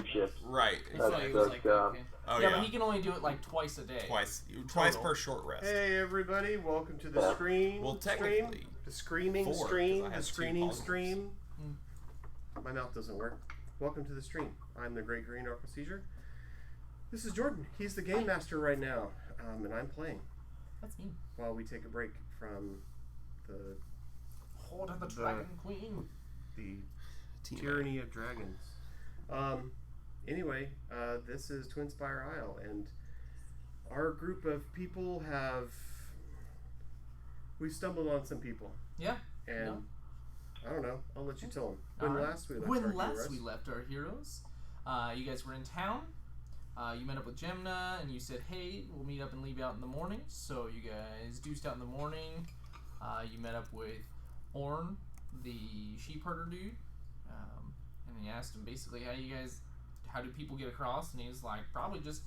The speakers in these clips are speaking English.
ships. Right. So he was like, okay. Oh, yeah, but he can only do it like twice a day. Twice per short rest. Hey everybody, welcome to the screen. Well, technically, the screaming 4, stream, the screening stream. My mouth doesn't work. Welcome to the stream. I'm the Great Green Orca Seizure. This is Jordan. He's the game master right now, and I'm playing. That's me. While we take a break from the Horde of the Dragon Queen. The tyranny of dragons. Anyway, this is Twin Spire Isle, and our group of people we stumbled on some people. Yeah. And I don't know. I'll let you tell them. When last we left our heroes, you guys were in town. You met up with Gemna, and you said, "Hey, we'll meet up and leave out in the morning." So you guys deuced out in the morning. You met up with Orn, the sheep herder dude, and you asked him basically, how do people get across? And he was like, probably just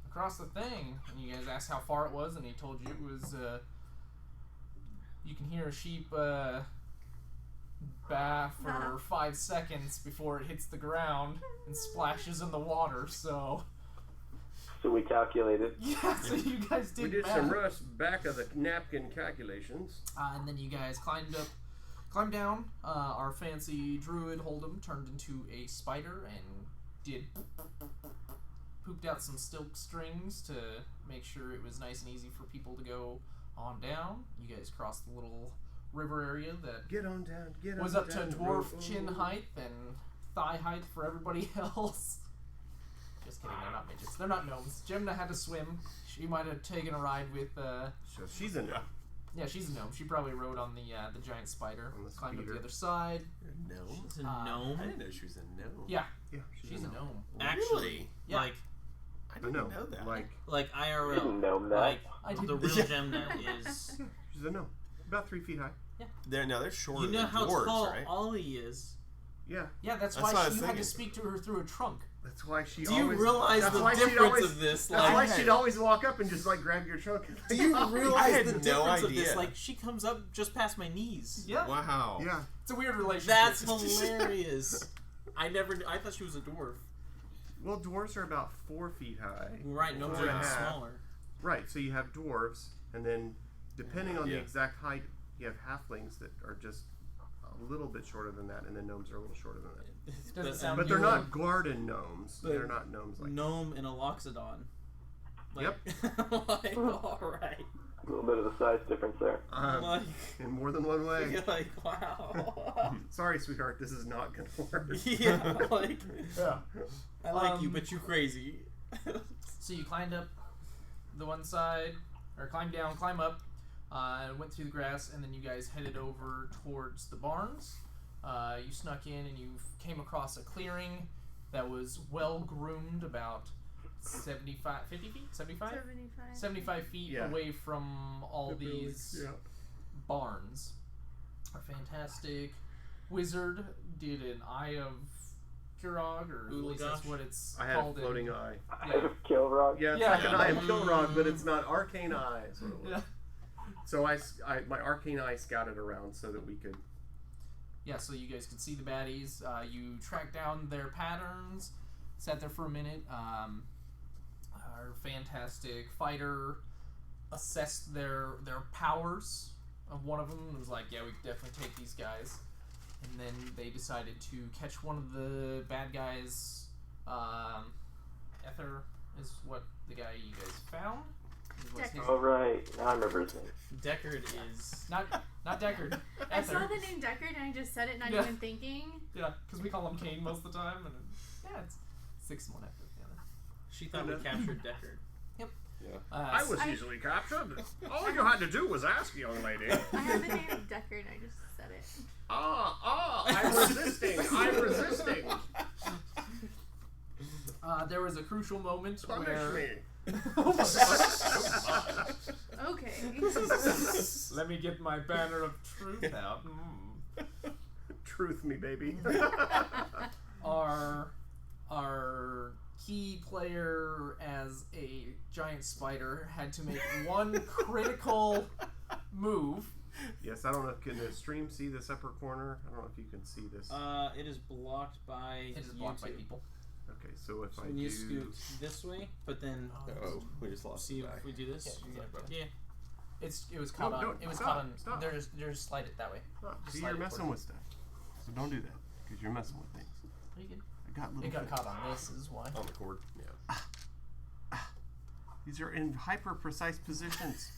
across the thing. And you guys asked how far it was, and he told you it was. You can hear a sheep bath for 5 seconds before it hits the ground and splashes in the water. So we calculated. Yeah, so you guys did. We did math. some rough back of the napkin calculations. And then you guys climbed down. Our fancy druid Hold'em turned into a spider and pooped out some silk strings to make sure it was nice and easy for people to go on down. You guys crossed the little river area that was up to dwarf chin height and thigh height for everybody else. Just kidding, they're not midgets. They're not gnomes. Gemna had to swim. She might have taken a ride with. So she's a gnome. Yeah, she's a gnome. She probably rode on the giant spider. Climbed up the other side. A gnome? She's a gnome? I didn't know she was a gnome. Yeah. Yeah, she's a gnome. Actually, yeah. like, I didn't know that. Like IRL. Didn't know that. Like, the real Gemna is. Yeah, she's a gnome. About 3 feet high. Yeah. They're shorter You know than how dwarves, tall right? Ollie is. Yeah. Yeah, that's what why I was you had to thinking. speak to her through a trunk. That's why she Do always... you realize the difference of this? That's why she'd always walk up and just, grab your trunk. Do you realize the no difference of idea. this? Like, she comes up just past my knees. Yeah. Wow. Yeah. It's a weird relationship. That's hilarious. I thought she was a dwarf. Well, dwarves are about 4 feet high. Right, gnomes are even smaller. Right, so you have dwarves, and then depending on the exact height, you have halflings that are just a little bit shorter than that, and then gnomes are a little shorter than that. But they're not garden gnomes. They're not gnomes like gnome and a loxodon. Yep. Like, alright. A little bit of a size difference there. In more than one way. You're like, wow. Sorry, sweetheart, this is not gonna work. Yeah, like, yeah. I like you, but you crazy. So you climbed up the one side, or climbed down, climb up, went through the grass, and then you guys headed over towards the barns. You snuck in and you came across a clearing that was well groomed, about 75 feet away from all these barns. Our fantastic wizard did an Eye of Kurog, or at least that's what it's I had called. a floating eye. Eye of Kilrog? Yeah, it's like an Eye of Kilrog, but it's not arcane eye. Yeah. So my arcane eye scouted around so that we could... Yeah, so you guys could see the baddies. You tracked down their patterns, sat there for a minute. Our fantastic fighter assessed their powers of one of them and was like, yeah, we could definitely take these guys. And then they decided to catch one of the bad guys. Ether is what the guy you guys found. Oh, right. Now I remember his name. Deckard is... Not Deckard. I saw the name Deckard and I just said it not even thinking. Yeah, because we call him Kane most of the time. And it's 6-1 after the other. She thought we captured Deckard. Yep. Yeah. I was easily captured. All you had to do was ask, young lady. I have the name Deckard and I just said it. I'm resisting. I'm resisting. There was a crucial moment Punish where... me. Okay. Let me get my banner of truth out. Truth me, baby. Our key player as a giant spider had to make one critical move. Yes, I don't know. Can the stream see this upper corner? I don't know if you can see this. It is blocked by It is blocked by people. Okay, so if So I we need to do... scoot this way, but then Oh, we just lost see the guy. if we do this. Yeah. It was caught No, on. no, It was stop, caught on. stop. There's slide it that way. See, slide you're it messing towards with stuff. So don't do that, because you're messing with things. Pretty good. I got little It got things. caught on this is why. On the cord. Yeah. These are in hyper-precise positions.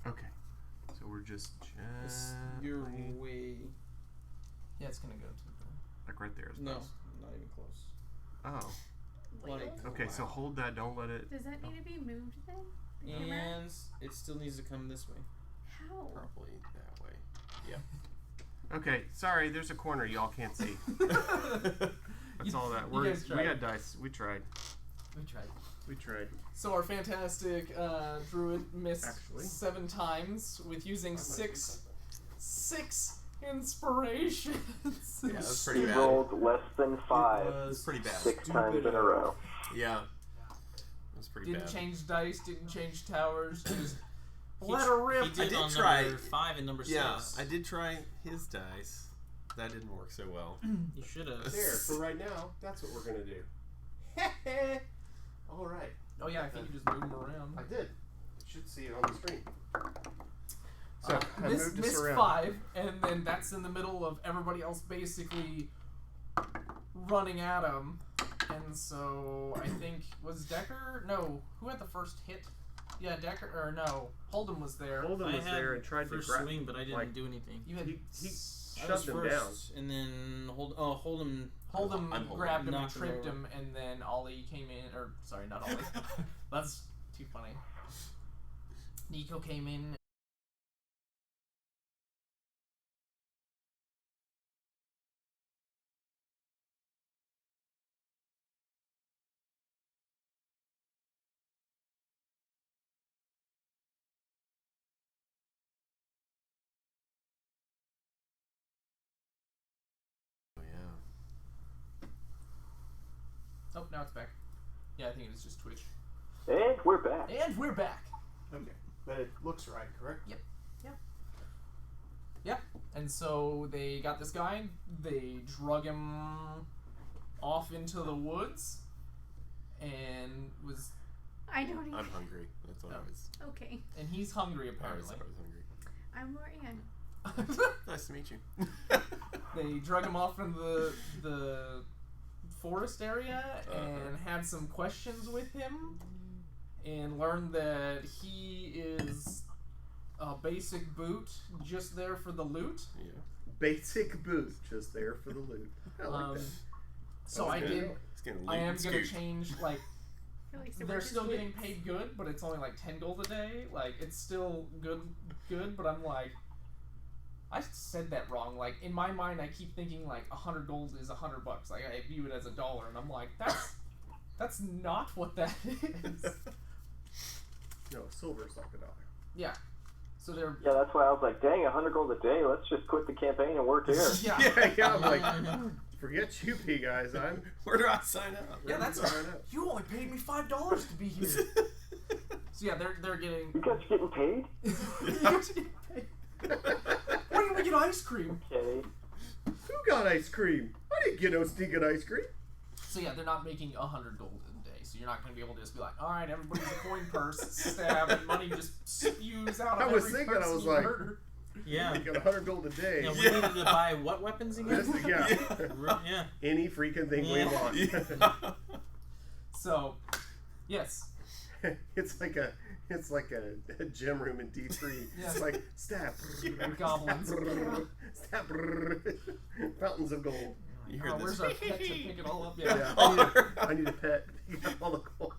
Okay. So we're just Your gently... way. Yeah, it's gonna go to the. Like right there. No, not even close. Oh. Wait, Like- Okay, so hold that. Don't let it... does that need to be moved then? The camera? And it still needs to come this way. How? Probably that way. Okay, sorry. There's a corner y'all can't see. That's all that. You guys We tried. got dice. We tried. We tried. We tried. So our fantastic druid missed Actually. 7 times with using six inspirations. Yeah, that's pretty He bad. rolled less than 5 That's pretty bad. 6 times in a row. Yeah. That's pretty Didn't bad. change dice, didn't change towers, just let her rip. He did did on try- number 5 and number 6. Yeah, I did try his dice. That didn't work so well. You should have. There, for right now, that's what we're going to do. All right. Oh yeah, I think you just move them around. I did. You should see it on the screen. So, I miss moved us around. 5, and then that's in the middle of everybody else basically running at him. And so I think was Decker? No, who had the first hit? Yeah, Decker or no, Hold'em was there. Holden I was had there and tried to first grab swing, but I didn't like, do anything. You had He I was shoved him down. first, and then Hold'em. Hold'em I'm Hold'em. grabbed him and Knocked him tripped over. him, and then Ollie came in, or sorry, not Ollie. That's too funny. Nico came in. Oh, yeah. Oh, now it's back. Yeah, I think it is just Twitch. And we're back. And we're back. Okay. But it looks right, correct? Yeah. And so they got this guy. They drug him off into the woods, and was I don't even. I'm hungry. That's what I was. Okay. and he's hungry I was apparently. hungry. I'm Lorianne. Nice to meet you. They drug him off from the forest area and had some questions with him, and learned that he is a basic boot just there for the loot. Yeah. Basic boot, just there for the loot. I like that. So That's I good. did. It's getting I am loot gonna and scoot. change like. I feel like so They're we're still just getting wits. paid good, but it's only like 10 gold a day. Like, it's still good, but I'm like, I said that wrong. Like, in my mind, I keep thinking like 100 gold is $100. Like, I view it as $1, and I'm like, that's not what that is. No, silver's like $1. Yeah. So they're Yeah, that's why I was like, dang, 100 gold a day. Let's just quit the campaign and work here. Yeah, I'm like, forget UP guys. I'm Where do I sign up? Yeah, that's sign up. you only paid me $5 to be here. So yeah, they're getting. You guys getting paid? When do we get ice cream? Okay. Who got ice cream? I didn't get no stinking ice cream. So yeah, they're not making 100 gold a day. So you're not going to be able to just be like, all right, everybody's a coin purse, stab, and money just spews out. I of was every thinking, I person was you like- murder. Yeah. You got 100 gold a day. Yeah, we needed to buy what weapons again? Just, yeah. Yeah. Any freaking thing we Yeah. want. Yeah. So, yes, It's like a gym room in D3. Yeah. It's like stab. Goblins. Stab. Fountains of gold. You hear where's this? our pet to pick it all up? Yeah. Yeah, I need a pet. You got all the gold.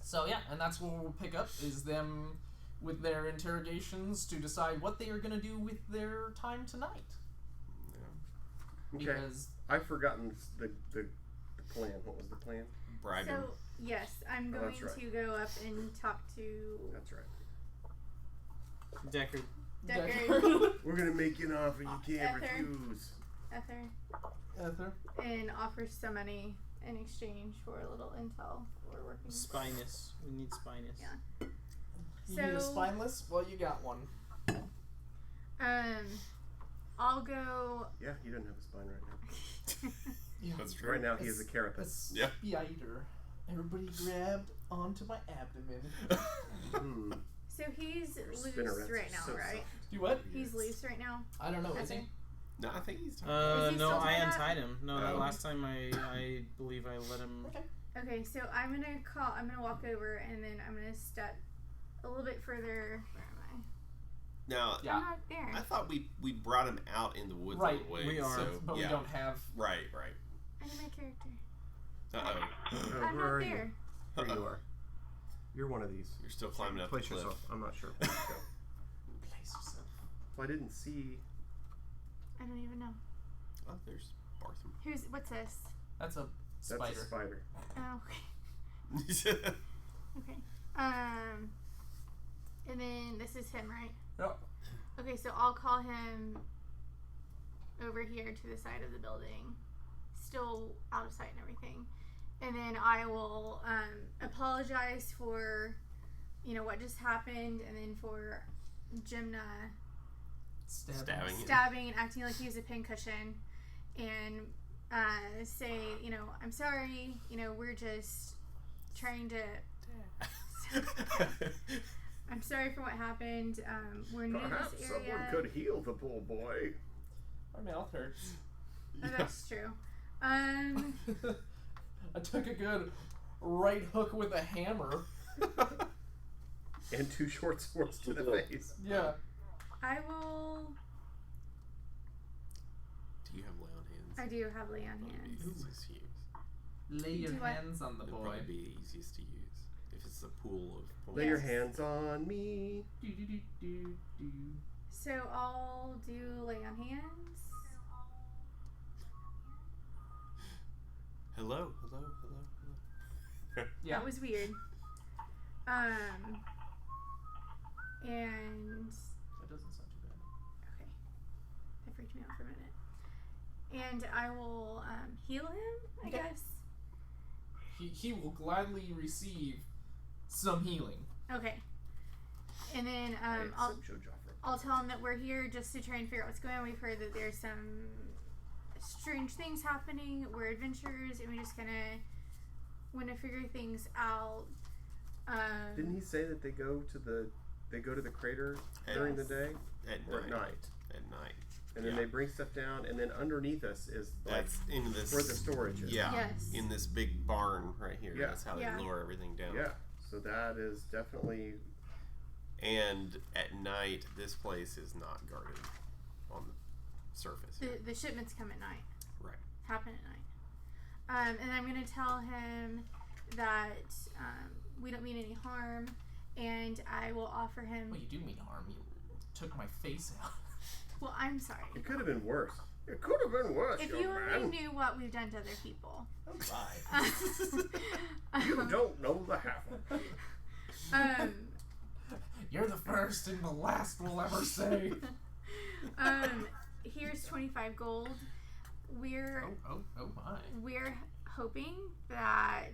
So yeah, and that's what we'll pick up is them with their interrogations to decide what they are going to do with their time tonight. Okay. Because I've forgotten the plan. What was the plan? Bribe him. So yes, I'm Oh, going that's right. to go up and talk to That's right. Deckard. Decker, We're gonna make you an offer you can't Ether. refuse. Ether. and offer some money in exchange for a little intel for working. Spinus. We need Spinus. Yeah. You need a So- spineless? Well, you got one. I'll go. Yeah, he doesn't have a spine right now. Yeah. That's true. Right now, he has a carapace. A spider. Everybody grabbed onto my abdomen. So he's loose Spinnerets right are now, so right? soft. Do what? He's loose right now. I don't know. Is he? No, I think he's Is he No, still I tied up? untied him. No, Oh. last time I believe I let him. Okay. Okay, so I'm gonna walk over and then I'm gonna step a little bit further. Where am Now, Yeah. I'm not there. I thought we brought him out in the woods Right, all the way. we are, So, But yeah. we don't have. Right. I need my character. Uh-oh. I'm where not are there. you? There you are. You're one of these. You're still climbing up the Place cliff. yourself. I'm not sure. Let's go. Place yourself. Well, I didn't see. I don't even know. Oh, there's Bartham. What's this? That's a That's spider. a spider. Oh, okay. And then this is him, right? Yep. Okay, so I'll call him over here to the side of the building, still out of sight and everything. And then I will apologize for, what just happened, and then for Jimna stabbing and acting like he was a pincushion, and say, I'm sorry, we're just trying to. I'm sorry for what happened. We're new to Perhaps this area. someone could heal the poor boy. My mouth hurts. Oh, that's true. I took a good right hook with a hammer. And 2 short swords to the face. Yeah. I will. Do you have lay on hands? I do have lay on That'd hands. be easiest to use. Lay your Do what? hands on the It'd boy. probably be easiest to use if it's a pool of points. Lay your hands on me. Do, do, do, do, do. So I'll do lay on hands. Hello. Yeah. That was weird. And That doesn't sound too bad. okay, that freaked me out for a minute. And I will heal him, I Okay. guess. He will gladly receive some healing. Okay. And then I I'll accept Joe Joffrey. I'll tell him that we're here just to try and figure out what's going on. We've heard that there's some strange things happening. We're adventurers, and we just kind of want to figure things out. Didn't he say that they go to the crater during the day At or at night? At night. And then they bring stuff down, and then underneath us is like That's in this where the storage is. Yeah. Yes. In this big barn right here. Yeah. That's how they Yeah. lower everything down. Yeah. So that is definitely. And at night, this place is not guarded on the surface. The shipments come at night. Right. Happen at night. And I'm going to tell him that we don't mean any harm, and I will offer him. Well, you do mean harm. You took my face out. Well, I'm sorry. It could have been worse. It could have been worse, If young you man. only knew what we've done to other people. Oh, bye. You don't know the half of it. You're the first and the last we'll ever say. Here's 25 gold. We're Oh my. we're hoping that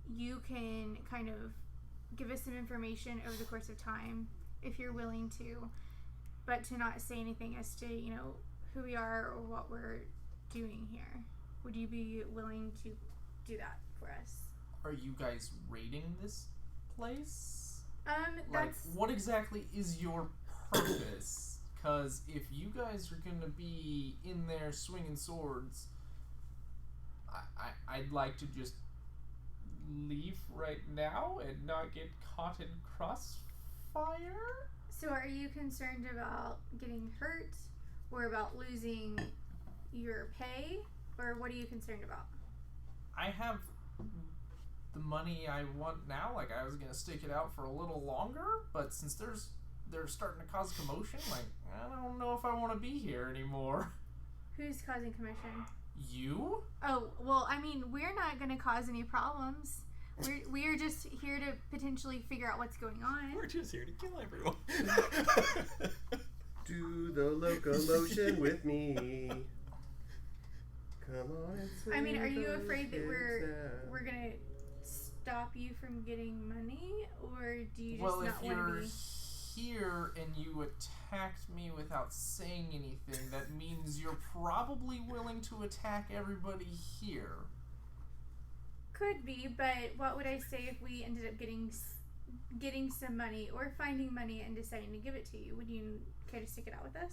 you can kind of give us some information over the course of time, if you're willing to, but to not say anything as to who we are or what we're doing here. Would you be willing to do that for us? Are you guys raiding this place? Like, That's what exactly is your purpose? Because if you guys are gonna be in there swinging swords, I'd like to just leave right now and not get caught in crossfire. so. Are you concerned about getting hurt, or about losing your pay, or what are you concerned about? I have the money I want now. Like, I was gonna stick it out for a little longer, but since they're starting to cause commotion, like, I don't know if I want to be here anymore. Who's causing commotion? You? Oh, well, I mean, we're not going to cause any problems. We're just here to potentially figure out what's going on. We're just here to kill everyone. Do the locomotion with me. Come on and swing. I mean, are you those afraid that hips we're now. going to stop you from getting money, or do you just Well, if not want you're to be? here and you attacked me without saying anything, that means you're probably willing to attack everybody here. Could be, but what would I say if we ended up getting some money or finding money and deciding to give it to you? Would you care to stick it out with us?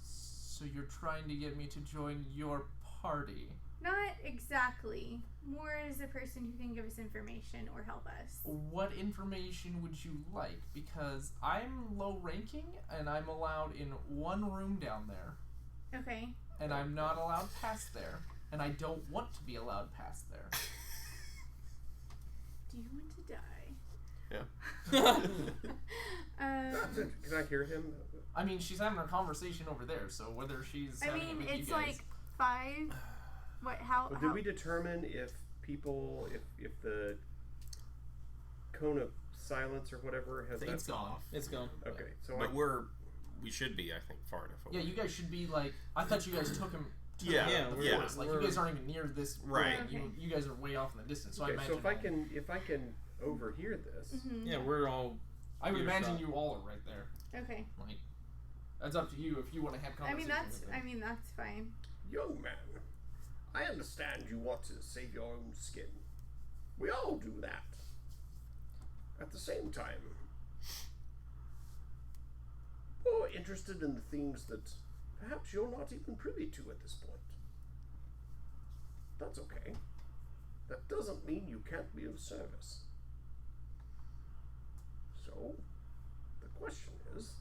So you're trying to get me to join your party? Not exactly. More as a person who can give us information or help us. What information would you like? Because I'm low ranking and I'm allowed in one room down there. Okay. And I'm not allowed past there. And I don't want to be allowed past there. Do you want to die? Yeah. Can I hear him? I mean, she's having a conversation over there, so whether she's I having it mean, with it's you guys, like 5. What? How? Well, how? did we determine if people, if the cone of silence or whatever has it's gone. It's gone. Okay, so But we should be, I think, far enough away. Yeah, you guys should be like. I thought you guys took him to Yeah, the yeah. forest. Like you guys aren't even near this. Right. building. Okay. You guys are way off in the distance. So I okay, imagine. so if I can overhear this, Mhm. Yeah, we're all. I would imagine earshot. you all are right there. Okay. Like, that's up to you if you want to have conversation. I mean that's fine. young man, I understand you want to save your own skin. We all do that. At the same time, we're interested in the things that perhaps you're not even privy to at this point. That's okay. That doesn't mean you can't be of service. So, the question is,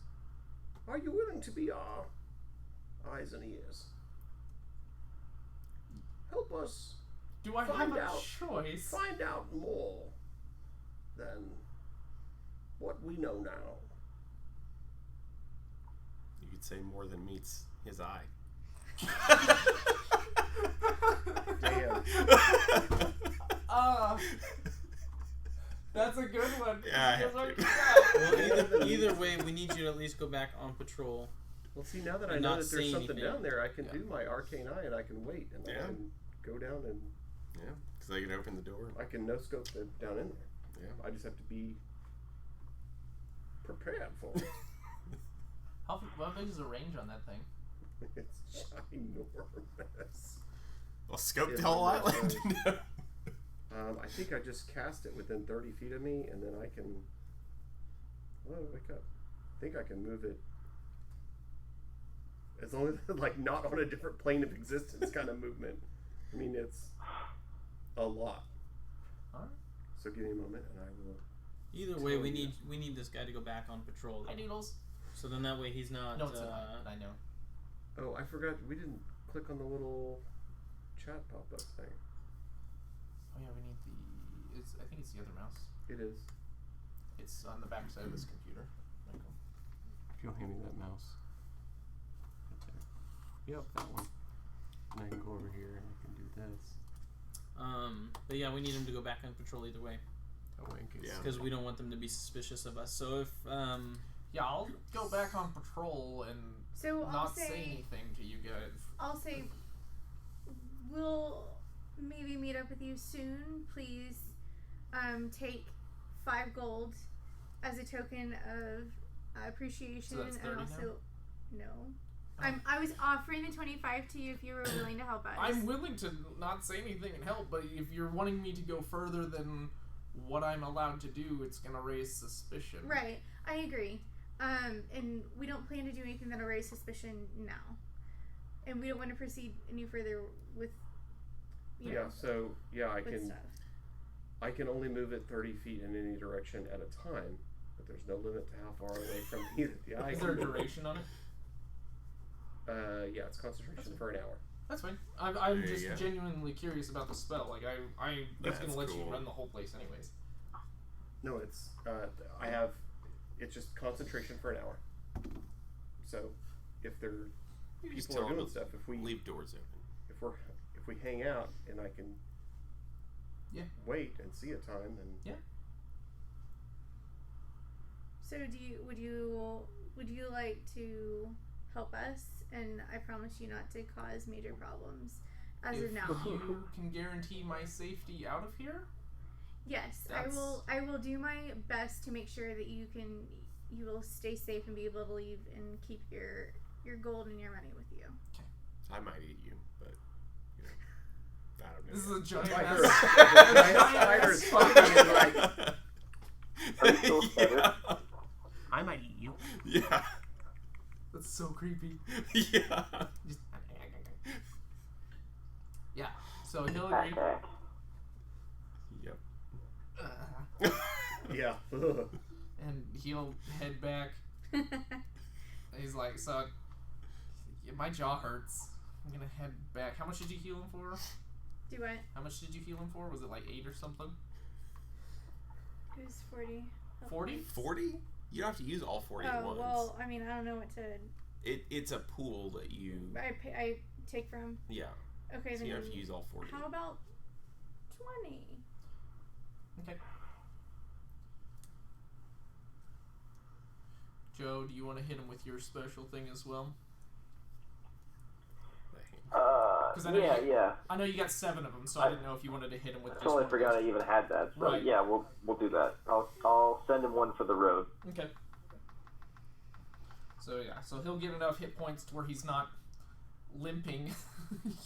are you willing to be our eyes and ears? Help us Do I Find have a out. choice? find out more than what we know now. You could say more than meets his eye. Damn. That's a good one. Yeah, I Because have I to. forgot. Well, either way, we need you to at least go back on patrol. Well, see, now that I And know not that there's say something anything. down there, I can do my arcane eye and I can wait and I Yeah. can go down and Yeah, because they can open the door. I can no scope it down in there. Yeah. I just have to be prepared for it. How big is the range on that thing? It's ginormous. Well, scope Yeah, the whole that's island. I think I just cast it within 30 feet of me, and then I can. Oh, wake up! I think I can move it. As long as like not on a different plane of existence kind of movement. I mean, it's a lot. Alright. So give me a moment, and I will. Either way, we need this guy to go back on patrol. Hi, Noodles. So then that way he's not. No, it's not. I know. Oh, I forgot. We didn't click on the little chat pop-up thing. Oh yeah, we need the. I think it's the other mouse. It is. It's on the back side of this computer. Michael. If you'll hand me that mouse. Right there. Yep, that one. And I can go over here and I can do this. But yeah, we need him to go back on patrol either way Oh, in case. Yeah. because we don't want them to be suspicious of us. So if Yeah, I'll go back on patrol and So I'll not say say anything to you guys. I'll say we'll maybe meet up with you soon. Please take 5 gold as a token of appreciation. So that's 30 and now? also no. Oh. I was offering the 25 to you if you were willing to help us. I'm willing to not say anything and help, but if you're wanting me to go further than what I'm allowed to do, it's gonna raise suspicion. Right. I agree. And we don't plan to do anything that'll raise suspicion now. And we don't want to proceed any further with you know, So I with can stuff. I can only move it 30 feet in any direction at a time, but there's no limit to how far away from me that the eye Is can there a move. duration on it? Yeah, it's concentration for an hour. That's fine. I'm There you just go. genuinely curious about the spell. Like I was That's gonna let you cool. run the whole place anyways. No, it's I have it's just concentration for an hour. So if there You just people tell are them doing to stuff, if we leave doors open. if we hang out and I can wait and see a time, then So would you like to help us? And I promise you not to cause major problems as If of now. you can guarantee my safety out of here, Yes, That's- I will do my best to make sure that you can you will stay safe and be able to leave and keep your gold and your money with you. I might eat you, but you know, I don't know. This is a giant Spider. ass. Spider's fucking is like, Are you still spider? Yeah. I might eat you. Yeah. That's so creepy. Yeah. Just, yeah. So he'll agree. Hack. Yep. Yeah. And he'll head back. He's like, so my jaw hurts. I'm gonna head back. How much did you heal him for? Do what? How much did you heal him for? Was it like 8 or something? It was 40. 40? 40? You don't have to use all 40 at Oh, once. well, I mean, I don't know what to... It's a pool that you... I take from... Yeah. Okay, So then you don't have to use all 40. how about 20? Okay. Joe, do you want to hit him with your special thing as well? Yeah. I know you got 7 of them, so I didn't know if you wanted to hit him with I just totally one. forgot I even had that. So Right. yeah, we'll do that. I'll send him one for the road. Okay. So yeah, so he'll get enough hit points to where he's not limping,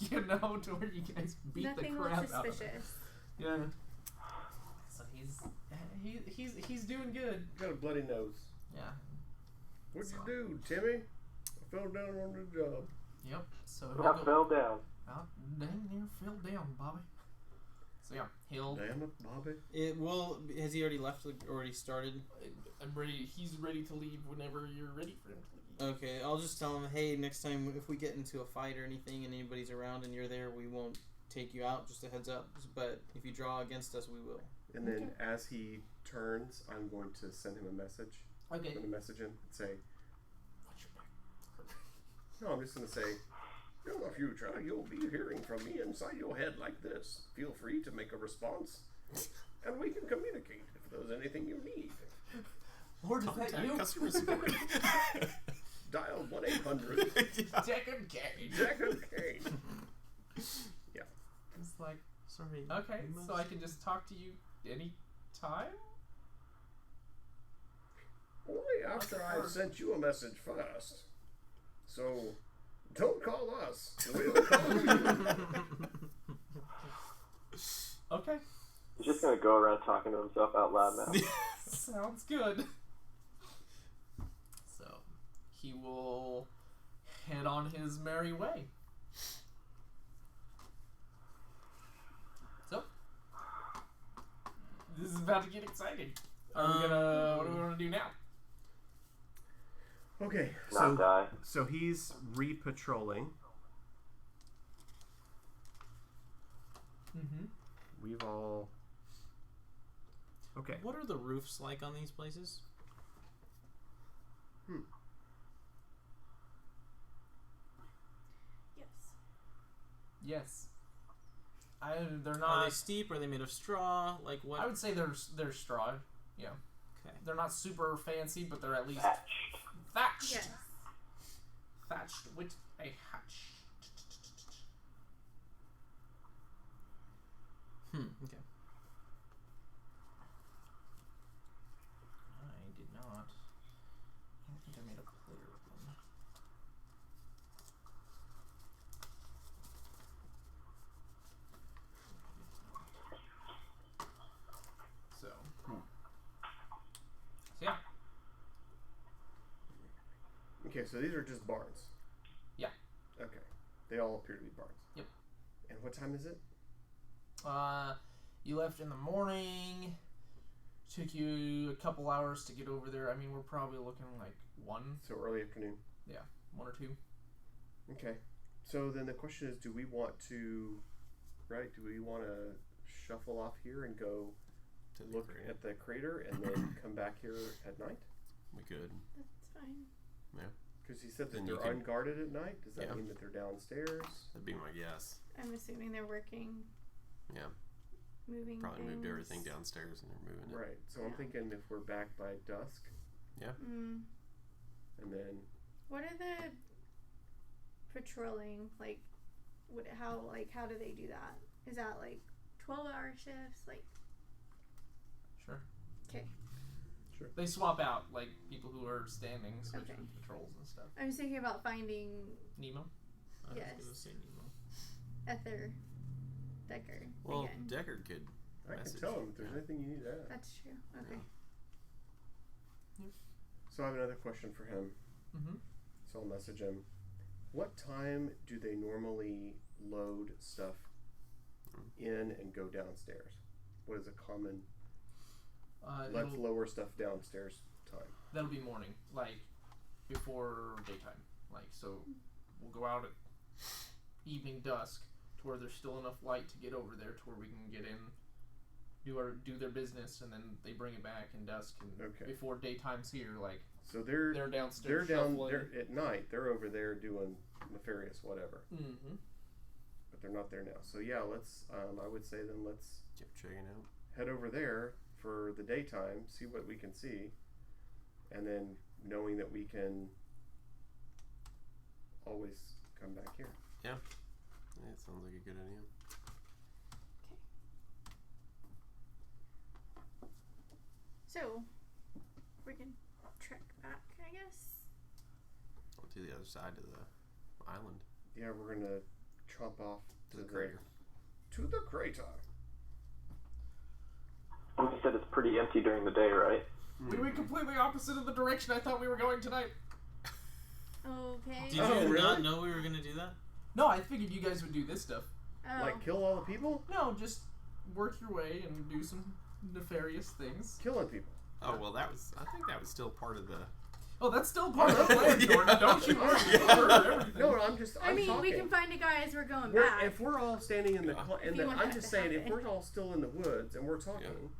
you know, to where you guys beat Nothing the looks crap out of him. suspicious. Yeah. So he's doing good. Got a bloody nose. Yeah. What'd So- you do, Timmy? I fell down on the job. Yep. So I fell down. dang near fell down, Bobby. So yeah, he'll. Damn it, Bobby. Well, has he already left? Already started? I'm ready. He's ready to leave whenever you're ready for him to leave. Okay, I'll just tell him, hey, next time if we get into a fight or anything and anybody's around and you're there, we won't take you out. Just a heads up. But if you draw against us, we will. And then as he turns, I'm going to send him a message. Okay. I'm going to message him and say, Watch your back. no, I'm just going to say, in the future, you'll be hearing from me inside your head like this. Feel free to make a response, and we can communicate if there's anything you need. Lord, is that Contact you? customer support. Dial 1-800 Jack and Kane. Jack and Kane. Yeah. It's like, Sorry. okay, you so must- I can just talk to you any time? Only after I've sent you a message first. So, don't call us. We'll call you. Okay. He's just gonna go around talking to himself out loud now. Sounds good. So, he will head on his merry way. So, this is about to get exciting. What do we want to do now? Okay, Not die. so he's re-patrolling. Mm-hmm. We've all... Okay. What are the roofs like on these places? Yes. Yes. They're Are not. they steep? Are they made of straw? Like what? I would say they're straw. Yeah. Okay. They're not super fancy, but they're at least Thatched. thatched. Yes. Thatched with a hatch. Okay. I did not. I don't think I made a clear one. So. Yeah. Okay, so these are just barns. Yeah. Okay. They all appear to be barns. Yep. And what time is it? You left in the morning. Took you a couple hours to get over there. I mean, we're probably looking like 1 So early afternoon. or 2. Okay. So then the question is, do we want to shuffle off here and go To the look crater. at the crater and then come back here at night? We could. That's fine. Because he said that Then you they're can- unguarded at night. Does that Yeah. mean that they're downstairs? That'd be my guess. I'm assuming they're working. Yeah. Moving Probably things. moved everything downstairs and they're moving it. Right. So I'm thinking if we're back by dusk, Mm. and then What are the patrolling like? How do they do that? Is that like 12-hour shifts? Like, Sure. okay. Sure. They swap out like people who are standing, switch Okay. with patrols and stuff. I was thinking about finding Nemo. I Yes. was gonna say Nemo. Ether Decker Well, again. Deckard could. I can Message. tell him if there's Yeah. anything you need to add. That's true. Okay. So I have another question for him. Mm-hmm. So I'll message him. What time do they normally load stuff in and go downstairs? What is a common let's lower stuff downstairs time? That'll be morning, like before daytime. Like so, we'll go out at evening dusk to where there's still enough light to get over there to where we can get in, do their business, and then they bring it back in dusk and before daytime's here. Like so they're downstairs. They're down shuffling. there at night. They're over there doing nefarious whatever. Mm-hmm. But they're not there now. So yeah, let's. I would say then let's Keep checking out. head over there for the daytime, see what we can see, and then knowing that we can always come back here. Yeah, it sounds like a good idea. So we can trek back, I guess. On to the other side of the island. Yeah, we're gonna chomp off To the crater. To the crater. You said it's pretty empty during the day, right? We went completely opposite of the direction I thought we were going tonight. Okay. Did you really? not know we were gonna do that? No, I figured you guys would do this stuff. Oh. Like kill all the people? No, just work your way and do some nefarious things. Killing people. Oh well, I think that was still part of the. Oh, that's still part of the plan, Jordan. Don't you worry. Yeah. No, I I'm mean, talking. we can find a guy as we're going back. If we're all standing in the, If you want I'm that just to saying, if happen. we're all still in the woods and we're talking,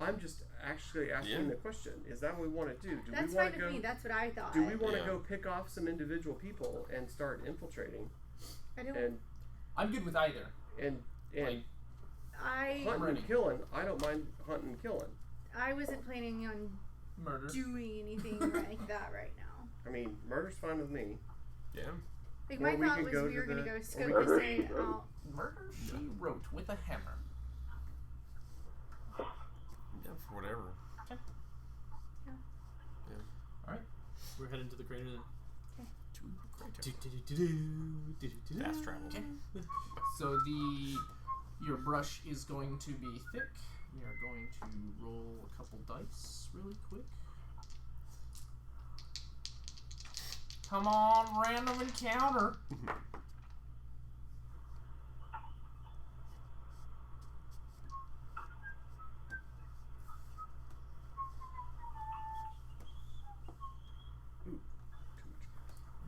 I'm just actually asking the question: is that what we want to do? Do That's we fine want to with go? me. That's what I thought. Do we want to Yeah. go pick off some individual people and start infiltrating I don't. and I'm good with either. and I hunting and killing? I don't mind hunting and killing. I wasn't planning on Murder. doing anything like that right now. I mean, murder's fine with me. Yeah. Like Or my we thought could was go we to were gonna the- go or scope we this could- thing out. Murder she wrote with a hammer. Yeah, for whatever. We're heading to the crater then. To the crater. Fast travel. Okay. So your brush is going to be thick. We are going to roll a couple dice really quick. Come on, random encounter.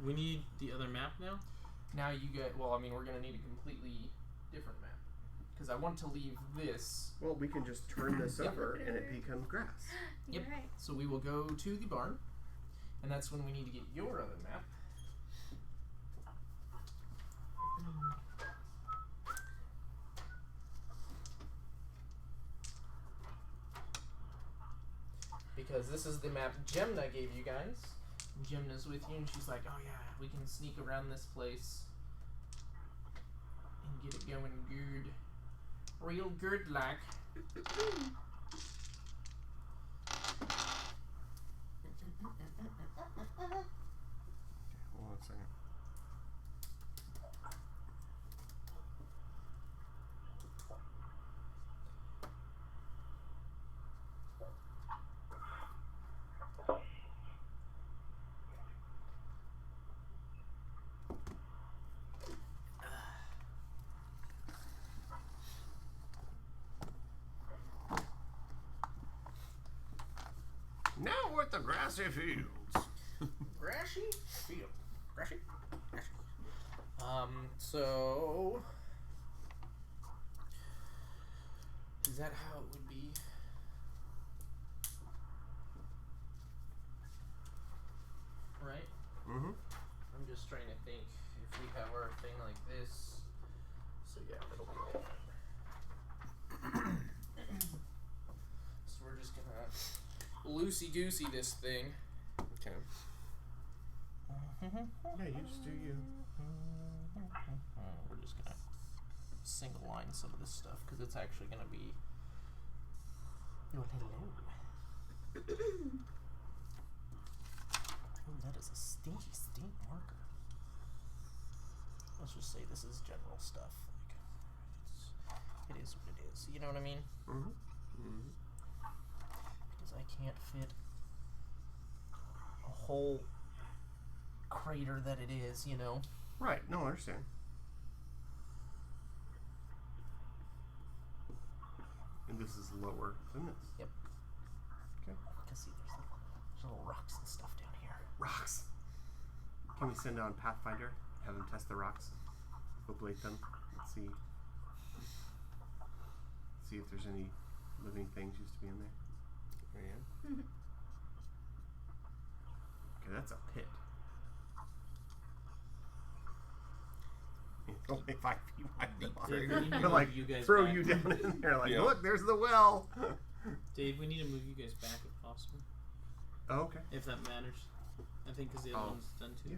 We need the other map now. Now you get. Well, I mean, we're gonna need a completely different map because I want to leave this. Well, we can just turn this Yep. over and it becomes grass. You're Yep. right. So we will go to the barn, and that's when we need to get your other map. Because this is the map Gemna gave you guys. Gemna's with you, and she's like, "Oh yeah, we can sneak around this place and get it going good, real good like." Hold on a second. Now we're at the grassy fields. Grassy field. Grassy? Grassy. So is that how it would be? Right? Mm-hmm. I'm just trying to think if we have our thing like this. So yeah, it'll be like that. So we're just gonna loosey-goosey this thing. Okay. Yeah, you just do you. We're just gonna single line some of this stuff because it's actually gonna be. Oh, hello. Ooh, that is a stinky stink marker. Let's just say this is general stuff. Like, it is what it is. You know what I mean? Mm-hmm. Mm-hmm. Because I can't fit a whole crater that it is, you know? Right. No, I understand. And this is lower than this. Yep. Okay. Because see, there's little rocks and stuff down here. Rocks. Can we send down Pathfinder? Have them test the rocks. Oblate them. Let's see. See if there's any living things used to be in there. Oh, yeah. Okay, that's a pit. It's only 5 feet wide. They'll like you guys throw back. you down in there. Like, Yeah. look, there's the well. Dave, we need to move you guys back if possible. Oh, okay. If that matters. I think because the other Oh. one's done too.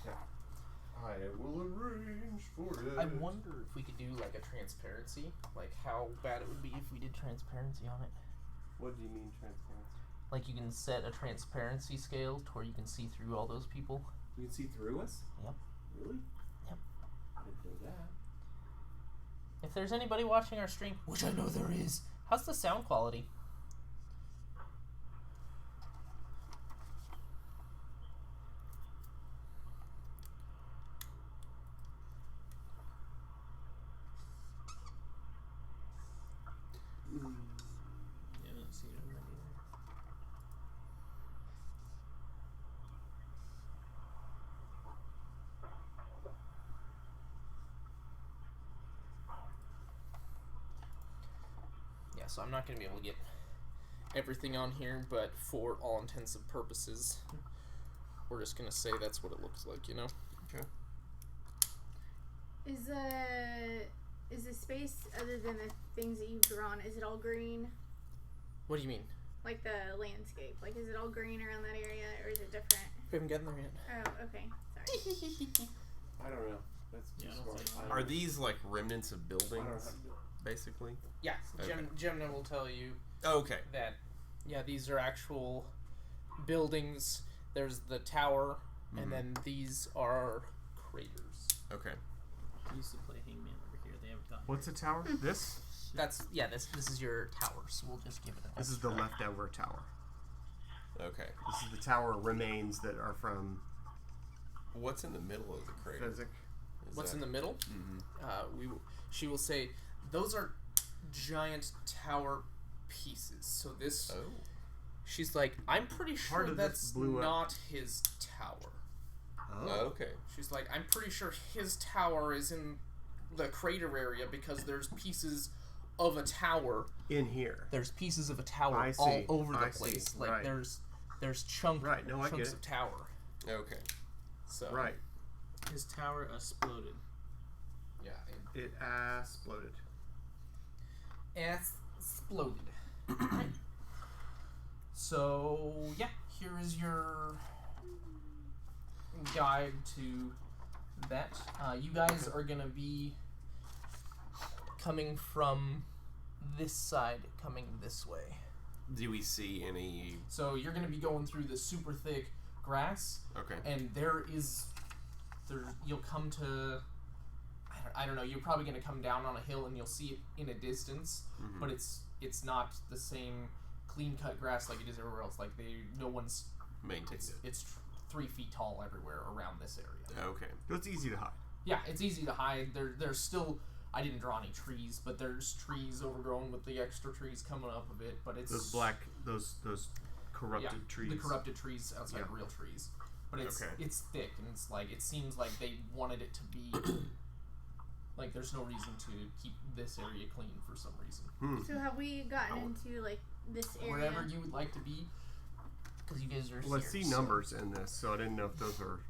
Yeah. I will arrange for it. I wonder if we could do like a transparency, like how bad it would be if we did transparency on it. What do you mean transparency? Like you can set a transparency scale to where you can see through all those people. You can see through us? Yep. Really? Yep. I didn't know that. If there's anybody watching our stream, which I know there is, how's the sound quality? Yeah, I don't see it on that either. Yeah, so I'm not going to be able to get everything on here, but for all intents and purposes, we're just going to say that's what it looks like, you know? Okay. Is the space other than the things that you've drawn, is it all green? What do you mean? Like the landscape. Like, is it all green around that area, or is it different? We haven't gotten there yet. Oh, okay. Sorry. I don't know. That's Yeah, too I don't smart. think- Are these like remnants of I don't buildings, have basically? Yeah, Okay. Gemna will tell you Oh, okay. that, yeah, these are actual buildings. There's the tower, and then these are craters. Okay. I used to play Hangman over here. They haven't gotten What's a tower? This? That's, yeah, this is your tower, so we'll just give it a This is the leftover tower. Okay. This is the tower remains that are from What's in the middle of the crater? Physic. What's in the middle? Mm-hmm. She will say, those are giant tower pieces. So this, Oh. she's like, I'm pretty Part sure of this that's blew up. not his tower. Oh, okay. She's like, I'm pretty sure his tower is in the crater area because there's pieces of a tower. In here. There's pieces of a tower I all see. over the I see. place. Like Right. there's chunks No, I get chunks it. of tower. Okay. So Right. His tower exploded. Yeah. It exploded. Exploded. Right. So yeah, here is your guide to that. You guys are gonna be coming from this side, coming this way. Do we see any? So you're gonna be going through the super thick grass, Okay. and you'll come to. I don't know. You're probably gonna come down on a hill, and you'll see it in a distance, Mhm. but it's not the same clean cut grass like it is everywhere else. Like no one's. Maintained it. It's 3 feet tall everywhere around this area. Okay. So it's easy to hide. Yeah, it's easy to hide. There's still. I didn't draw any trees, but there's trees overgrown with the extra trees coming up of it. But it's Those corrupted trees. The corrupted trees outside of Yeah. real trees. But it's Okay. it's thick, and it's like it seems like they wanted it to be like there's no reason to keep this area clean for some reason. So have we gotten into, like, this area? Wherever you would like to be, because you guys are Well, I here. see so- numbers in this, so I didn't know if those are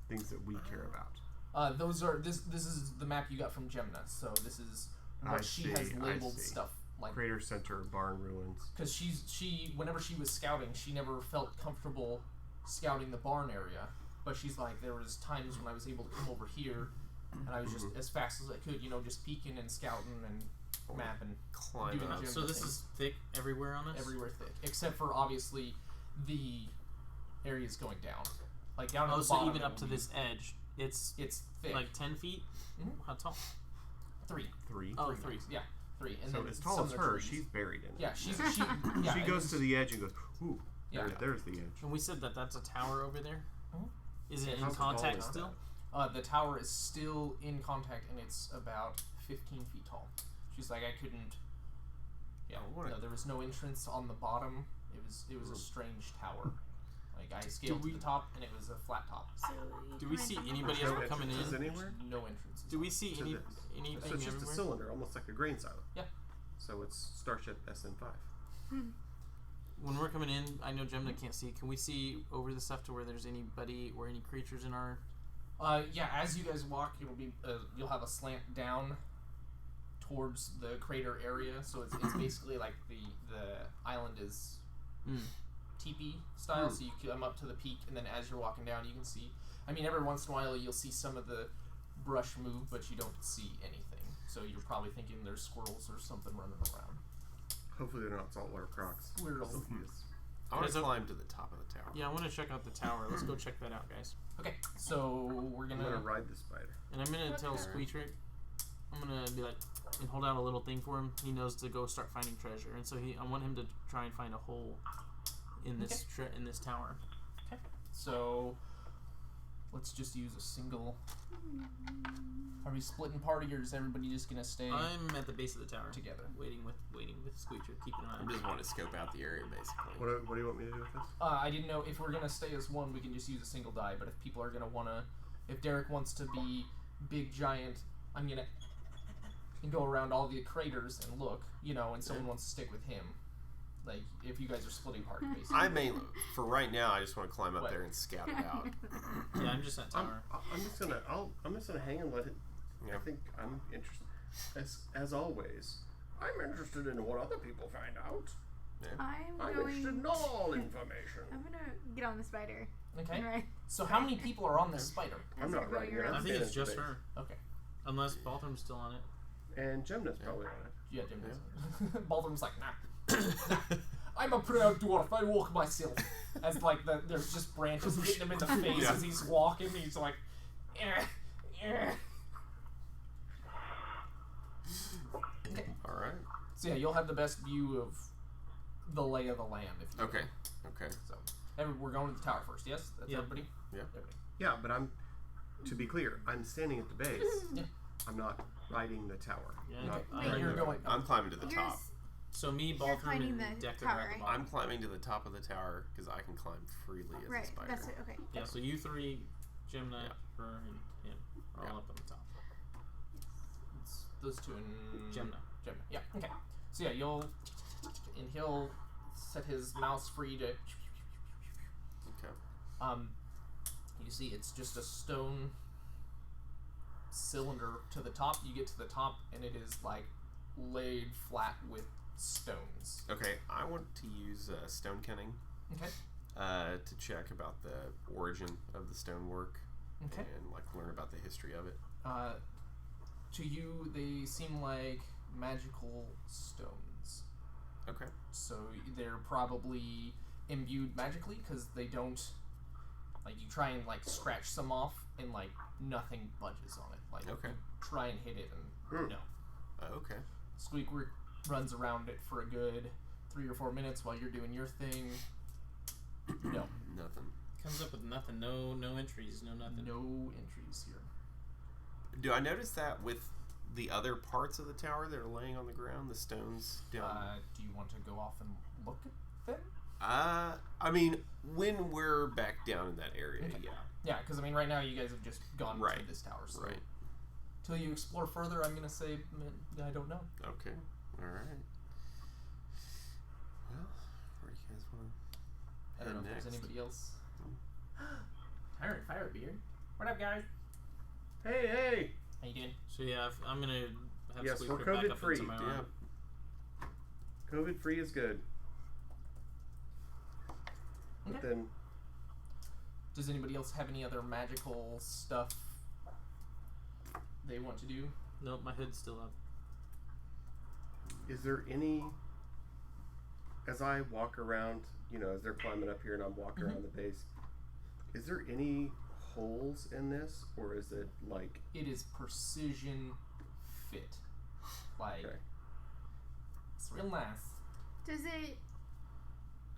things that we care about. Those are this is the map you got from Gemna. So this is what she has labeled see. stuff like. Crater Center, barn ruins. Because she whenever she was scouting, she never felt comfortable scouting the barn area. But she's like, there was times when I was able to come over here, and I was just as fast as I could, just peeking and scouting and map and climb doing up. gym So this things. is thick everywhere on us? Everywhere thick, except for obviously the areas going down, like down at Oh, the so bottom. even it up will to be- this edge, it's thick. like 10 feet? Mhm. How tall? 3. 3. Oh, 3. three. Yeah, 3. And So then as tall some as of the her, trees. she's buried in it. Yeah, she. Yeah, She it goes was- to the edge and goes, ooh, Yeah. there's the edge. And we said that that's a tower over there? Mhm. Is it Yeah, in how tall contact is that? still? The tower is still in contact, and it's about 15 feet tall. She's like, I couldn't. Yeah, I wanna- no, there was no entrance on the bottom. It was a strange tower. Like I scaled to the top, and it was a flat top. So Do we see anybody No ever coming entrances in? anywhere? No entrances. Do we see To this. anything So it's just a everywhere? cylinder, almost like a grain silo. Yeah. So it's Starship SN5. When we're coming in, I know Gemna can't see. Can we see over the stuff to where there's anybody or any creatures in our... Yeah, as you guys walk, it'll be you'll have a slant down towards the crater area. So it's basically like the island is teepee style. So you come up to the peak, and then as you're walking down, you can see. I mean, every once in a while you'll see some of the brush move, but you don't see anything. So you're probably thinking there's squirrels or something running around. Hopefully they're not saltwater crocs. Squirrels. I want Guys, to climb to the top of the tower. Yeah, I want to check out the tower. Let's go check that out, guys. Okay, so we're I'm gonna. gonna ride the spider. And I'm going to tell Okay. Squeetrick, I'm going to be like, and hold out a little thing for him. He knows to go start finding treasure. And so I want him to try and find a hole in this in this tower. So let's just use a single. Are we splitting party, or is everybody just gonna stay I'm at the base of the tower. together? Waiting with Squeetrick, keeping an eye I on just him. want to scope out the area, basically. What do you want me to do with this? I didn't know if we're gonna stay as one, we can just use a single die. But if people are gonna wanna, if Derek wants to be big giant, I'm gonna go around all the craters and look, and someone wants to stick with him. Like if you guys are splitting party, basically. I may, for right now, I just want to climb up What? there and scout it out. Yeah, I'm just at tower. I'm just gonna hang and let it. Yeah. I think I'm interested. As always, I'm interested in what other people find out. I'm interested in all information. I'm gonna get on the spider. Okay. Right. So how many people are on this spider? I'm As not we're riding going it. around. I think I'm it's standing just at her. Okay. Unless Baltham's still on it. the base. And Gemna's probably on it. Yeah, Jim does. Baldwin's like, nah. I'm a proud dwarf. I walk myself. As like there's just branches hitting him in the face Yeah. as he's walking. He's like, eh, eh. Okay. All right. So yeah, you'll have the best view of the lay of the land. If you Okay. will. Okay. So we're going to the tower first. Yes, that's Yeah. everybody. Yeah. Everybody. Yeah, but to be clear, I'm standing at the base. Yeah. I'm not riding the tower. Yeah, Not okay. Wait, riding you're the- going. I'm climbing to the Yours- top. So me, You're Baltham, climbing and the Decker tower, are at the right? bottom. I'm climbing to the top of the tower because I can climb freely as a Right. spider. That's it. Okay. Yeah, so you three, Gemna, Yeah. her, and him are Yeah. all up on the top. It's those two and Gemna. Gemna. Yeah. Okay. So yeah, he'll set his mouse free to. Okay. You see, it's just a stone cylinder to the top. You get to the top, and it is like laid flat with stones. Okay. I want to use stone cunning Okay. to check about the origin of the stonework Okay. and like learn about the history of it. To you, they seem like magical stones. Okay. So they're probably imbued magically because they don't. Like you try and like scratch some off, and like nothing budges on it. Like Okay. you try and hit it, and no. Okay. Squeakwork runs around it for a good 3 or 4 minutes while you're doing your thing. No. Nothing. Comes up with nothing. No entries. No nothing. No entries here. Do I notice that with the other parts of the tower that are laying on the ground, the stones down? Do you want to go off and look at them? I mean, when we're back down in that area, Okay. yeah. Yeah, because I mean, right now you guys have just gone to Right. this tower. So Right. till you explore further, I'm gonna say I don't know. Okay. All right. Well, where do you guys want I don't know if next? there's anybody else. Tyrant Firebeard. What up, guys? Hey! How you doing? So yeah, I'm gonna have Yes, Squeak we're put back COVID up free. into my to? arm. Yeah. COVID free is good. But Okay. then, Does anybody else have any other magical stuff they want to do? Nope, my hood's still up. Is there any, as I walk around, as they're climbing up here and I'm walking around the base, is there any holes in this, or is it like... It is precision fit. Like, it's real nice. Does it...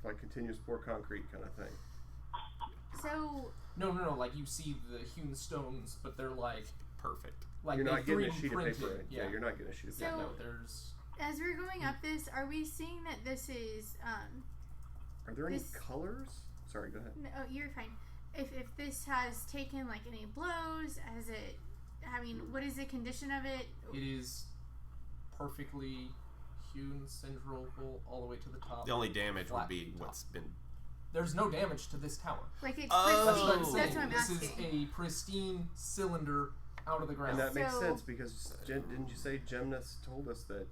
Like continuous pour concrete kind of thing? So... No, like you see the hewn stones, but they're like... Perfect. Like you're not getting a 3D sheet printed. of paper. Yeah, you're not getting a sheet of So, paper. No, there's... As we're going up this, are we seeing that this is... Are there any colors? Sorry, go ahead. No, you're fine. If this has taken like any blows, has it... I mean, what is the condition of it? It is perfectly hewn, cylindrical, all the way to the top. The only damage Flat would be top. what's been... There's no damage to this tower. Like it's Oh. pristine. That's what I'm This asking. is a pristine cylinder out of the ground. And that makes So- sense because didn't you say Gemna's told us that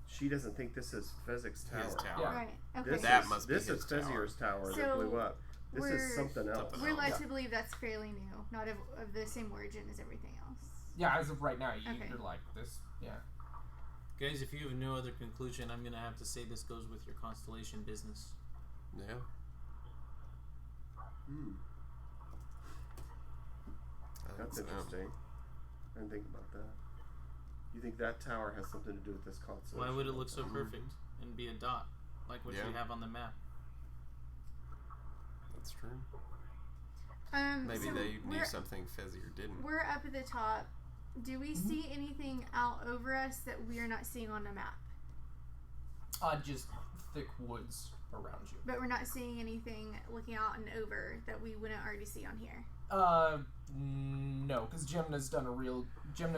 she doesn't think this is Fezzik's tower? His tower. Yeah. Right. Okay. This That is, must be this his is tower. Fezzier's tower that So blew up. This is we're- something else. Something We're led Yeah. to believe that's fairly new, not of the same origin as everything else. Yeah, as of right now, Okay. you're like this. Yeah. Guys, if you have no other conclusion, I'm gonna have to say this goes with your constellation business. Yeah. That's interesting. I didn't think about that. You think that tower has something to do with this constellation? Why would it look so perfect and be a dot like what Yeah. you have on the map? That's true. Maybe So they knew we're- something Fezzier didn't. We're up at the top. Do we see anything out over us that we are not seeing on the map? Just thick woods around you. But we're not seeing anything looking out and over that we wouldn't already see on here. No, because Gemna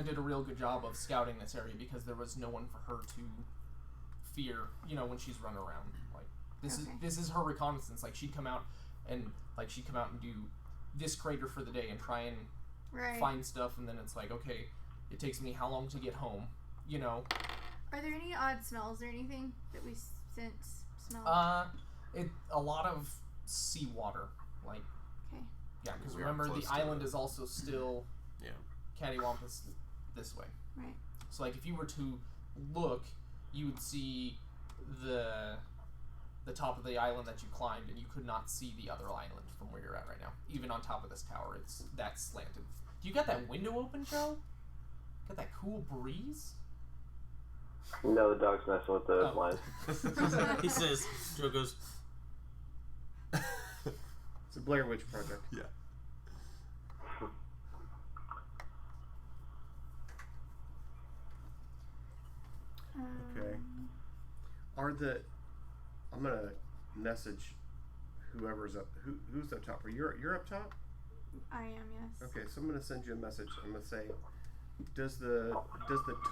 did a real good job of scouting this area because there was no one for her to fear, when she's run around. Like this is her reconnaissance. Like she'd come out and do this crater for the day and try and find stuff, and then it's like, okay, it takes me how long to get home, Are there any odd smells or anything that we smell? A lot of seawater, like. Okay. Yeah, because We are remember close the to island it. is also still cattywampus this way. Right. So like if you were to look, you would see the top of the island that you climbed, and you could not see the other island from where you're at right now. Even on top of this tower, that's slanted. You got that window open, Joe? Got that cool breeze? No, the dog's messing with the Oh. blinds. He says, Joe goes, It's a Blair Witch Project. Yeah. Okay. I'm gonna message whoever's up. Who's up top? You're up top. I am, yes. Okay, so I'm gonna send you a message. I'm gonna say, does the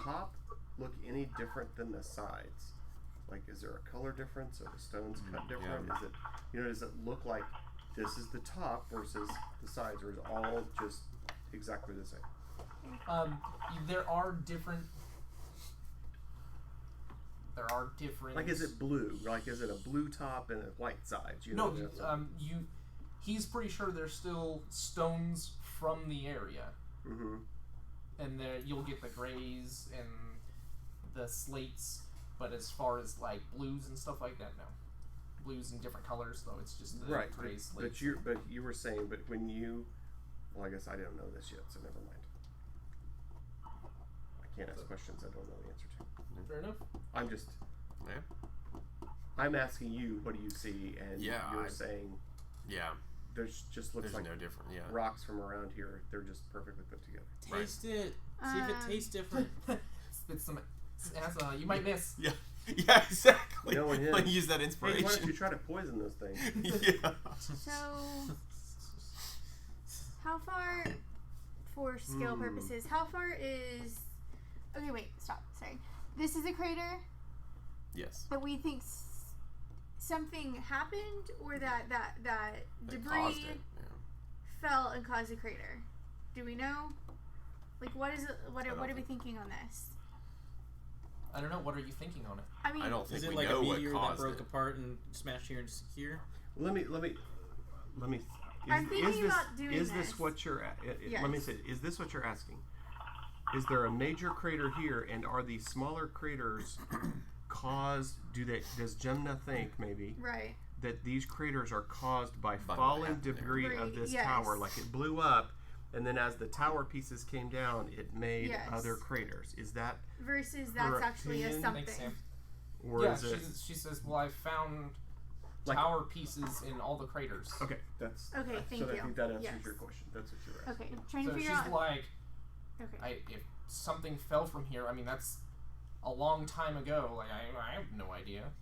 top look any different than the sides? Like, is there a color difference? Are the stones cut different? Yeah. Is it, does it look like this is the top versus the sides, or is it all just exactly the same? There are different. Like, is it blue? Like, is it a blue top and a white sides? No, that's he's pretty sure there's still stones from the area, mm-hmm. and there you'll get the grays and the slates. But as far as like blues and stuff like that, no. Blues in different colors, though. It's just the Right, grays, but slates. you were saying, but when you, well, I guess I don't know this yet, so never mind. I can't ask questions I don't know the answer to. Fair enough. I'm asking you, what do you see, and you're saying there's just looks There's like no different. Yeah. rocks from around here. They're just perfectly put together. taste it. See if it tastes different. Spit some. You might miss. Yeah. Yeah. Exactly. No one I use that Hey, inspiration. why don't you try to poison those things? Yeah. So, how far, for scale purposes, how far is... Okay, wait, stop, sorry. This is a crater Yes. that we think something happened, or that That debris caused it. Yeah. fell and caused a crater? Do we know? Like, what is it? What are we thinking on this? I don't know. What are you thinking on it? I mean, I don't think Is it we like know a what meteor that caused broke it. apart and smashed here and secure? Let me. I'm thinking is this, about doing Is this. this what you're? Yes. Let me say. Is this what you're asking? is there a major crater here, and are these smaller craters caused? Does Gemna think maybe Right. that these craters are caused by By what falling happened there. debris of this Yes. tower? Like it blew up, and then as the tower pieces came down, it made Yes. other craters. Is that Versus that's Her actually a opinion? something. Thanks, Sam. or Yeah, is it? she says, well, I found Like- tower pieces in all the craters. Okay, that's Okay, thank so I you. think that answers Yes. your question. That's what you're asking. Okay, trying to So figure she's out. like, Okay. if something fell from here, I mean, that's a long time ago. Like, I have no idea.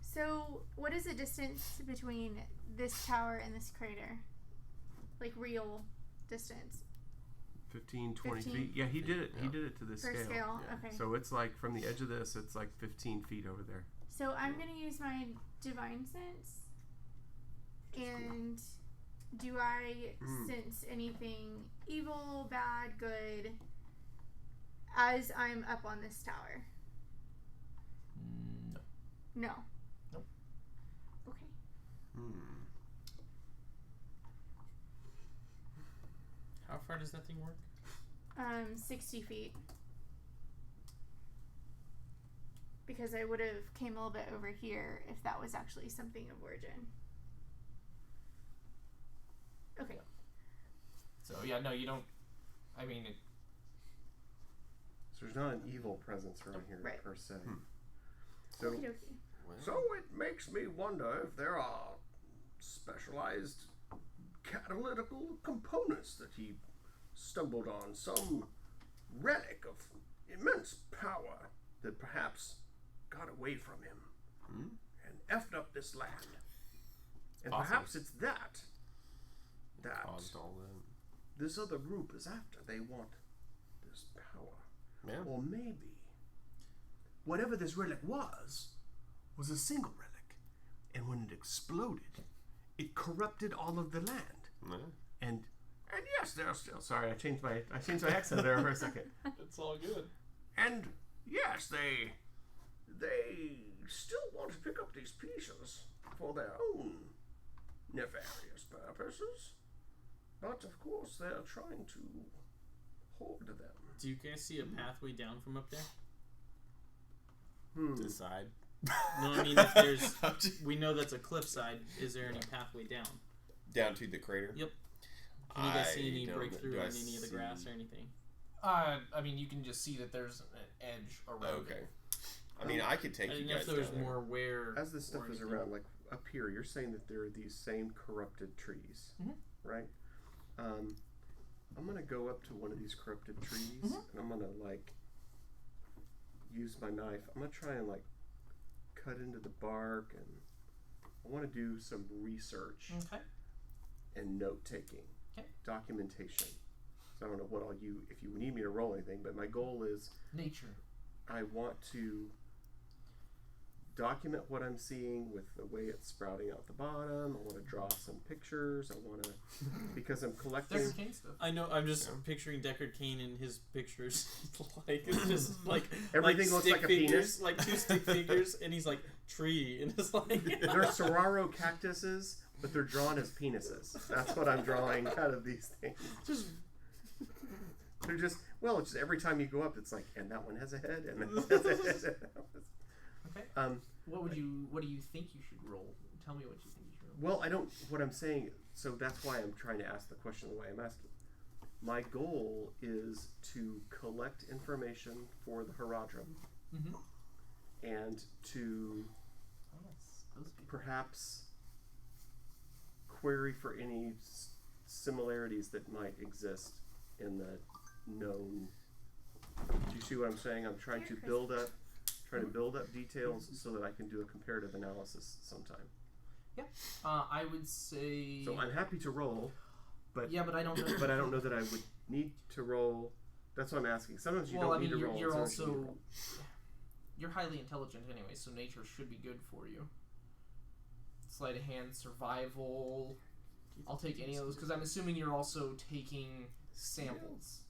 So, what is the distance between this tower and this crater? Like real distance 15, 20 15? feet. Yeah, he did it. He Yeah. did it to this per scale. yeah. Okay. So it's like from the edge of this, it's like 15 feet over there. So I'm gonna use my divine sense. And do I sense anything evil, bad, good as I'm up on this tower? No. No. Nope. Okay. How far does that thing work? 60 feet. Because I would have came a little bit over here if that was actually something of origin. Okay. So, yeah, no, you don't. I mean, So there's not an evil presence around here Right. per se. So, Okie dokie. so it makes me wonder if there are specialized catalytical components that he stumbled on, some relic of immense power that perhaps got away from him and effed up this land. And Possible. perhaps it's that Caused all that. this other group is after. They want this power. Yeah. Or maybe whatever this relic was a single relic. And when it exploded, it corrupted all of the land. Yeah. And yes, they're still sorry, I changed my accent there for a second. It's all good. And yes, they still want to pick up these pieces for their own nefarious purposes. But of course they're trying to hoard them. Do you guys see a pathway down from up there? Decide. No, I mean if there's, we know that's a cliffside. Is there any pathway down? Down to the crater. Yep. Can you guys see any don't- breakthrough do I in any of the see- grass or anything? I mean, you can just see that there's an edge around Okay. it. I mean, I could take I you didn't know guys if there was down there. more where. As this stuff or is anything. around, like up here, you're saying that there are these same corrupted trees, right? I'm gonna go up to one of these corrupted trees, and I'm gonna like use my knife. I'm gonna try and like cut into the bark, and I want to do some research Okay. and note taking, documentation. So I don't know what all you, if you need me to roll anything, but my goal is Nature. I want to document what I'm seeing with the way it's sprouting out the bottom. I want to draw some pictures. I want to, because I'm collecting. Deckard Cain stuff. I know. I'm just picturing Deckard Cain in his pictures. Like it's just like Everything like looks like a figures, penis. like two stick figures, and he's like tree, and it's like They're saguaro cactuses, but they're drawn as penises. That's what I'm drawing out of these things. just They're just, well, it's just every time you go up, it's like, and that one has a head, and that one has a head. Okay. What do you think you should roll? Tell me what you think you should roll. Well, I don't, what I'm saying, so that's why I'm trying to ask the question the way I'm asking. My goal is to collect information for the Haradrim and to perhaps query for any similarities that might exist in the known. Do you see what I'm saying? I'm trying to build up details so that I can do a comparative analysis sometime. Yeah. I would say. So I'm happy to roll, but Yeah, but I don't know. but I don't know that I would need to roll. That's what I'm asking. Sometimes you Well, don't I mean, need to roll. you're sometimes you need to also roll. you're highly intelligent anyway, so nature should be good for you. Sleight of hand, survival. I'll take any of those because I'm assuming you're also taking samples.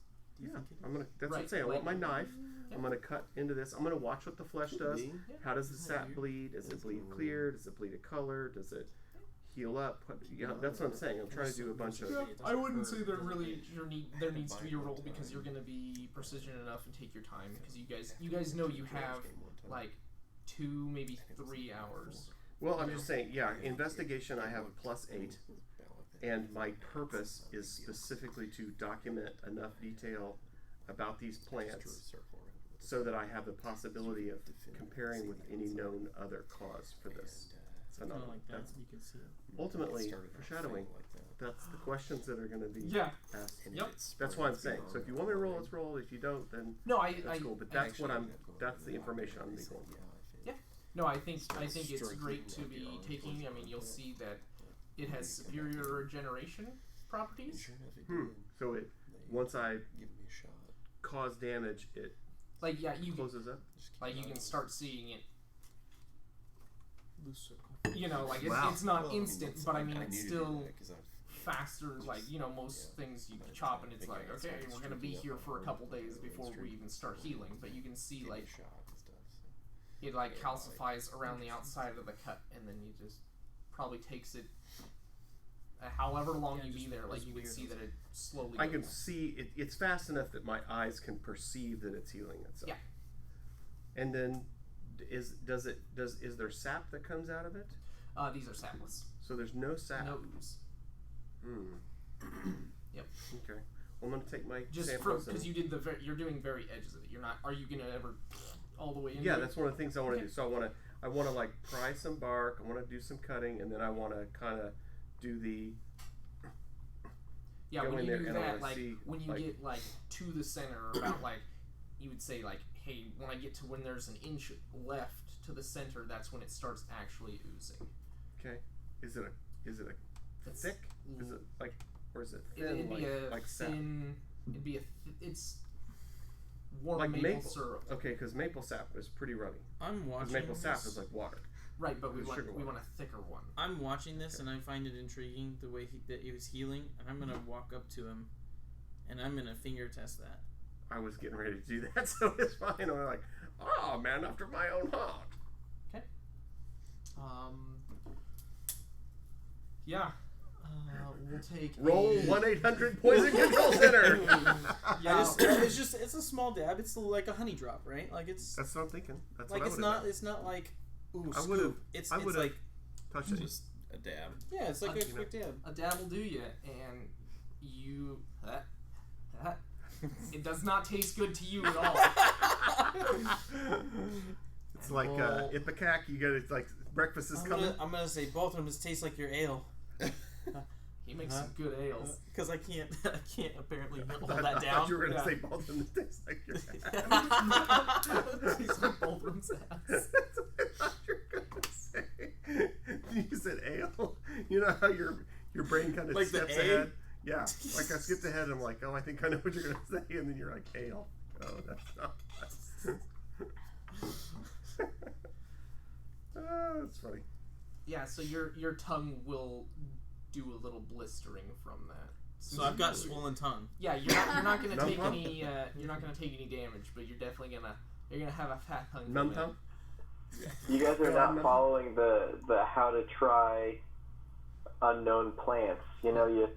Yeah, I'm gonna. That's what I'm Right, saying. I want my like- knife. Yeah. I'm gonna cut into this. I'm gonna watch what the flesh does. Be. How does the sap bleed? Does it bleed clear? Does it bleed a color? Does it heal up. That's what I'm saying. I'm trying to do a bunch of. Yeah, I wouldn't say there needs to be a roll because you're gonna be precision enough and take your time because you guys know you have like 2 maybe 3 hours. Well, I'm just saying, yeah, investigation I have a +8, and my purpose is specifically to document enough detail about these plants so that I have the possibility of comparing with any known other cause for this phenomenon. Like that, That's you can see it. ultimately foreshadowing. That's the questions that are going to be asked. Yep. That's why I'm saying. So if you want me to roll, let's roll. If you don't, then that's cool. But that's what that's the information I'm going to be going. Yeah. No, I think it's great to be taking. I mean, you'll see that it has superior regeneration properties. So it once I cause damage, it you closes up. Like you can start seeing it. Loose circle. You know, like it's not instant, but I mean it's still faster. Like most things you chop and it's like okay, we're gonna be here for a couple days before we even start healing. But you can see like it like calcifies around the outside of the cut, and then you just probably takes it. However long you be there, like you can see that it slowly. I can see it. It's fast enough that my eyes can perceive that it's healing itself. Yeah. And then, is there sap that comes out of it? These are sapless. So there's no sap. No ooze. Yep. Okay. Well, I'm gonna take my just samples because you did you're doing very edges of it. You're not. Are you gonna ever all the way in? Yeah, that's one of the things I want to do. So I want to like pry some bark. I want to do some cutting, and then I want to kind of do the. Yeah, when you do that, like when you get like to the center, about like you would say like, hey, when I get to when there's an inch left to the center, that's when it starts actually oozing. Okay. Is it a thick? Is it like, or is it thin? It'd be like thin. It'd be it's warm like maple syrup. Okay, because maple sap is pretty runny. I'm watching. Maple sap is like water. Right, but we want a thicker one. I'm watching this and I find it intriguing the way that he was healing, and I'm gonna walk up to him, and I'm gonna finger test that. I was getting ready to do that, so it's fine. I'm like, oh man, after my own heart. Okay. Yeah. We'll take roll 1-800 Poison Control Center. Yeah, it's a small dab. It's like a honey drop, right? Like it's. That's what I'm thinking. That's like what it's not. It's not like. Ooh, I would have. It's like touched it. Just a dab. Yeah, it's like a quick dab. A dab will do you, and you. It does not taste good to you at all. It's like Ipecac. You get it like breakfast is coming. I'm gonna say both of them taste like your ale. He makes some good ales. Because I can't apparently hold that I down. thought you were gonna say both of them taste like your ass. Tastes like both of them's ass. That's what I thought you were gonna say. You said ale. You know how your brain kind of like steps the ahead. Yeah, like I skipped ahead and I'm like, oh, I think I know what you're going to say, and then you're like, ale. Oh, that's not that's funny. Yeah, so your tongue will do a little blistering from that. So I've got swollen tongue. Yeah, you're not gonna take any damage, but you're definitely gonna have a fat tongue. Numb tongue? You guys are not following the how to try unknown plants. You know, you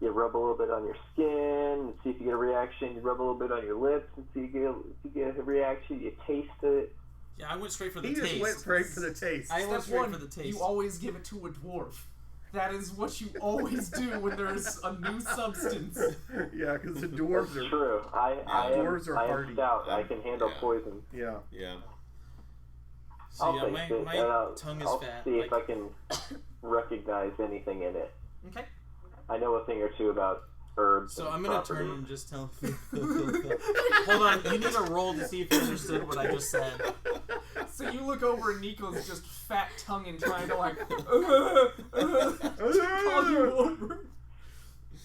rub a little bit on your skin and see if you get a reaction. You rub a little bit on your lips and see if you get a reaction. You taste it. Yeah, I went straight for the taste. He just went straight for the taste. I went straight for the taste. You always give it to a dwarf. That is what you always do when there's a new substance. Yeah, because the dwarves are true. I am stout. I can handle poison. Yeah. Yeah. So I'll yeah, taste my tongue is I'll fat. see if I can recognize anything in it. Okay. I know a thing or two about herbs. So and I'm gonna properties. turn and just tell. Hold on, you need a roll to see if you understood what I just said. So you look over and Nico's just fat tonguing trying to like call you over.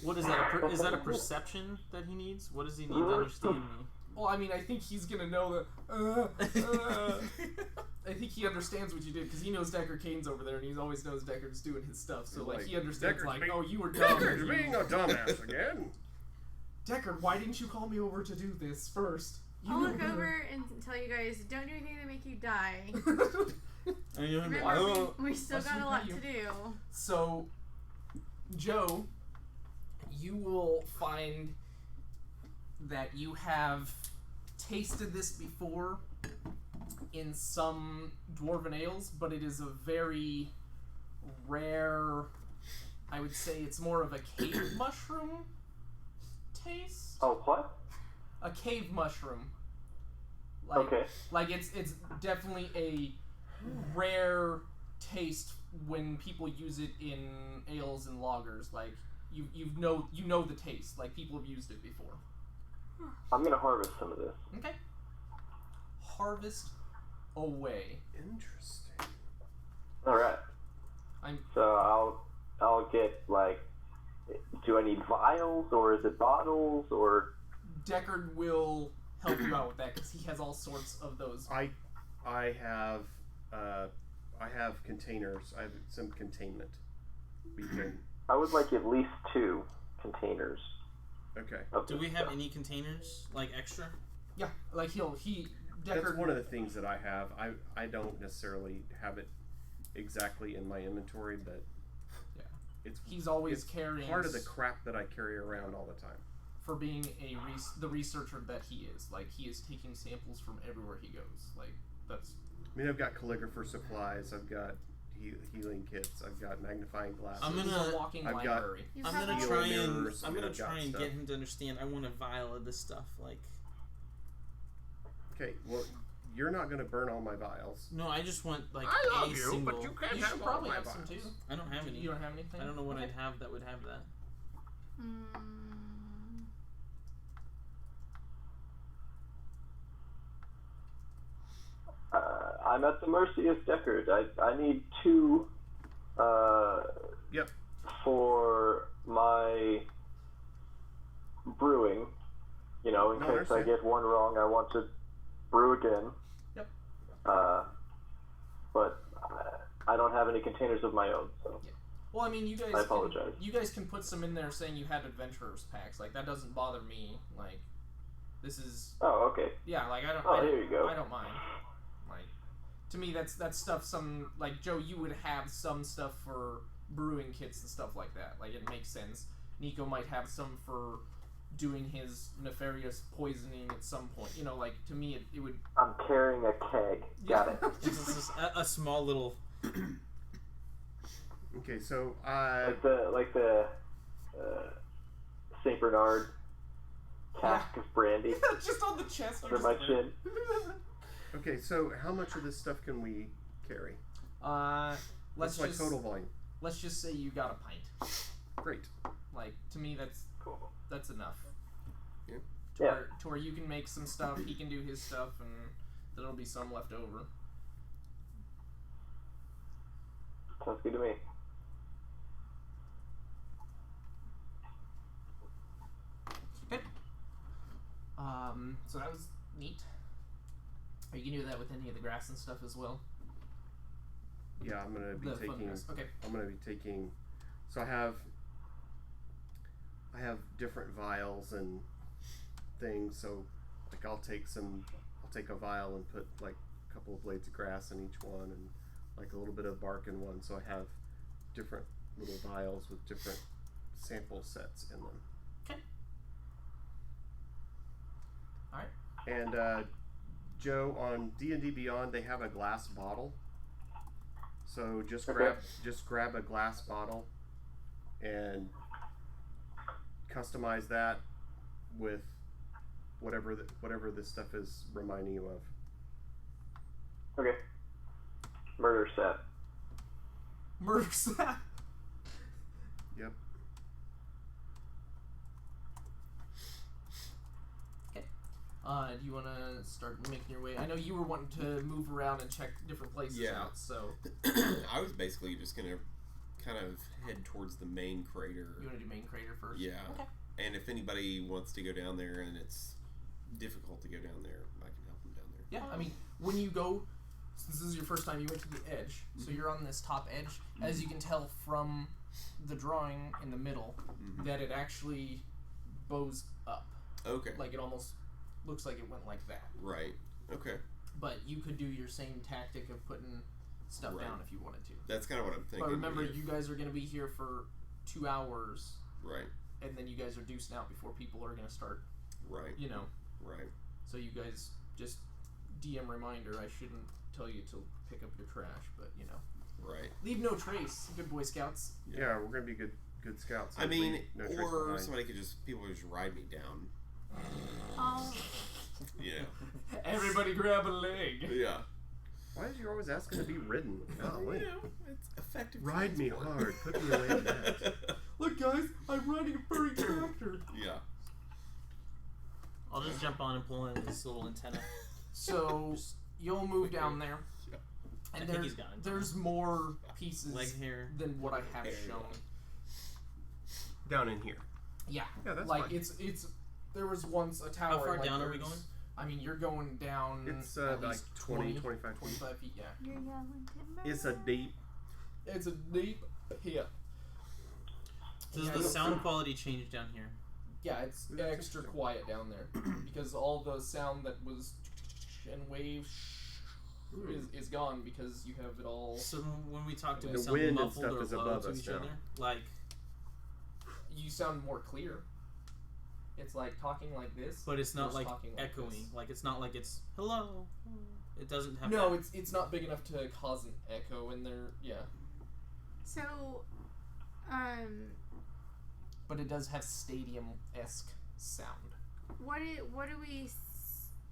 What is that? Is that a perception that he needs? What does he need to understand me? Well, I mean, I think he's gonna know that. I think he understands what you did because he knows Deckard Kane's over there, and he always knows Deckard's doing his stuff. So like he understands, Deckard's like, oh, you were dumb. Deckard's being a dumbass again. Deckard, why didn't you call me over to do this first? I'll look over and tell you guys, don't do anything to make you die. Remember, we still Let's got a lot review. to do. So, Joe, you will find that you have tasted this before in some dwarven ales, but it is a very rare, I would say it's more of a cave mushroom taste. Oh, what? A cave mushroom. Like, Okay. Like it's definitely a rare taste when people use it in ales and lagers. Like you know the taste. Like people have used it before. I'm gonna harvest some of this. Okay. Harvest away. Interesting. All right. So I'll get like. Do I need vials or is it bottles or? Deckard will help you out with that because he has all sorts of those. I have containers. I have some containment. We can. I would like at least 2 containers. Okay. Do we have any containers like extra? Yeah, like Deckard. That's one of the things that I have. I don't necessarily have it exactly in my inventory, but He's always it's carrying part of the crap that I carry around all the time. For being the researcher that he is. Like he is taking samples from everywhere he goes. Like that's. I mean, I've got calligrapher supplies. I've got healing kits. I've got magnifying glasses. He's a walking library. I'm gonna try and stuff. get him to understand. I want a vial of this stuff. Like. Okay, well, you're not going to burn all my vials. No, I just want like I love a you, single. but you can't You have should all probably my have vials. some too. I don't have any. You don't have anything? I don't know what Okay. I'd have that would have that. I'm at the mercy of Deckard. I need 2. Yep. For my brewing. You know, in case I get one wrong, I want to brew again. Yep. But I don't have any containers of my own, so. Yeah. Well, I mean, you guys. I apologize. You guys can put some in there saying you had adventurers packs. Like that doesn't bother me. Like, this is. Oh, okay. Yeah, like I don't. Oh, here you go. I don't mind. Like, to me, that's stuff. Some like Joe, you would have some stuff for brewing kits and stuff like that. Like it makes sense. Nico might have some for doing his nefarious poisoning at some point. You know, like to me, it would. I'm carrying a keg. Got it. It's a small little. Okay, so like the Saint Bernard cask of brandy just on the chest. under my chin. okay, so how much of this stuff can we carry? Let's What's my just total volume? let's just say you got a pint. Great. Like to me, that's enough. Yeah. To where you can make some stuff, he can do his stuff, and there'll be some left over. Sounds good to me. Okay. So that was neat. Are you gonna do that with any of the grass and stuff as well? Yeah, I'm gonna be The fun taking. grass. Okay. I'm gonna be taking. So I have different vials and things. So like I'll take a vial and put like a couple of blades of grass in each one, and like a little bit of bark in one. So I have different little vials with different sample sets in them. Okay. All right. And Joe, on D&D Beyond, they have a glass bottle. So just grab a glass bottle and customize that with whatever this stuff is reminding you of. Okay. Murder set. Murder set. Yep. Okay. Do you want to start making your way? I know you were wanting to move around and check different places out, so... I was basically just going to kind of head towards the main crater. You want to do main crater first? Yeah. Okay. And if anybody wants to go down there and it's difficult to go down there, I can help them down there. Yeah, I mean, when you go... This is your first time you went to the edge, so you're on this top edge. As you can tell from the drawing in the middle, that it actually bows up. Okay. Like it almost looks like it went like that. Right. Okay. But you could do your same tactic of putting stuff down if you wanted to. That's kind of what I'm thinking. But remember, you guys are going to be here for 2 hours. Right. And then you guys are deucing out before people are going to start. Right. You know. Right. So you guys just DM reminder. I shouldn't tell you to pick up your trash, but you know. Right. Leave no trace. Good Boy Scouts. Yeah, we're gonna be good scouts. I mean, no trace or behind. somebody could people could just ride me down. Yeah. Everybody grab a leg. Yeah. Why is you always asking to be ridden? Golly. You know, it's effective. Ride me transport. hard. Put me away in that. Look, guys, I'm riding a furry tractor. Yeah. I'll just jump on and pull in this little antenna. So you'll move down there, Yeah. and I think he's got it. there's more pieces Leg hair. than what I have shown. Down in here. Yeah, Yeah, that's like fine. it's. There was once a tower. How far like down are we there's- going? I mean, you're going down. It's at like least 20, 25 feet. 25 feet. Yeah, You're yelling timber. It's a deep. it's a deep pit. Does Yeah, the you'll sound see- quality change down here? Yeah, it's That's extra interesting. quiet down there because all the sound that was and waves is gone because you have it all. So when we talk to The we sound wind and muffled stuff or is low above to us each now. other? Like, You sound more clear. It's like talking like this. but it's not versus like talking like echoing. this. Like it's not like it's hello. It doesn't have. No, that. it's not big enough to cause an echo, and they're So, but it does have stadium-esque sound. what do we?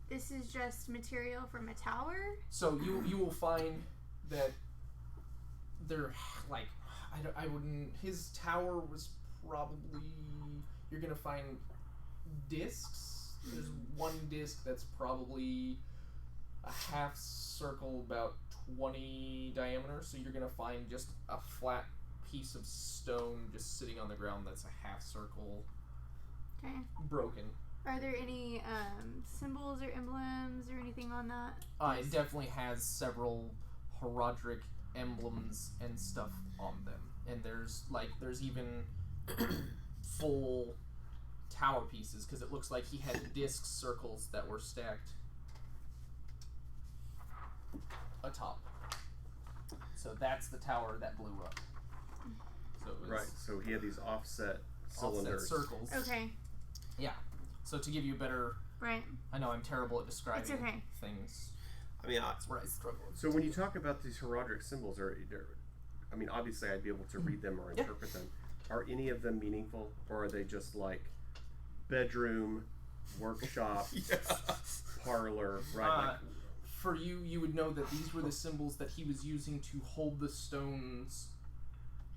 This is just material from a tower. So you will find that they're like I wouldn't. His tower was probably you're gonna find discs. There's one disc that's probably a half circle, about 20 diameter. So you're gonna find just a flat piece of stone just sitting on the ground that's a half circle, Okay. broken. Are there any symbols or emblems or anything on that? It definitely has several heraldic emblems and stuff on them, and there's even full tower pieces because it looks like he had disc circles that were stacked atop. So that's the tower that blew up. So it was Right. So he had these offset cylinders. offset circles. Okay. Yeah. So to give you a better, Right. I know I'm terrible at describing It's okay. things. I mean, That's where I struggle. So when you talk about these heraldic symbols, I mean, obviously I'd be able to read them or Yeah. interpret them. Are any of them meaningful, or are they just like bedroom, workshop, yeah. parlor, right? For you would know that these were the symbols that he was using to hold the stones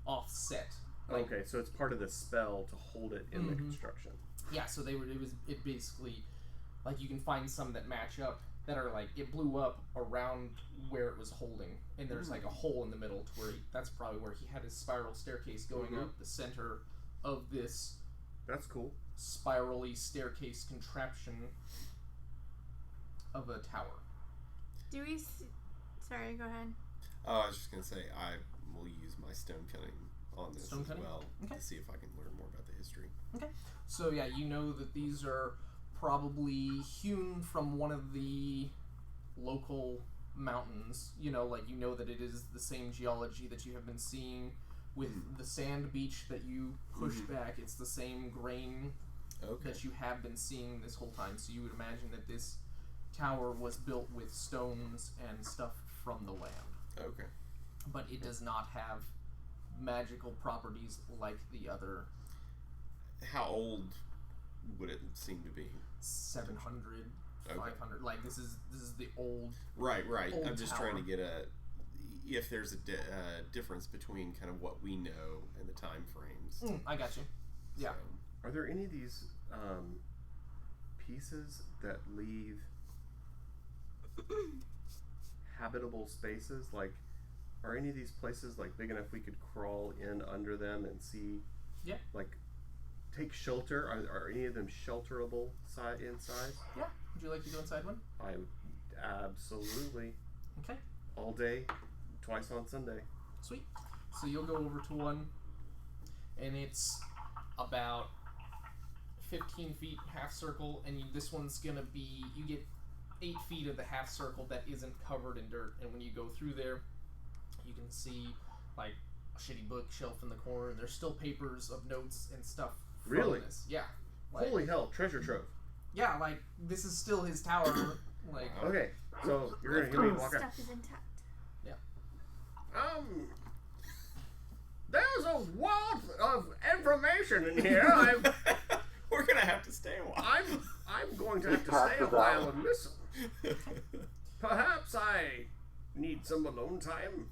offset. Like, Okay, so it's part of the spell to hold it in the Mhm. construction. yeah, so it basically, like, you can find some that match up that are like it blew up around where it was holding, and there's like a hole in the middle to where that's probably where he had his spiral staircase going Mhm. up the center of this That's cool. spirally staircase contraption of a tower. Do we? Sorry. Go ahead. Oh, I was just gonna say I will use my stone cutting on this Stone as cutting? well Okay. to see if I can learn more about the history. So yeah, you know that these are probably hewn from one of the local mountains. You know that it is the same geology that you have been seeing with the sand beach that you push back. It's the same grain Okay. that you have been seeing this whole time. So you would imagine that this tower was built with stones and stuff from the land. Okay. But it does not have magical properties like the other How old would it seem to be? 700, Okay. 500. Like this is the old. Right. Old I'm just tower. trying to get if there's a difference between kind of what we know and the time frames. I got you. Yeah. So, Are there any of these pieces that leave habitable spaces? Like, are any of these places like big enough we could crawl in under them and see? Yeah. Like, take shelter. Are any of them shelterable in size? Yeah. Would you like to go inside one? I absolutely Okay. all day, twice on Sunday. Sweet. So you'll go over to one, and it's about 15 feet half circle, and this one's gonna be, you get 8 feet of the half circle that isn't covered in dirt, and when you go through there, You can see like a shitty bookshelf in the corner. There's still papers of notes and stuff. From Really? This. Yeah. Like, Holy hell, treasure trove. yeah, like this is still his tower. Like Okay, so you're gonna hear me walk out. Stuff is intact. There's a wealth of information in here. We're gonna have to stay a while. I'm going to have to stay a while and listen. Perhaps I need some alone time.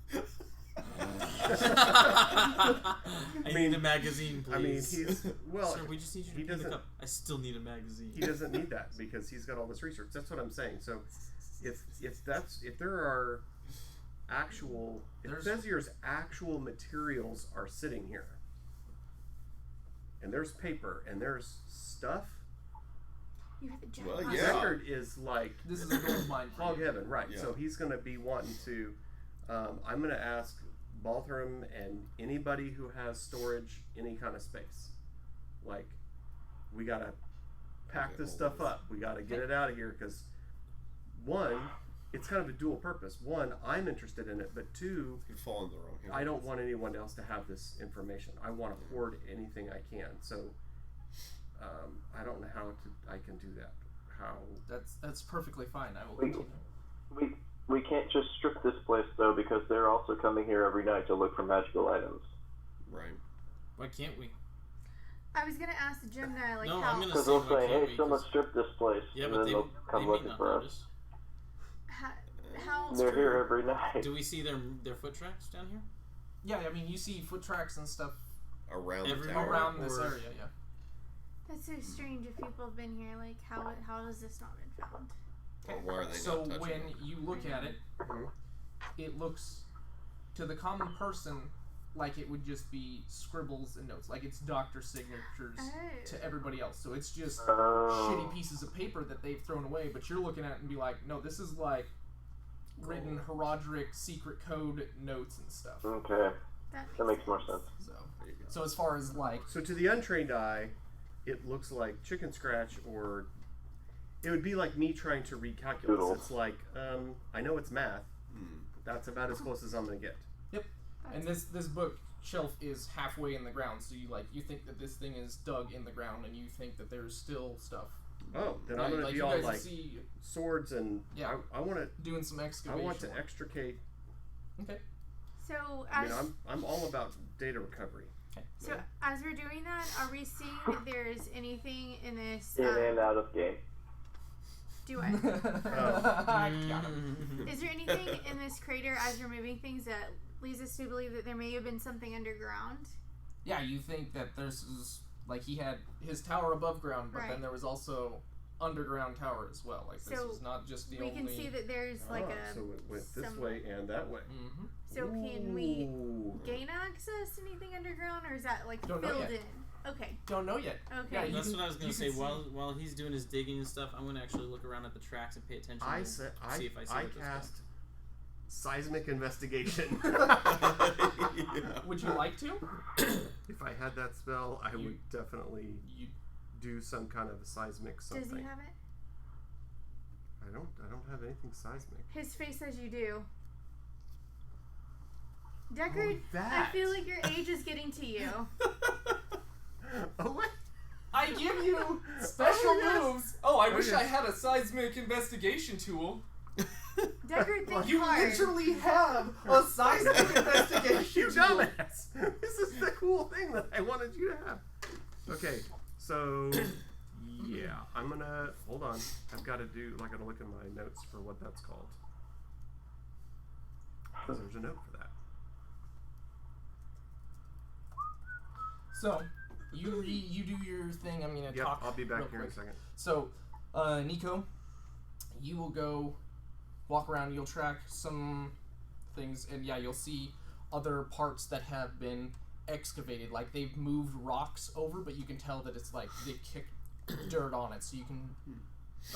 I need a magazine, please. I mean, he's well. Sir, we just need you to he pick the doesn't. cup. I still need a magazine. He doesn't need that because he's got all this research. That's what I'm saying. So, if there are actual, if Thesier's actual materials are sitting here, and there's paper and there's stuff, You have a giant Well, monster. yeah. Deckard is like this is a gold mine. for hog you. heaven, right? Yeah. So he's going to be wanting to. I'm going to ask Balthram and anybody who has storage, any kind of space. Like, we got to pack this stuff up. We got to get it out of here because, one, it's kind of a dual purpose. One, I'm interested in it, but two, You'd fall in the wrong hands. I don't want anyone else to have this information. I want to hoard anything I can. So, I don't know how I can do that. How? That's perfectly fine. I will We- continue. We can't just strip this place though because they're also coming here every night to look for magical items. Right. Why can't we? I was gonna ask Gemini like No, how I'm gonna Because say they'll why say, can't "Hey, we? someone 'Cause- strip this place," Yeah, and but then they they'll come may looking not for us. notice. how They're here every night. Do we see their foot tracks down here? Yeah, I mean you see foot tracks and stuff Around Every- the tower. around this or- area. Yeah. That's so strange. If people have been here, like how has this not been found? Or why are they So not touching when it? you look at it, it looks to the common person like it would just be scribbles and notes, like it's doctor signatures Oh. to everybody else. So it's just Oh. shitty pieces of paper that they've thrown away. But you're looking at it and be like, no, this is like written Herodric secret code notes and stuff. Okay, that makes more sense. So as far as like, So to the untrained eye, it looks like chicken scratch, or it would be like me trying to read calculus. Doodles. It's like, I know it's math. Hmm. That's about as close as I'm gonna get. and this book shelf is halfway in the ground, so you think that this thing is dug in the ground, and you think that there's still stuff. Oh, then Yeah, I'm gonna like be you all guys like see swords and Yeah. I want to. doing some I excavation. want to extricate. Okay. So I as mean, I'm all about data recovery. so as we're doing that, are we seeing that there's anything in this? In and out of game. Do I? Got him. Is there anything in this crater as we're moving things that leads us to believe that there may have been something underground? Yeah, you think that there's like he had his tower above ground, but Right. then there was also underground tower as well. Like this So is not just the We only. can see that there's like so it went this some- way and that way. Mm-hmm. So can we Ooh. gain access to anything underground, or is that like Don't know filled yet. in? Okay. Don't know yet. Okay. Yeah, you That's can- what I was gonna you say. can see- While he's doing his digging and stuff, I'm gonna actually look around at the tracks and pay attention. I to said see if I see I what this cast seismic investigation. Yeah. Would you like to? If I had that spell, I You- would definitely You do some kind of a seismic something. Does he have it? I don't have anything seismic. His face says you do. Deckard, I that. feel like your age is getting to you. Oh, what? I give you special Oh, yes. moves. Oh, I Oh, wish yes. I had a seismic investigation tool. Deckard, think You hard. literally have a seismic investigation You tool. dumbass! This is the cool thing that I wanted you to have. Okay, so yeah, I'm gonna hold on. I've got to do. I got to look at my notes for what that's called. 'Cause there's a note for that. So, you do your thing. I'm gonna Yep, talk. I'll be back real here in a quick. second. So, Nico, you will go walk around. You'll track some things, and yeah, you'll see other parts that have been excavated. Like they've moved rocks over, but you can tell that it's like they kicked dirt on it. So you can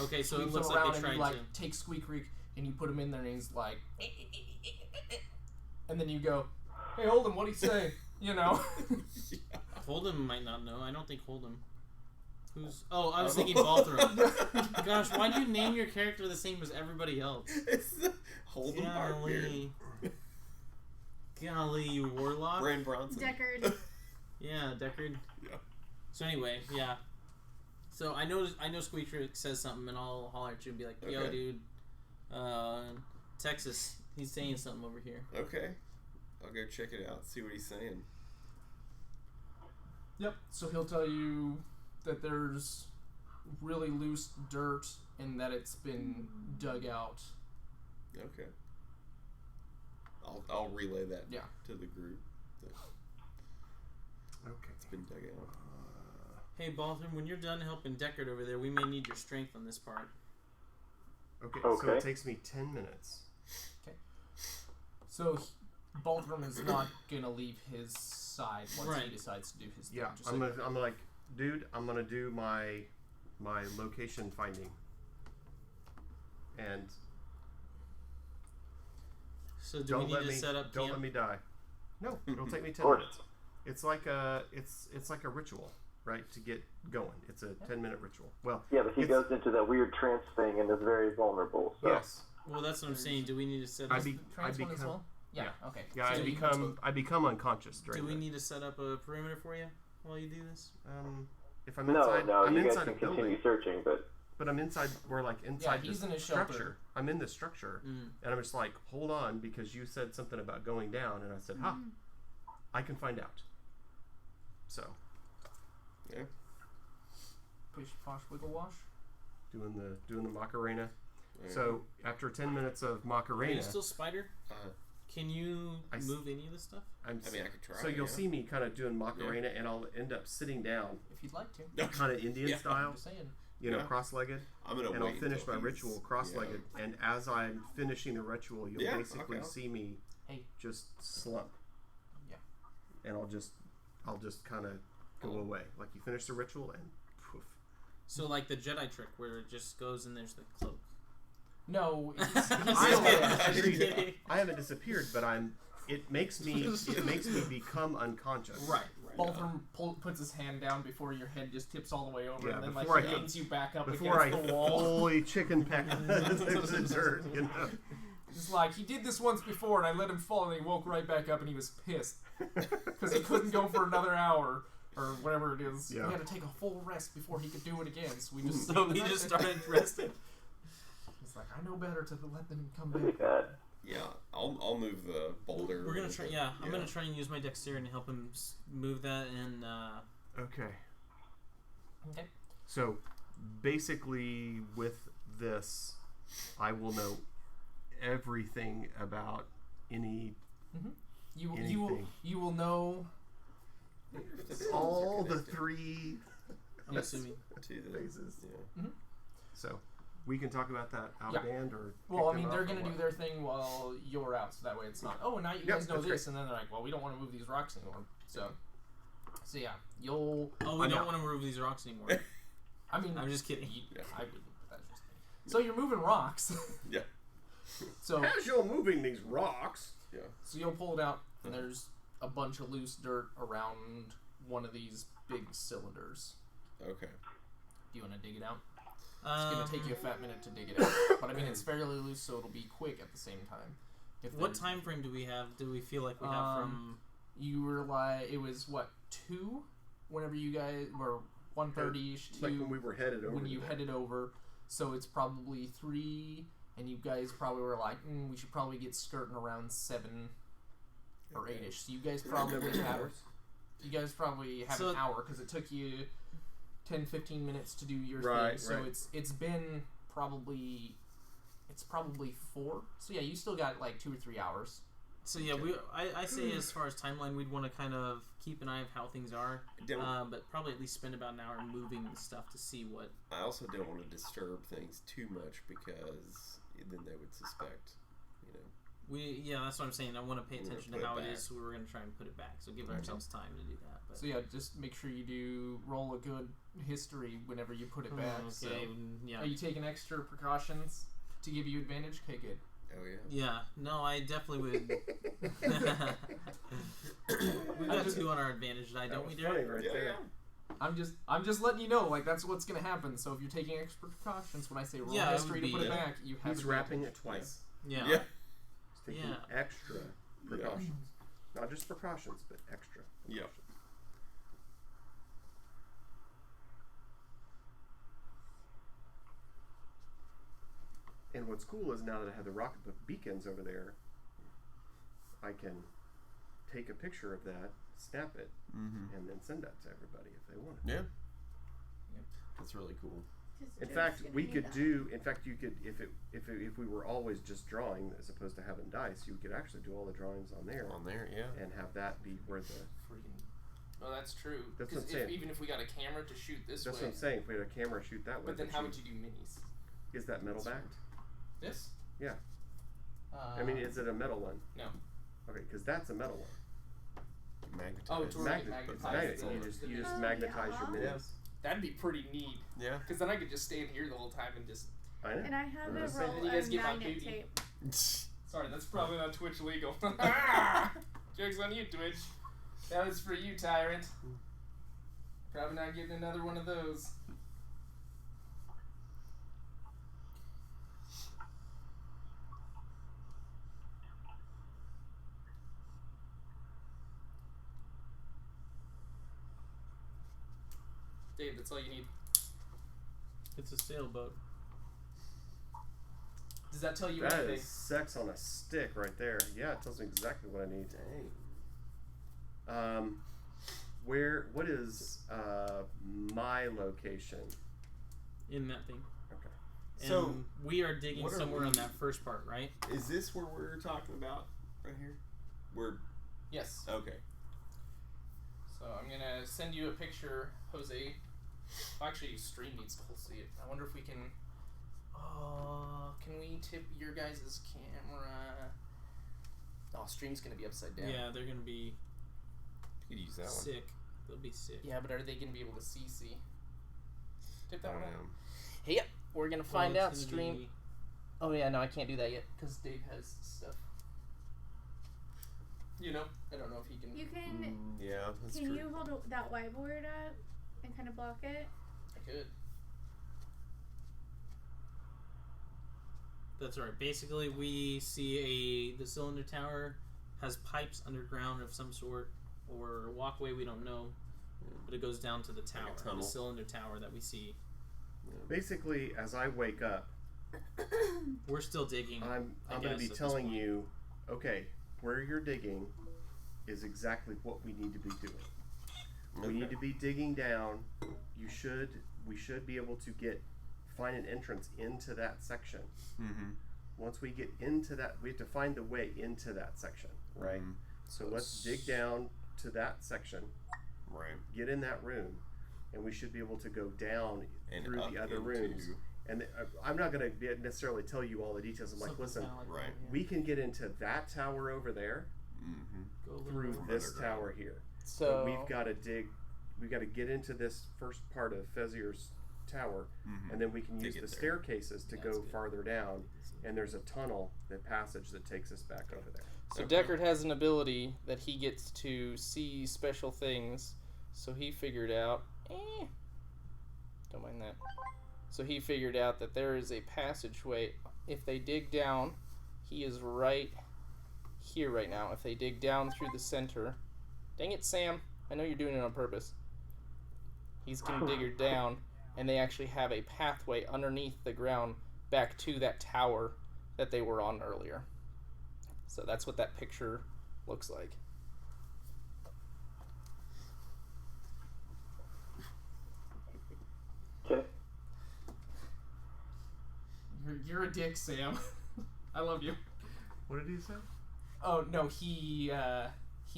Okay, so it move looks them like around they and tried you like to. take Squeakreek and you put him in there, and he's like, and then you go, "Hey, Holden, what'd he say?" You know. Hold'em might not know. I don't think Hold'em. Who's? Oh, I was thinking Balthram. Gosh, why do you name your character the same as everybody else? It's the Holden Barkbeard. Golly. Golly, you warlock. Brian Bronson. Deckard. Yeah, Deckard. Yeah. So anyway, yeah. So I know Squeaker says something, and I'll holler at you and be like, "Yo, Okay. dude, Texas, he's saying something over here." Okay. I'll go check it out. See what he's saying. Yep. So he'll tell you that there's really loose dirt and that it's been dug out. Okay. I'll relay that Yeah. to the group. Okay. It's been dug out. Hey, Baltham, when you're done helping Deckard over there, we may need your strength on this part. Okay. So Okay. it takes me 10 minutes. So Baltham is not gonna leave his side once he Right. decides to do his thing. Yeah. Just I'm like, dude, I'm gonna do my location finding. And So do we need to set up don't camp? let me die. No, it'll take me 10 course. minutes. It's like a ritual, right? To get going. It's a 10-minute ritual. Well, Yeah, but he it's- goes into that weird trance thing and is very vulnerable. So. yes. Well, that's what I'm saying. Do we need to set I up? trans one as become well? Yeah. Okay. yeah, So I you- become unconscious during Do we it. need to set up a perimeter for you while you do this? If I'm No, inside, no, I'm you guys inside can a building, continue searching, but but I'm inside. We're like inside he's this in his shelter. structure. I'm in this structure, Mm. and I'm just like, hold on, because you said something about going down, and I said, I can find out. So Yeah. Push, posh, wiggle, wash. doing the Macarena. Yeah. So after 10 minutes of Are you Macarena, still Spider? Can you I s- move any of this stuff? I mean, I could try. so you'll yeah. see me kind of doing Macarena, and I'll end up sitting down, If you'd like to. kind of Indian Yeah. style, I'm just saying. you know, Yeah. cross-legged. I'm gonna And wait I'll finish until my he's- ritual cross-legged, and as I'm finishing the ritual, you'll Yeah, basically okay. see me Hey. just slump. Yeah. And I'll just kind of go away. Like you finish the ritual and poof. So like the Jedi trick where it just goes and there's the cloak. No, he's I still haven't, there. I haven't disappeared, but it makes me become unconscious. Right. Baltham puts his hand down before your head just tips all the way over, Yeah, and then before he I- hangs you back up Before I against the wall. fully chicken peck the dirt, you know. It's like, he did this once before, and I let him fall, and he woke right back up, and he was pissed. Because he couldn't go for another hour, or whatever it is. Yeah. He had to take a full rest before he could do it again, so we just... So we just started resting. It's like, I know better to let them come back. God. Yeah, I'll move the boulder. We're gonna try. Yeah, I'm gonna Yeah. try and use my dexterity to help him move that. And Okay. Okay. So basically with this, I will know everything about any anything. You will know... all the three I'm assuming. To the phases. Yeah. So we can talk about that out of Yeah. band or Well, I kick mean, them they're off or going to do what? their thing while you're out, so that way it's not, oh, now you Yep, guys know that's this, and then they're like, well, we don't want to move these rocks anymore. So yeah, you'll... Oh, we I'm don't out. want to move these rocks anymore. I mean... I'm just kidding. Yeah. I wouldn't, that's just me. So you're moving rocks. Yeah. So As you're moving these rocks. Yeah. So you'll pull it out, and there's a bunch of loose dirt around one of these big cylinders. Okay. Do you want to dig it out? It's going to take you a fat minute to dig it out. But I mean, it's fairly loose, so it'll be quick at the same time. What time frame do we have? Do we feel like we have from? You were like, it was what, 2? Whenever you guys were 1:30ish, 2. Like when we were headed over. when you to that. headed over. So it's probably 3, and you guys probably were like, we should probably get skirting around 7 or 8ish. So you guys probably have. You guys probably have So- an hour because it took you 10-15 minutes to do your Right, thing. So right. it's been probably 4. So yeah, you still got like 2 or 3 hours. So yeah, I say as far as timeline, we'd want to kind of keep an eye of how things are, but probably at least spend about an hour moving the stuff to see what. I also don't want to disturb things too much because then they would suspect, you know. That's what I'm saying. I want to pay We're attention gonna to put how it it back. is, so we're going to try and put it back. So give ourselves time to do that. But. So yeah, just make sure you do roll a good history whenever you put it back. Okay. So Yeah. are you taking extra precautions to give you advantage? Okay, good. Oh yeah. Yeah. No, I definitely would. We've got 2 on our advantage tonight, don't we, Derek? right Yeah. there. I'm just letting you know, like that's what's gonna happen. So if you're taking extra precautions, when I say roll Yeah, it history would to put be- it back, you have He's advantage. wrapping it twice. Yeah. Yeah. He's taking Yeah. extra precautions. Not just precautions, but extra precautions. Yep. And what's cool is now that I have the rocket beacons over there, I can take a picture of that, snap it, and then send that to everybody if they want it. Yeah. That's really cool. In fact, we could do. In fact, you could if we were always just drawing as opposed to having dice, you could actually do all the drawings on there. On there, yeah. And have that be where the. Well, that's true. That's what I'm Because saying. even if we got a camera to shoot this That's way, what I'm saying. If we had a camera, shoot that way. but then how would you do minis? Is that metal backed? This? Yeah. I mean, is it a metal one? No. Okay, because that's a metal one. Magnetized. Oh, it's already It's magnetized. magnet. You just Oh, magnetize your yeah. minis. That'd be pretty neat. Yeah. Because then I could just stand here the whole time and just. I know. And I have We're a the same. roll Then you guys of get my magnet booty. tape. Sorry, that's probably not Twitch legal. Joke's on you, Twitch. That was for you, Tyrant. Probably not getting another one of those. Dave, that's all you need. It's a sailboat. Does that tell you That anything? is sex on a stick right there. Yeah, it tells me exactly what I need. Dang. What is my location? In that thing. Okay. And So, we are digging what are somewhere on we- that first part, right? Is this where we're talking about right here? Yes. Okay. So I'm gonna send you a picture, Jose. Actually, stream needs to see it. I wonder if we can. Can we tip your guys' camera? Oh, stream's gonna be upside down. Yeah, they're gonna be You could use that one. sick. They'll be sick. Yeah, but are they gonna be able to see? Tip that I one don't out. know. Hey, yep. We're gonna find Well, out. it's gonna Stream. be- Oh yeah, no, I can't do that yet because Dave has stuff. You know, I don't know if he can. You can. Yeah, that's Can true. you hold that whiteboard up and kind of block it? I could. That's right. Basically, we see the cylinder tower has pipes underground of some sort, or a walkway, we don't know, but it goes down to the tower, the tunnel. cylinder tower that we see. Basically, as I wake up, We're still digging. I'm I going to guess, be at this telling point. you, okay, where you're digging is exactly what we need to be doing. We need to be digging down. We should be able to find an entrance into that section. Mm-hmm. Once we get into that, we have to find the way into that section, right? Mhm. So let's dig down to that section, Right. get in that room, and we should be able to go down And through up the other into- rooms. And I'm not going to necessarily tell you all the details. I'm like, Something listen, kinda like right. that, yeah. we can get into that tower over there Mm-hmm. Go a little through more. this underground. tower here. So But we've got to dig. We've got to get into this first part of Fezier's tower, Mm-hmm. and then we can To use get the there. staircases to Yeah, go that's good. farther down. And there's a tunnel, the passage that takes us back over there. So Okay. Deckard has an ability that he gets to see special things. So he figured out. Don't mind that. So he figured out that there is a passageway. If they dig down, he is right here right now. If they dig down through the center. Dang it, Sam. I know you're doing it on purpose. He's going to dig her down. And they actually have a pathway underneath the ground back to that tower that they were on earlier. So that's what that picture looks like. Okay. You're a dick, Sam. I love you. What did he say? Oh no, he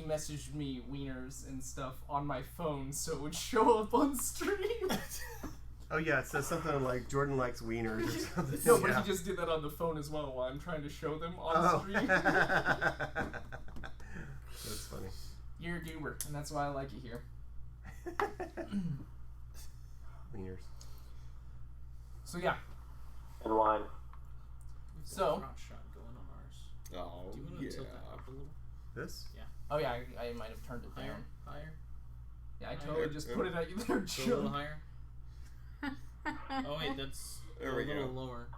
messaged me wieners and stuff on my phone so it would show up on stream. Oh yeah, it says something like Jordan likes wieners or something. No, but Yeah. he just did that on the phone as well while I'm trying to show them on Oh. stream. That's funny. You're a goober, and that's why I like you here. Wieners. So yeah, And wine. We've got So- a front shot going on ours. Oh, Do you want to yeah. tilt that up a little? This? oh yeah, I might have turned it Higher? down. Higher? Yeah, I totally just put it at you there, Go a little Joe. higher? Oh wait, that's There a we little go. lower.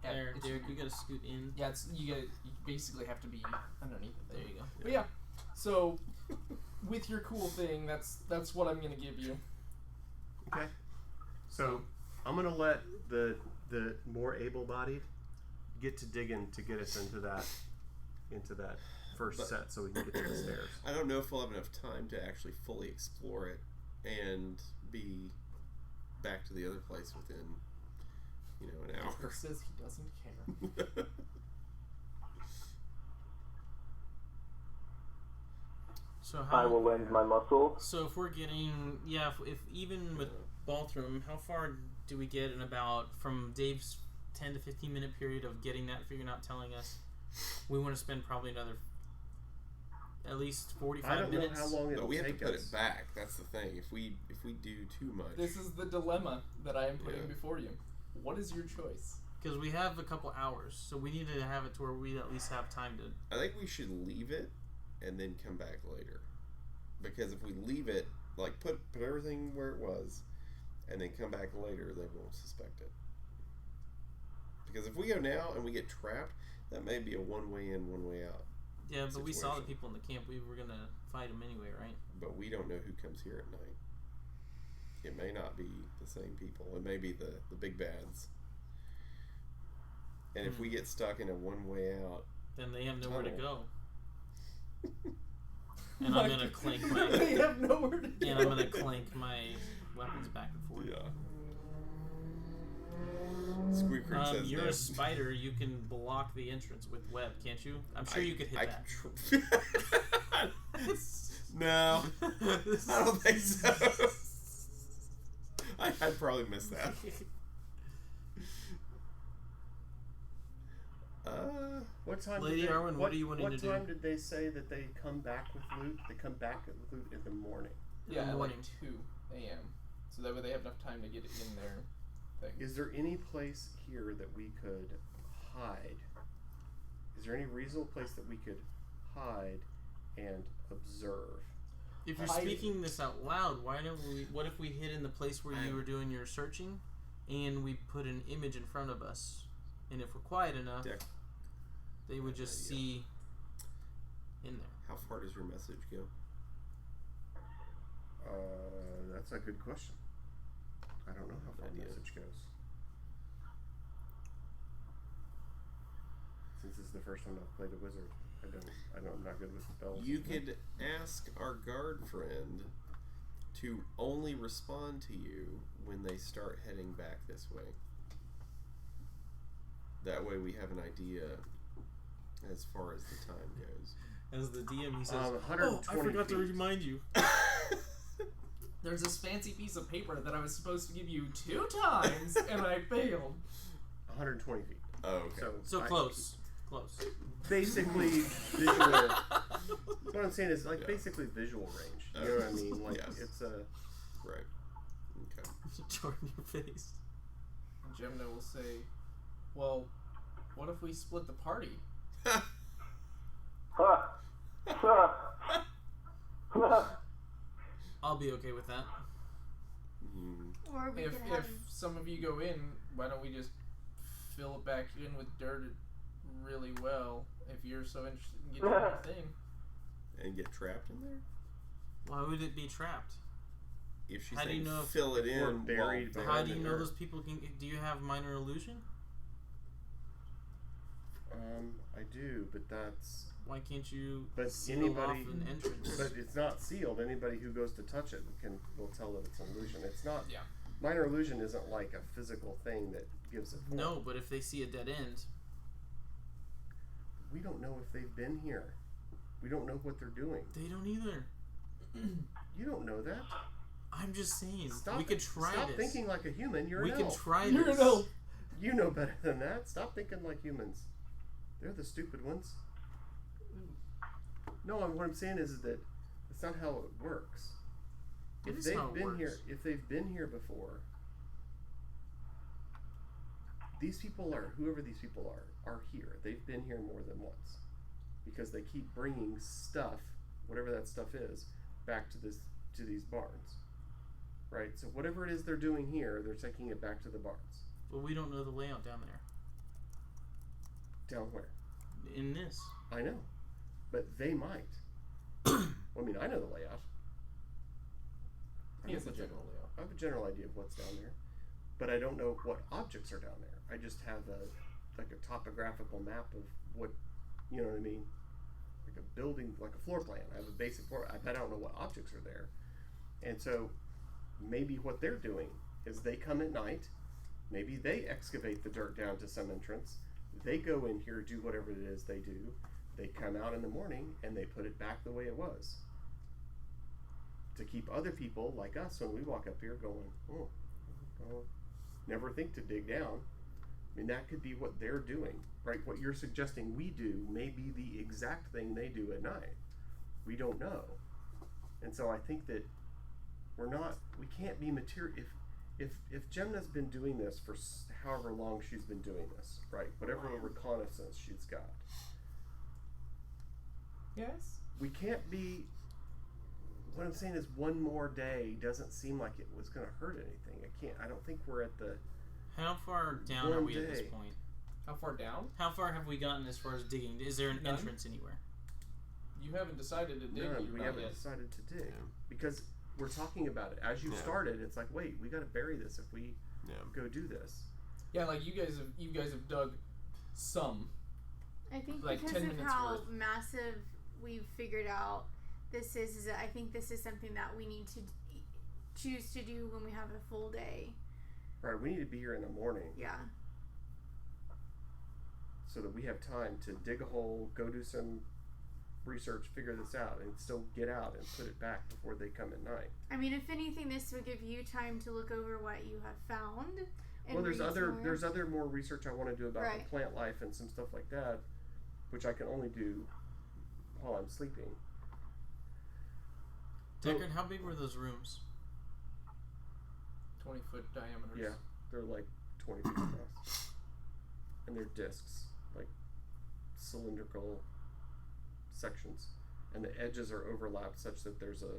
it's- Derek, you gotta scoot in. Yeah, you basically have to be underneath it. There you go. But yeah, so with your cool thing, that's what I'm gonna give you. Okay. So I'm gonna let the more able-bodied get to digging to get us into that first set, so we can get to the stairs. I don't know if we'll have enough time to actually fully explore it and be back to the other place within, an hour. He says he doesn't care. So I will how? lend my muscle. So if we're getting, if even with Baltrum, how far do we get in about from Dave's 10 to 15 minute period of getting that figure out, telling us we want to spend probably another at least 45 I don't minutes. know how long it'll But we have to take put us. it back. That's the thing. If we do too much, This is the dilemma that I am putting Yeah. before you. What is your choice? Because we have a couple hours, so we need to have it to where we at least have time to. I think we should leave it and then come back later. Because if we leave it, like put everything where it was, and then come back later, they won't suspect it. Because if we go now and we get trapped, that may be a one way in, one way out. Yeah, but we saw the situation. people in the camp. We were gonna fight them anyway, right? But we don't know who comes here at night. It may not be the same people. It may be the big bads. And if we get stuck in a one way out, Then they have nowhere to Tunnel. go. And I'm gonna clank my. They have nowhere to go. And I'm gonna clank my weapons back and forth. yeah. Squeaker says You're no. a spider. You can block the entrance with web, can't you? I'm sure you could hit that. No, I don't think so. I'd probably miss that. What time? Lady did they, Arwen, what are you wanting to do? What time did they say that they come back with loot? They come back with loot in the morning. Yeah, in the at like morning. 2 a.m. So that way they have enough time to get it in their thing. Is there any place here that we could hide? Is there any reasonable place that we could hide and observe? If you're I- speaking this out loud, why don't we? What if we hid in the place where you were doing your searching, and we put an image in front of us, and if we're quiet enough, Deck. they would just see in there. How far does your message go? That's a good question. I don't know how far the Idea. message goes. Since this is the first time I've played a wizard, I'm not good with spells. You could ask our guard friend to only respond to you when they start heading back this way. That way we have an idea as far as the time goes. As the DM, he says, 120 "Oh, I forgot to feet. remind you." There's this fancy piece of paper that I was supposed to give you 2 times, and I failed. 120 feet. Oh, okay. So close. Basically, visual. What I'm saying is like basically visual range. You know what I mean? Like Yes. it's a. Right. Okay. Jordan, your face. And Gemna will say, well, what if we split the party? I'll be okay with that. Or we If could have. some of you go in, why don't we just fill it back in with dirt really well if you're so interested in getting your thing? And get trapped in there? Why would it be trapped? If she's How do you saying know if- fill it in Or buried while How do you in know there. those people can? Do you have minor illusion? I do, but that's. Why can't you But seal anybody- off an entrance? But it's not sealed. Anybody who goes to touch it will tell that it's an illusion. It's not. Yeah. Minor illusion isn't like a physical thing that gives it form. No, but if they see a dead end, We don't know if they've been here. We don't know what they're doing. they don't either. You don't know that. I'm just saying. Stop. We could try Stop this. thinking like a human. You're we an could elf. try You're this. an elf. You know better than that. Stop thinking like humans. They're the stupid ones. No, what I'm saying is that that's not how it works. It If is they've how it been works. here, if they've been here before, these people are whoever these people are here. They've been here more than once because they keep bringing stuff, whatever that stuff is, back to these barns. Right. So whatever it is they're doing here, they're taking it back to the barns. But we don't know the layout down there. Down where? In this. I know, but they might. I mean, I know the layout. He has the general layout. I have a general idea of what's down there, but I don't know what objects are down there. I just have a topographical map of what, you know what I mean? Like a building, like a floor plan. I have a basic floor. I don't know what objects are there, and so maybe what they're doing is they come at night. Maybe they excavate the dirt down to some entrance. They go in here, do whatever it is they do. They come out in the morning and they put it back the way it was. To keep other people like us when we walk up here going, oh, never think to dig down. I mean, that could be what they're doing, right? What you're suggesting we do may be the exact thing they do at night. We don't know. And so I think that we can't be material. If Gemna's been doing this for however long she's been doing this, right? Whatever reconnaissance she's got. Yes. We can't be. What I'm saying is, one more day doesn't seem like it was going to hurt anything. I don't think we're at the. How far down are we at this point? How far down? How far have we gotten as far as digging? Is there an None. entrance anywhere? You haven't decided to dig. None. We haven't decided to dig because we're talking about it. As you started, it's like, wait, we got to bury this if we go do this. Yeah, like you guys have dug some. I think like because 10 of minutes how worth. massive we've figured out this is that I think this is something that we need to choose to do when we have a full day. Right, we need to be here in the morning. Yeah. So that we have time to dig a hole, go do some research, figure this out, and still get out and put it back before they come at night. I mean, if anything, this would give you time to look over what you have found. And Well, there's read other more research I want to do about Right. the plant life and some stuff like that, which I can only do while I'm sleeping. Deckard, how big were those rooms? 20-foot diameters. Yeah, they're like 20 feet across, and they're discs, like cylindrical sections, and the edges are overlapped such that there's a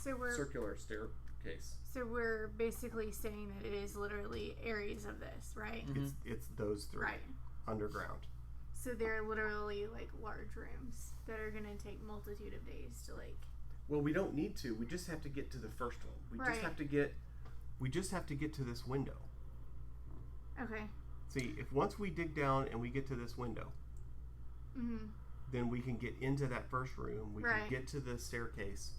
So we're circular staircase. So we're basically saying that it is literally areas of this, right? Mm-hmm. It's those three Right. underground. So they're literally like large rooms that are gonna take multitude of days to like. Well, we don't need to. We just have to get to the first one. We Right. just have to get to this window. Okay. See, if once we dig down and we get to this window, Mm-hmm. then we can get into that first room. We Right. can get to the staircase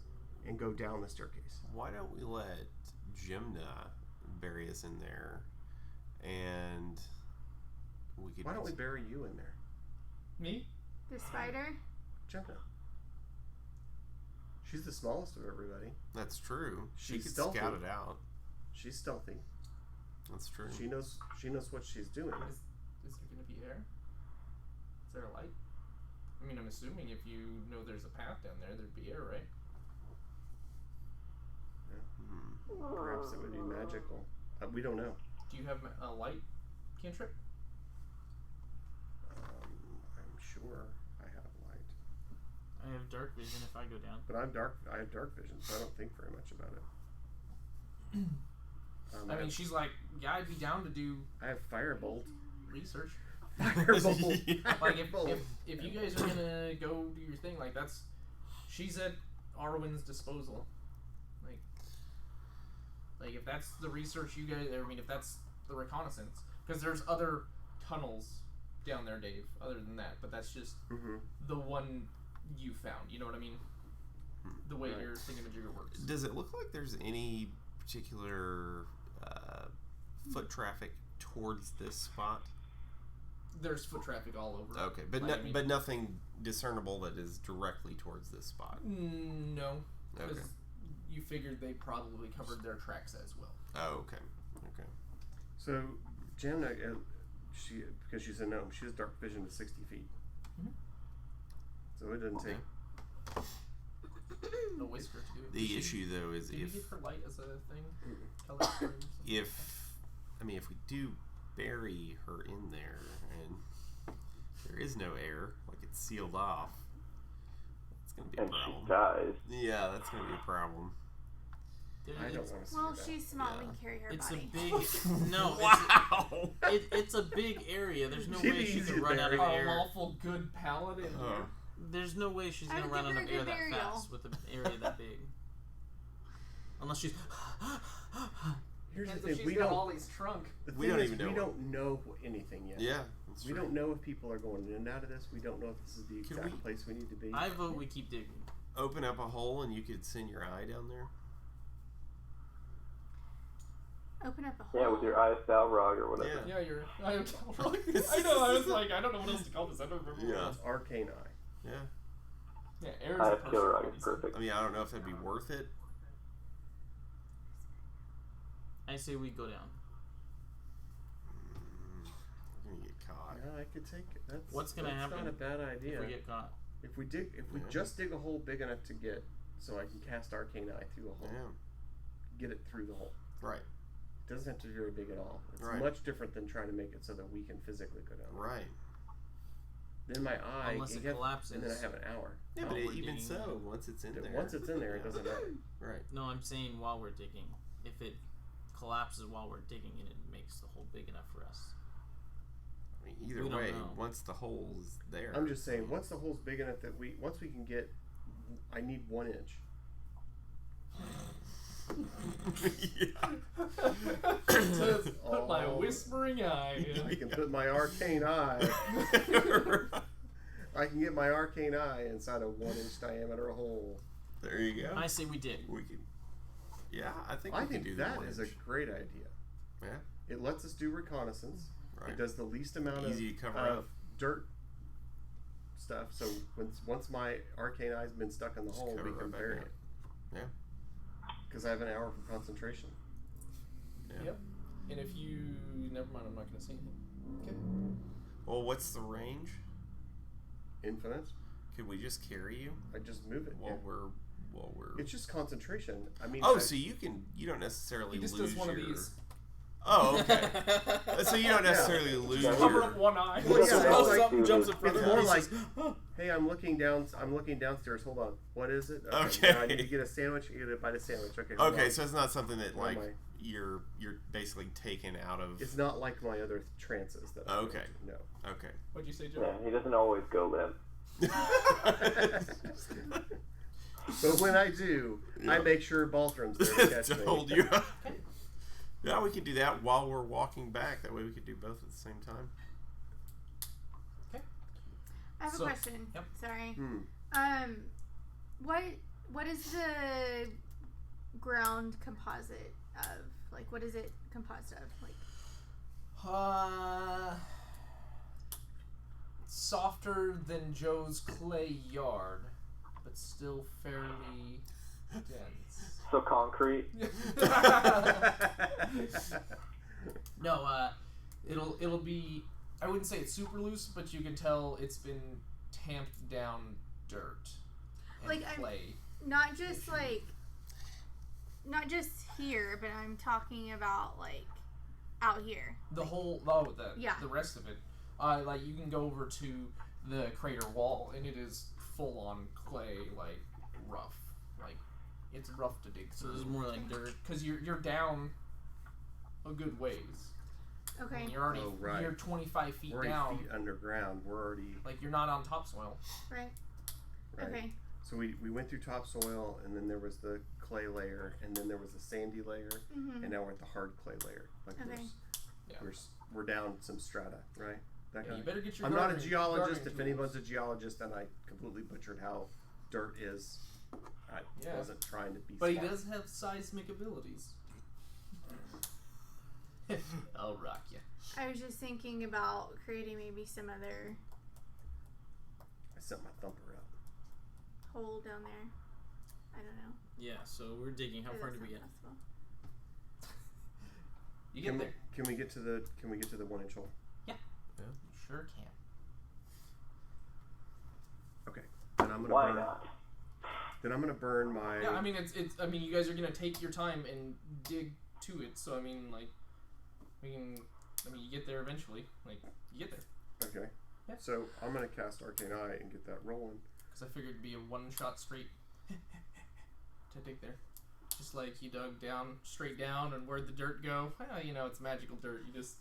and go down the staircase. Why don't we let Gemna bury us in there, and we could. Why don't we bury you in there, Me? The spider. Gemna? She's the smallest of everybody. That's true. She She's could stealthy. scout it out. She's stealthy. That's true. She knows what she's doing. Is there gonna be air? Is there a light? I mean, I'm assuming if you know there's a path down there, there'd be air, right? Perhaps it would be magical. We don't know. Do you have a light cantrip? I'm sure I have light, I have dark vision if I go down. but I have dark vision, so I don't think very much about it. I mean, she's like, yeah, I'd be down to do I have firebolt. research. Firebolt. Like, if you guys are gonna go do your thing, like she's at Arwen's disposal. Like if that's the research you guys, I mean, if that's the reconnaissance, because there's other tunnels down there, Dave. Other than that, but that's just the one you found. You know what I mean? The way your thingamajigger works. Does it look like there's any particular foot traffic towards this spot? There's foot traffic all over. Okay, but Like, I mean, but nothing discernible that is directly towards this spot. No, because Okay. you figured they probably covered their tracks as well. Oh, okay. So, Jamna, because she's a gnome, she has dark vision to 60 feet. So it doesn't take. A whisker to do it. The issue though is Did you if get her light as a thing? Color or something? if we do bury her in there and there is no air, like it's sealed off, it's gonna be a And problem. she dies. Yeah, that's gonna be a problem. I don't want to see Well, that. she's small. We Yeah. can carry her It's body. a big. No, Wow. it's a big area. There's no She'd way be she easy can to run out of bury. A air. lawful good paladin. There's no way she's I gonna would run give out her of a air good that burial. fast with an area that big. Unless she's. Here's the And so thing: she's we got don't. Ollie's trunk. The We thing don't is, even know we what- don't know anything yet. Yeah, that's We true. don't know if people are going in and out of this. We don't know if this is the Can exact we- place we need to be. I vote we keep digging. Open up a hole and you could send your eye down there. Open up a hole. Yeah, with your eye Balrog or whatever. Yeah. Yeah, you're. I know. I was like, I don't know what else to call this. I don't remember. Yeah. What else. Arcane Eye. Yeah. Yeah, air's Eye a of Killer perfect Rock one. is perfect. I mean, I don't know if that'd be worth it. I say we go down. We're gonna get caught. Yeah, I could take it. What's gonna that's happen not a bad idea. If we get caught. If we Yeah. just dig a hole big enough to get, so I can cast Arcane Eye through a hole, Yeah. get it through the hole. Right. It doesn't have to be very big at all. It's Right. much different than trying to make it so that we can physically go down. Right. Then my eye, Unless it have- collapses. and then I have an hour. Yeah, While but we're even digging so, down. once it's in there. Once it's in there, it Yeah. doesn't matter. Right. No, I'm saying while we're digging. If it collapses while we're digging and it makes the hole big enough for us. I mean, either We don't way, know. once the hole is there. I'm just saying, once the hole's big enough that once we can get, I need 1 inch. Yeah. Just put my Oh. whispering eye in. I can put my Arcane Eye. I can get my Arcane Eye inside a 1-inch diameter hole. There you go. I say we dig. We can. Yeah, I think I we can think do that the is a great idea. Yeah. It lets us do reconnaissance. Right. It does the least amount Easy to cover of up. dirt stuff. So once my Arcane Eye's been stuck in the Just hole, cover we it can right back bury up. it. Yeah. Because I have an hour for concentration. Yeah. Yep. And if you, never mind, I'm not going to say anything. Okay. Well, what's the range? Infinite. Could we just carry you I just move it. while yeah. we're It's just concentration. I mean. Oh, I- so you don't necessarily He just lose does one your. of these. Oh, okay. So you don't necessarily lose Yeah. Cover your. up one eye. Well, yeah, So it's like- something jumps in front It's of more him. like, hey, I'm looking downstairs. Hold on. What is it? Okay. now I need to get a sandwich. You get a bite of sandwich. Okay. hold Okay, on. so it's not something that Where like am I? you're basically taken out of. It's not like my other trances that I Okay. No. Okay. What'd you say, Joe? Yeah, he doesn't always go limp. But when I do, I make sure Baltram's there to catch to me. hold you up. Yeah, we could do that while we're walking back. That way we could do both at the same time. I have So- a question. yep. Sorry. Hmm. What is the ground composite of? Like, what is it composed of? Like, Softer than Joe's clay yard, but still fairly dense. So concrete. No, it'll be. I wouldn't say it's super loose, but you can tell it's been tamped down dirt and Like, I'm- clay. not just here, but I'm talking about like out here. The whole, Yeah. the rest of it. Like you can go over to the crater wall, and it is full on clay, like rough, like it's rough to dig So through. this is more like dirt. Because you're down a good ways. Okay. And you're already Oh, right. you're 25 feet We're already down. feet underground. We're already Like you're not on topsoil. Right. right. Okay. So we went through topsoil, and then there was the clay layer, and then there was the sandy layer, Mhm. and now we're at the hard clay layer. Like Okay. Yeah. we're down some strata, right? That Yeah, kind you of- better get your. I'm not a gardening- geologist. gardening If tools. anyone's a geologist, then I completely butchered how dirt is. I Yeah. wasn't trying to be But he smart. does have seismic abilities. I'll rock you. I was just thinking about creating maybe some other I set my thumper up. hole down there. I don't know. Yeah, so we're digging. How Maybe far that's did we not get? possible. You get there. Can we get to the 1-inch hole? Yeah, you sure can. Okay. Then I'm gonna Why burn. not? Then I'm gonna burn my. Yeah, I mean it's. I mean you guys are gonna take your time and dig to it. So I mean like, we can. I mean you get there eventually. Like you get there. Okay. Yeah. So I'm gonna cast Arcane Eye and get that rolling. Because I figured it'd be a one-shot straight to dig there. Just like you dug down, straight down, and where'd the dirt go? Well, you know, it's magical dirt. You just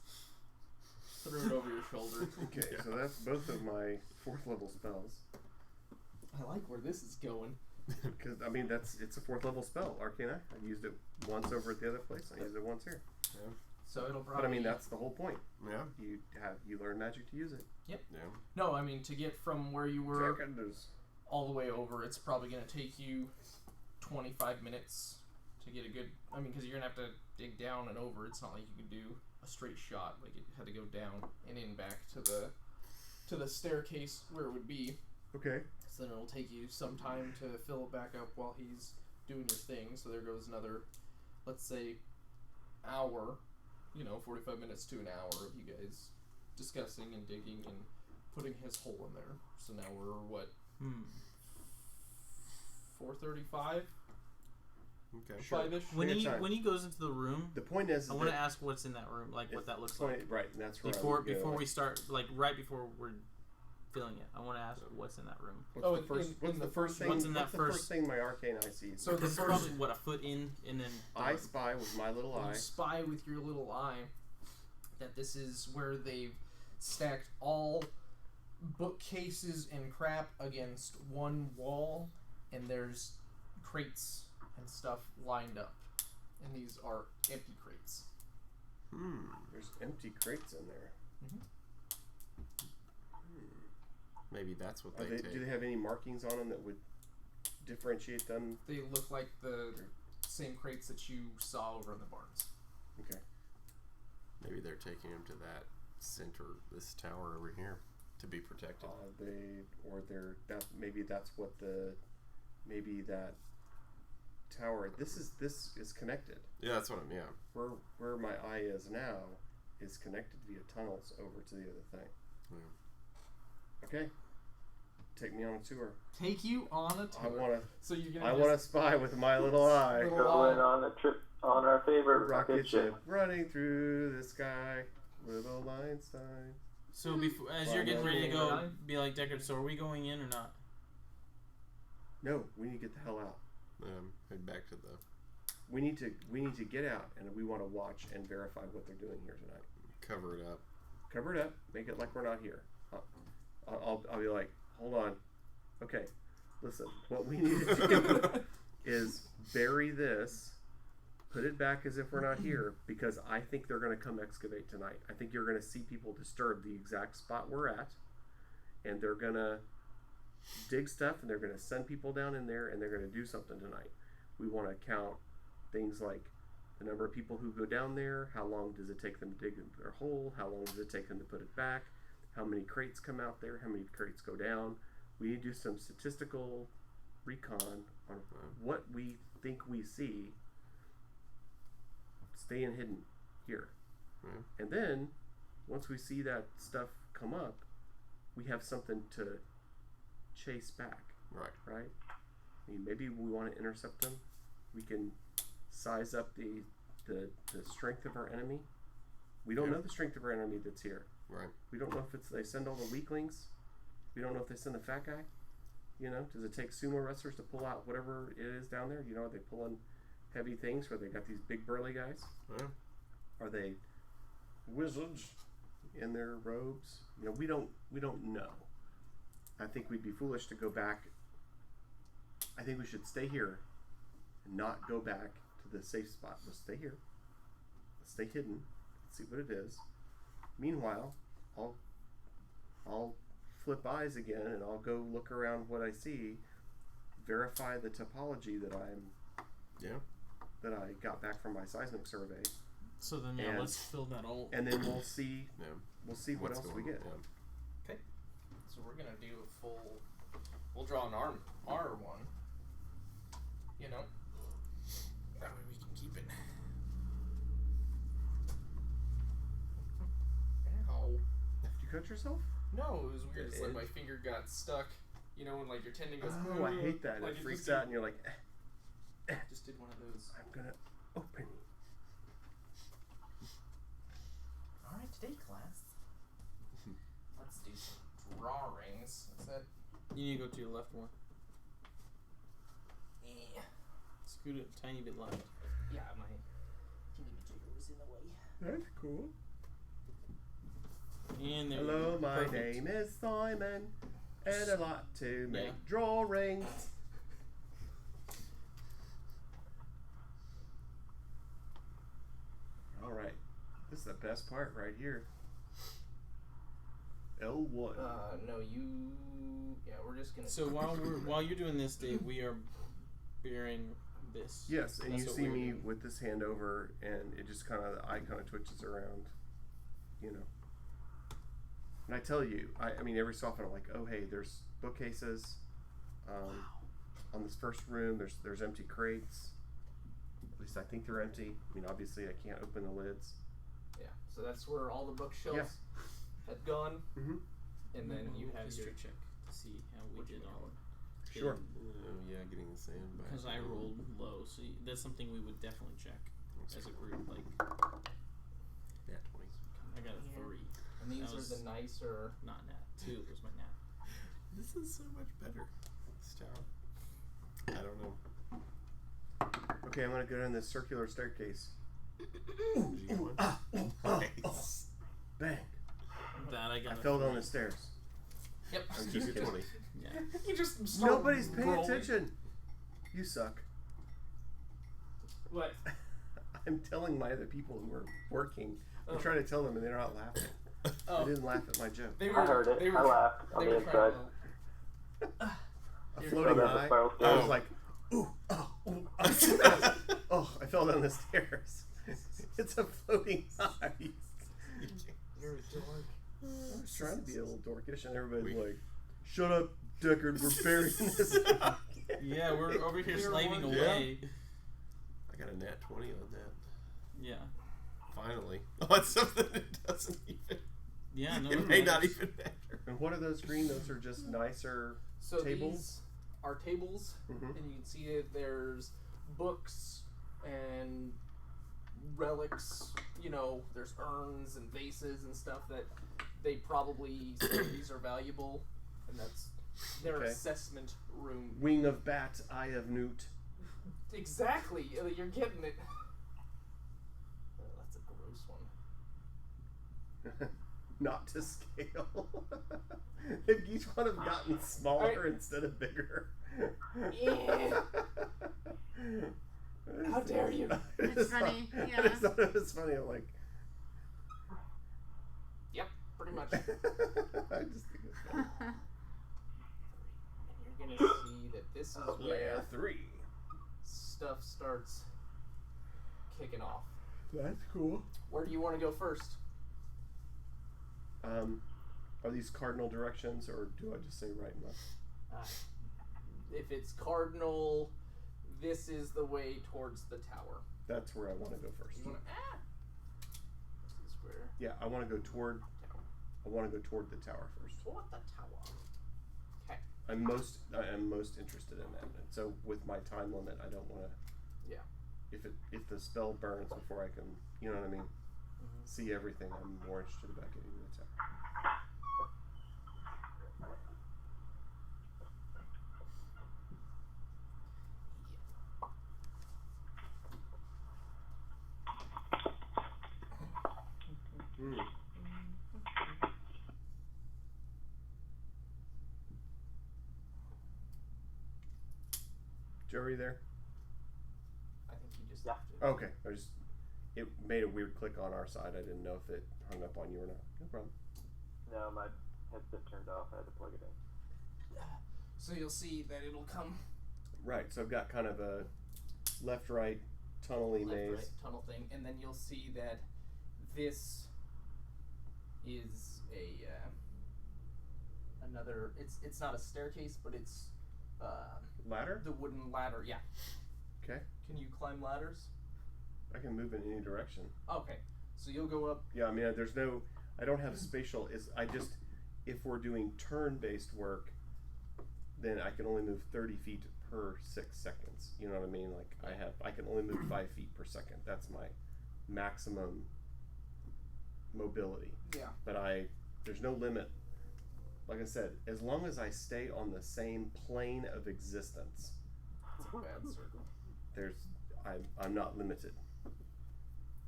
threw it over your shoulder. Okay, so that's both of my 4th level spells. I like where this is going. Because, I mean, it's a 4th level spell, Arcana. I used it once over at the other place. I used it once here. Yeah. So it'll probably... But, I mean, that's the whole point. Yeah. You learn magic to use it. Yep. Yeah. No, I mean, to get from where you were Dragons. all the way over, it's probably going to take you 25 minutes to get a good... I mean, because you're going to have to dig down and over. It's not like you can do a straight shot. Like, it had to go down and in back to the staircase where it would be. Okay. So then it'll take you some time to fill it back up while he's doing your thing. So there goes another, let's say, hour, 45 minutes to an hour of you guys discussing and digging and putting his hole in there. So now we're, what, 4:35? Okay. Sure. 5-ish? When Take he your time. when he goes into the room, The point is I want to ask what's in that room, like what that looks like. Right, and that's where Before I would go. we start, like right before we're filling it, I want to ask what's in that room. What's the first thing? What's in that what's the first- first thing my arcane eye sees? So the It's first... probably what, a foot in, and then I spy with my little You eye. spy with your little eye that this is where they've stacked all bookcases and crap against one wall, and there's crates and stuff lined up. And these are empty crates. There's empty crates in there. Maybe that's what they take. Do they have any markings on them that would differentiate them? They look like the same crates that you saw over in the barns. Okay. Maybe they're taking him to that center, this tower over here, to be protected. Maybe that's what maybe that tower. This is connected. Yeah, that's what I'm. Yeah. Where my eye is now is connected via tunnels over to the other thing. Yeah. Okay. Take me on a tour. Take you on a tour. So you're gonna I want to spy with my little eye. Little Going on a trip on our favorite Rocket ship running through the sky. Little Einstein. So before, as you're getting ready to go, be like, Deckard, so are we going in or not? No, we need to get the hell out. Head back to the. We need to get out, and we want to watch and verify what they're doing here tonight. Cover it up. Cover it up. Make it like we're not here. I'll be like, hold on. Okay, listen. What we need to do is bury this, put it back as if we're not here, because I think they're going to come excavate tonight. I think you're going to see people disturb the exact spot we're at, and they're going to dig stuff, and they're going to send people down in there, and they're going to do something tonight. We want to count things like the number of people who go down there, how long does it take them to dig into their hole, how long does it take them to put it back, how many crates come out there, how many crates go down. We need to do some statistical recon on what we think we see staying hidden here. And then, once we see that stuff come up, we have something to chase back. Right? I mean, maybe we want to intercept them. We can size up the strength of our enemy. We don't know the strength of our enemy that's here. Right. We don't know if they send all the weaklings. We don't know if they send the fat guy. Does it take sumo wrestlers to pull out whatever it is down there? Are they pulling heavy things where they got these big burly guys? Yeah. Are they wizards in their robes? We don't know. I think we'd be foolish to go back. I think we should stay here and not go back to the safe spot. Let's stay here. Let's stay hidden. Let's see what it is. Meanwhile, I'll flip eyes again and I'll go look around what I see, verify the topology that I got back from my seismic survey. So then let's fill that all. And then we'll see what What's else we going get. on, Okay. So we're gonna do a full. We'll draw an R1. That way we can keep it. Ow. Did you cut yourself? No, it was weird. It's like my finger got stuck. When like your tendon goes. Oh, I hate that. Like it freaks out, and you're like, Just did one of those. I'm gonna open. All right, today class. Let's do some drawings. Is that? You need to go to your left more. Yeah. Let's scoot it a tiny bit left. Yeah, my thingamajigger was in the way. That's cool. And there Hello, we go. my Perfect. name is Simon, and I like to make Yeah. drawings. All right, this is the best part right here. L1. No, you. Yeah, we're just gonna. So while you're doing this, Dave, we are bearing this. Yes, and That's you what see we're me doing. with this hand over, and it just kind of, the eye kind of twitches around, you know. And I tell you, I mean, every so often I'm like, oh, hey, there's bookcases. On this first room, there's empty crates. At least I think they're empty. I mean, obviously, I can't open the lids. Yeah, so that's where all the bookshelves had gone, Mm-hmm. and then you have history your. check to see how we What you did call on. Sure. Yeah, getting the sand back. Because I rolled low, so that's something we would definitely check as a group. Like, Nat 20. I got a Yeah. 3. And these That are was the nicer. not nat. 2 was my nat. This is so much better. This tower. I don't know. Okay, I'm going to go down this circular staircase. Did you get one? Nice. Bang. That I got. I a fell down 3. the stairs. Yep. I'm just at 20. Yeah. You just start Nobody's paying rolling. attention. You suck. What? I'm telling my other people who are working. I'm Oh. trying to tell them, and they're not laughing. Oh, They didn't laugh at my joke. they were. I heard it. They were, I laughed on they the were trying inside. to. A You're floating down the eye. spiral I stairs. was like, ooh, oh, ooh, oh, I fell down the stairs. It's a floating eye. You're a dork. I was trying to be a little dorkish, and everybody's like, shut up, Deckard, we're burying this. Yeah, we're over here You're slaving one- away. I got a nat 20 on that. Yeah. Finally. Oh, it's something that doesn't even. Yeah, no. It may not even matter. And what are those green? Those are just nicer So tables? these are tables, Mhm. and you can see that there's books and relics. You know, there's urns and vases and stuff that they probably say these are valuable, and that's their Okay. assessment room. Wing of bat, eye of newt. Exactly, you're getting it. Oh, that's a gross one. Not to scale. If each one have gotten smaller Alright. instead of bigger. Yeah. How dare you. It's funny, I yeah. just thought it was funny. I'm like, Yep, pretty much. I just think it's funny. And you're gonna see that this is Oh, where yeah, 3. stuff starts kicking off. That's cool. Where do you want to go first? Are these cardinal directions, or do I just say right and left? If it's cardinal, this is the way towards the tower. That's where I want to go first. You want to This is where Yeah, I want to go toward. tower. I want to go toward the tower first. Toward the tower. Okay. I am most interested in that. And so with my time limit, I don't want to. Yeah. If the spell burns before I can, you know what I mean, see everything, I'm more interested about getting to the tower. Joey there? I think you just Yeah. have to. Okay, it made a weird click on our side. I didn't know if it hung up on you or not. No problem. No, my headset turned off. I had to plug it in. So you'll see that it'll come Right, so I've got kind of a left-right tunnel-y left, maze. right tunnel thing, and then you'll see that this is a another. It's not a staircase, but it's Ladder? the wooden ladder. Yeah. Okay. Can you climb ladders? I can move in any direction. Okay. So you'll go up. Yeah, I mean, I don't have spatial, if we're doing turn-based work, then I can only move 30 feet per 6 seconds. You know what I mean? Like, I can only move 5 feet per second. That's my maximum mobility. Yeah. But there's no limit. Like I said, as long as I stay on the same plane of existence. It's a bad circle. I'm not limited.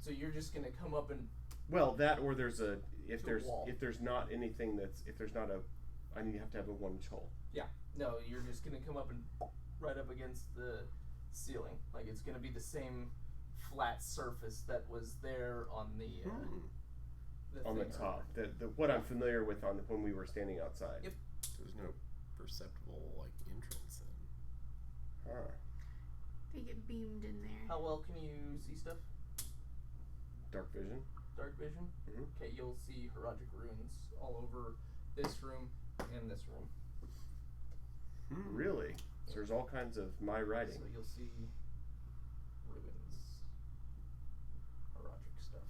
So you're just gonna come up and Well, that or there's a if To a there's wall. if there's not anything if there's not a I need to have a 1-inch hole. no, you're just gonna come up and right up against the ceiling. Like it's gonna be the same flat surface that was there on the On the thing top, what I'm familiar with when we were standing outside. Yep. There's no perceptible like entrance then. Huh. They get beamed in there. How well can you see stuff? Dark vision. Dark vision? Mhm. Okay, you'll see Haragic runes all over this room and this room. Really? So there's all kinds of my writing. So you'll see ruins. Haragic stuff.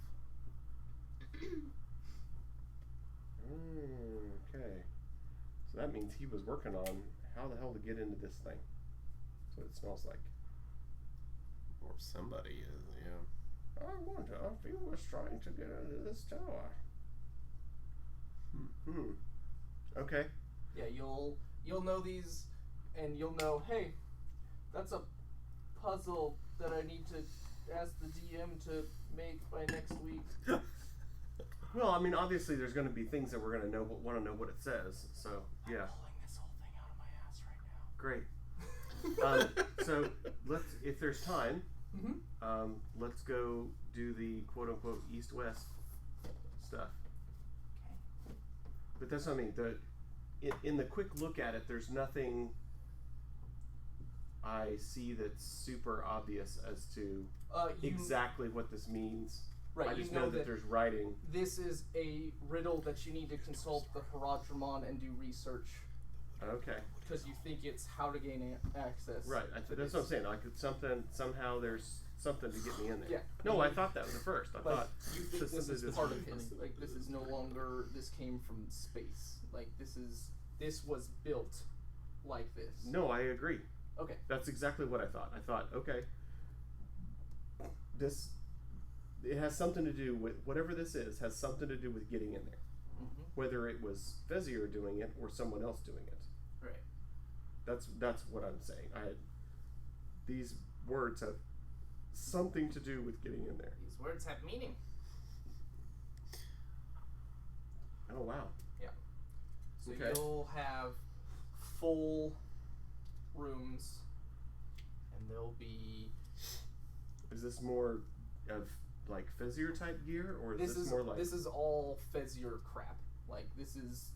Okay. So that means he was working on how the hell to get into this thing. That's what it smells like. Or somebody is, yeah. I wonder if he was trying to get into this tower. Okay. Yeah, you'll know these, and you'll know. Hey, that's a puzzle that I need to ask the DM to make by next week. Well, I mean, obviously, there's going to be things that we're going to want to know what it says. So, yeah, I'm pulling this whole thing out of my ass right now. great. So if there's time, let's go do the quote unquote east-west stuff. Okay. But that's what I mean. In the quick look at it, there's nothing I see that's super obvious as to exactly what this means. Right, I just you know that there's writing. This is a riddle that you need to consult the Haradramon and do research. Okay. Because you think it's how to gain access. Right. That's what I'm saying. Like somehow there's something to get me in there. Yeah. No, I thought that was at first. I Like, thought you think this something is just part of really his. funny. Like, this is no longer, this came from space. Like, this was built like this. No, I agree. Okay. That's exactly what I thought. I thought, okay, it has something to do with whatever this is. Has something to do with getting in there. Mm-hmm. Whether it was Fezier doing it or someone else doing it. Right. That's what I'm saying. These words have something to do with getting in there. These words have meaning. Oh wow. Yeah. So Okay. you'll have full rooms, and there'll be. Is this more of like Fezier type gear, or is this more like? This is all Fezier crap. Like this is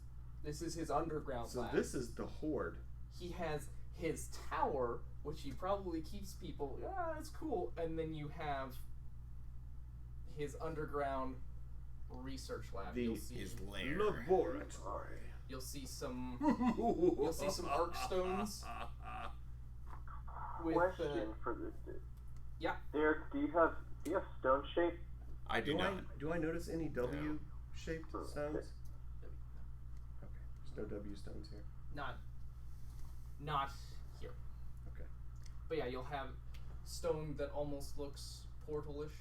his underground So lab. this is the Horde. He has his tower, which he probably keeps people. It's cool. And then you have his underground research lab. You'll see His lair. Laboratory. You'll see some arc stones. With, Question for this dude. Yeah. Derek, do you have stone shape? I do not. Do I notice any W-shaped No. stones? Okay, there's no W stones here. Not here. Okay. But yeah, you'll have stone that almost looks portalish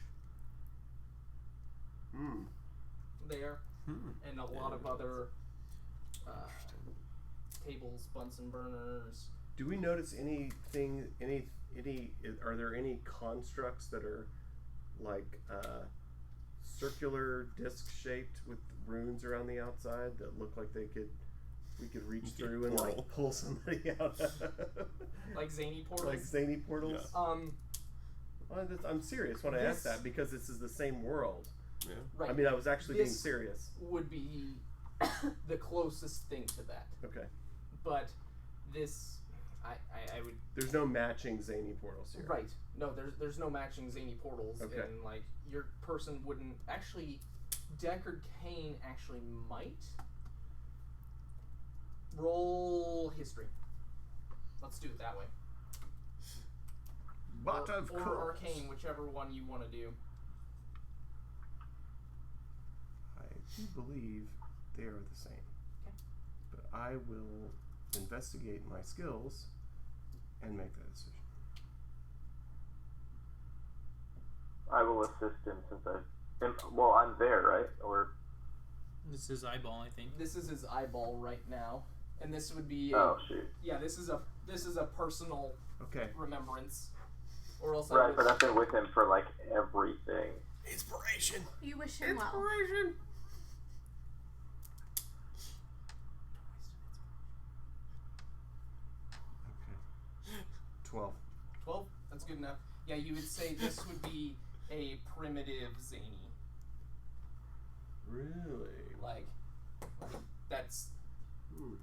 there, and a lot of other tables, Bunsen burners. Do we notice anything? Are there any constructs that are like circular disc shaped with runes around the outside that look like we could reach through and like pull somebody out? Like zany portals. Like zany portals. Yeah. I'm serious when I ask that because this is the same world. Yeah. Right. I mean, I was actually being This serious. would be the closest thing to that. Okay. But this, I would. There's no matching zany portals here. Right. No, there's no matching zany portals, Okay. and like your person wouldn't actually. Deckard Kane actually might roll history. Let's do it that way. But of or course. arcane, whichever one you want to do. I do believe they are the same. Okay. But I will investigate my skills and make that decision. I will assist him since I'm there, right? Or This is eyeball, I think. This is his eyeball right now, and this would be. oh shoot. Yeah, this is a personal Okay. remembrance. Or else Right, but I've been with him for like everything. Inspiration. You wish him well. Inspiration. Okay. 12. 12? That's good enough. Yeah, you would say this would be a primitive zany. Really? Like that's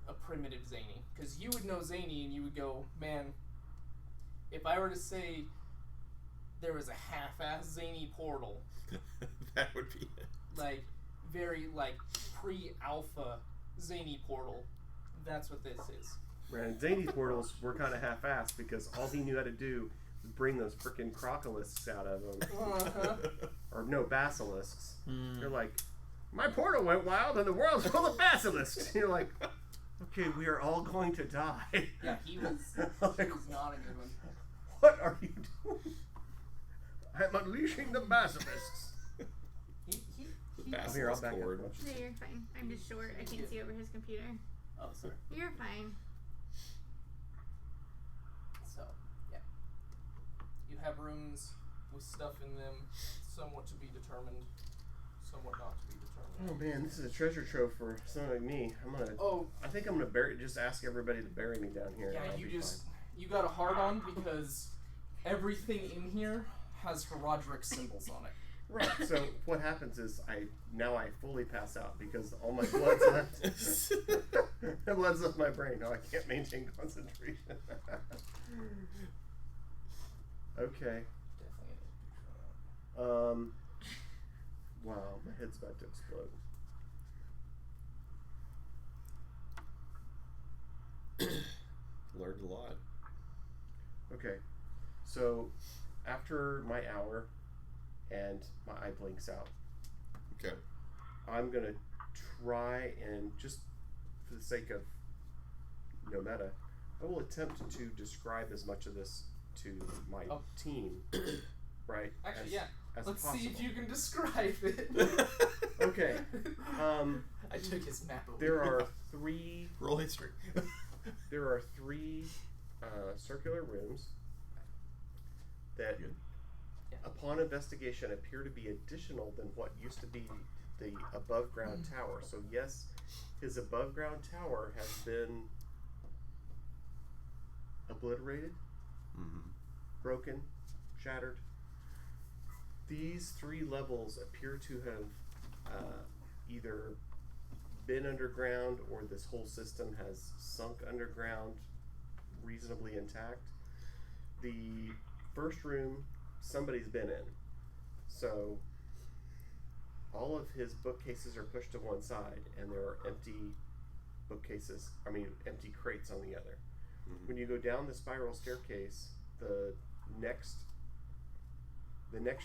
a primitive zany. Because you would know zany and you would go, man, if I were to say there was a half-ass zany portal, That would be it. like very like pre-alpha zany portal, that's what this is. And Zany's portals were kind of half-assed because all he knew how to do was bring those frickin' crocolisks out of them. Uh-huh. Or no, basilisks. They're like, my portal went wild and the world's full of basilisks. You're like, okay, we are all going to die. Yeah, he was Like, not a good one. what are you doing? I'm unleashing the basilisks. He The Oh, here, I'll basilisk back cord. up. No, you're fine. I'm just short. I can't see over his computer. Oh, sorry. You're fine. So, yeah. You have rooms with stuff in them, somewhat to be determined, somewhat not to be determined. Oh man, this is a treasure trove for someone like me. I think I'm gonna just ask everybody to bury me down here. Yeah, and I'll you be just you got a hard on because everything in here has Herodric symbols on it. fine. Right. So what happens is I fully pass out because all my blood's left. The blood's left my brain. No, I can't maintain concentration. Okay. Definitely. Wow, my head's about to explode. Learned a lot. Okay, so after my hour and my eye blinks out, Okay. I'm gonna try and just for the sake of no meta, I will attempt to describe as much of this to my team, right? Actually, as, yeah. as Let's possible. see if you can describe it. Okay. I took his map away. There are three. Roll history. There are three circular rooms that, Good. upon investigation, appear to be additional than what used to be the above-ground tower. So yes, his above-ground tower has been obliterated, broken, shattered. These three levels appear to have either been underground or this whole system has sunk underground reasonably intact. The first room somebody's been in, so all of his bookcases are pushed to one side and there are empty crates on the other. When you go down the spiral staircase, the next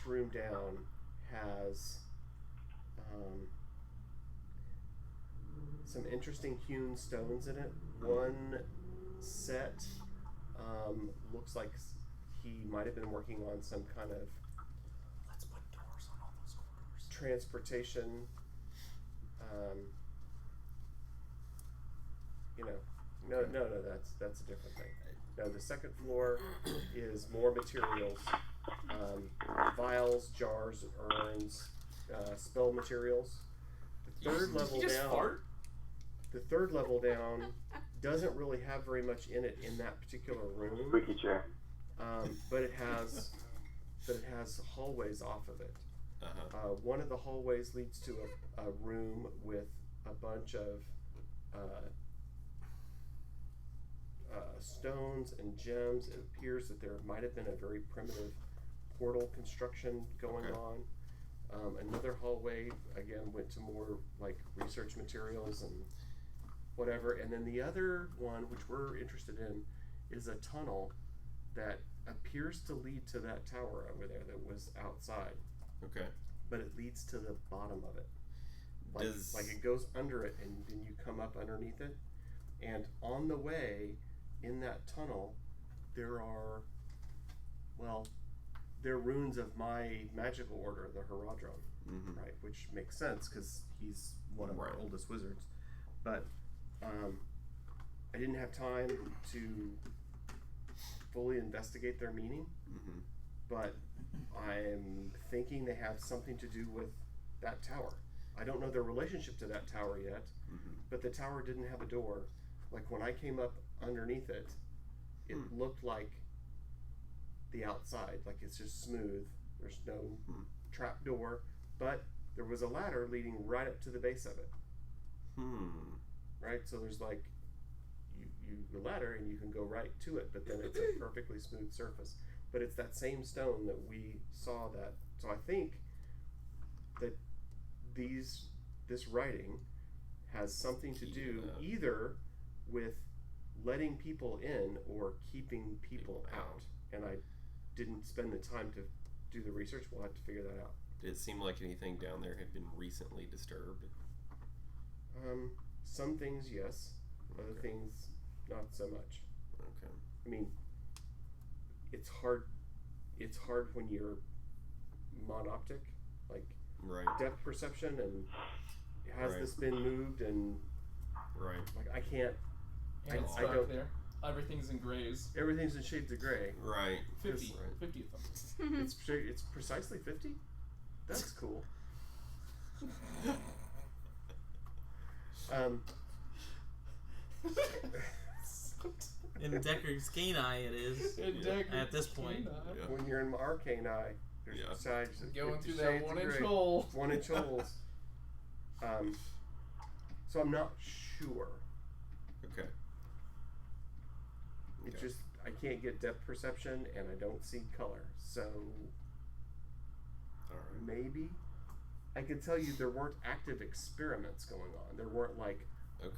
room down has some interesting hewn stones in it. One set looks like he might have been working on some kind of Let's put doors on all those corridors. transportation. No, that's a different thing. No, the second floor is more materials, vials, jars, urns, spell materials. The third level You just down. fart? The third level down doesn't really have very much in it in that particular room, Squeaky chair. but it has hallways off of it. One of the hallways leads to a room with a bunch of stones and gems. It appears that there might have been a very primitive portal construction going on. Another hallway again went to more like research materials and whatever. And then the other one, which we're interested in, is a tunnel that appears to lead to that tower over there that was outside. Okay. But it leads to the bottom of it. Like it goes under it and then you come up underneath it. And on the way in that tunnel, there are runes of my magical order, the Herodron, right? Which makes sense because he's one of our oldest wizards. But I didn't have time to fully investigate their meaning. but I'm thinking they have something to do with that tower. I don't know their relationship to that tower yet, but the tower didn't have a door. Like when I came up underneath it, it looked like the outside, like it's just smooth. There's no trap door, but there was a ladder leading right up to the base of it. Right? So there's like the ladder and you can go right to it, but then it's a perfectly smooth surface. But it's that same stone that we saw that. So I think that this writing has something to do either with letting people in or keeping people out. And I didn't spend the time to do the research. We'll have to figure that out. Did it seem like anything down there had been recently disturbed? Some things, yes. Other things, not so much. Okay. I mean, it's hard when you're monoptic, like depth perception, and has this been moved, and like I can't. And it's dark there. Everything's in grays. Everything's in shades of gray. Right. 50 of them. It's precisely 50. That's cool. In Decker's cane eye, it is. At this point. When you're in arcane eye, there's sides that going through that shades 1 of inch gray. hole. 1 inch holes. So I'm not sure. Okay. It's just I can't get depth perception and I don't see color. So maybe I can tell you there weren't active experiments going on. There weren't like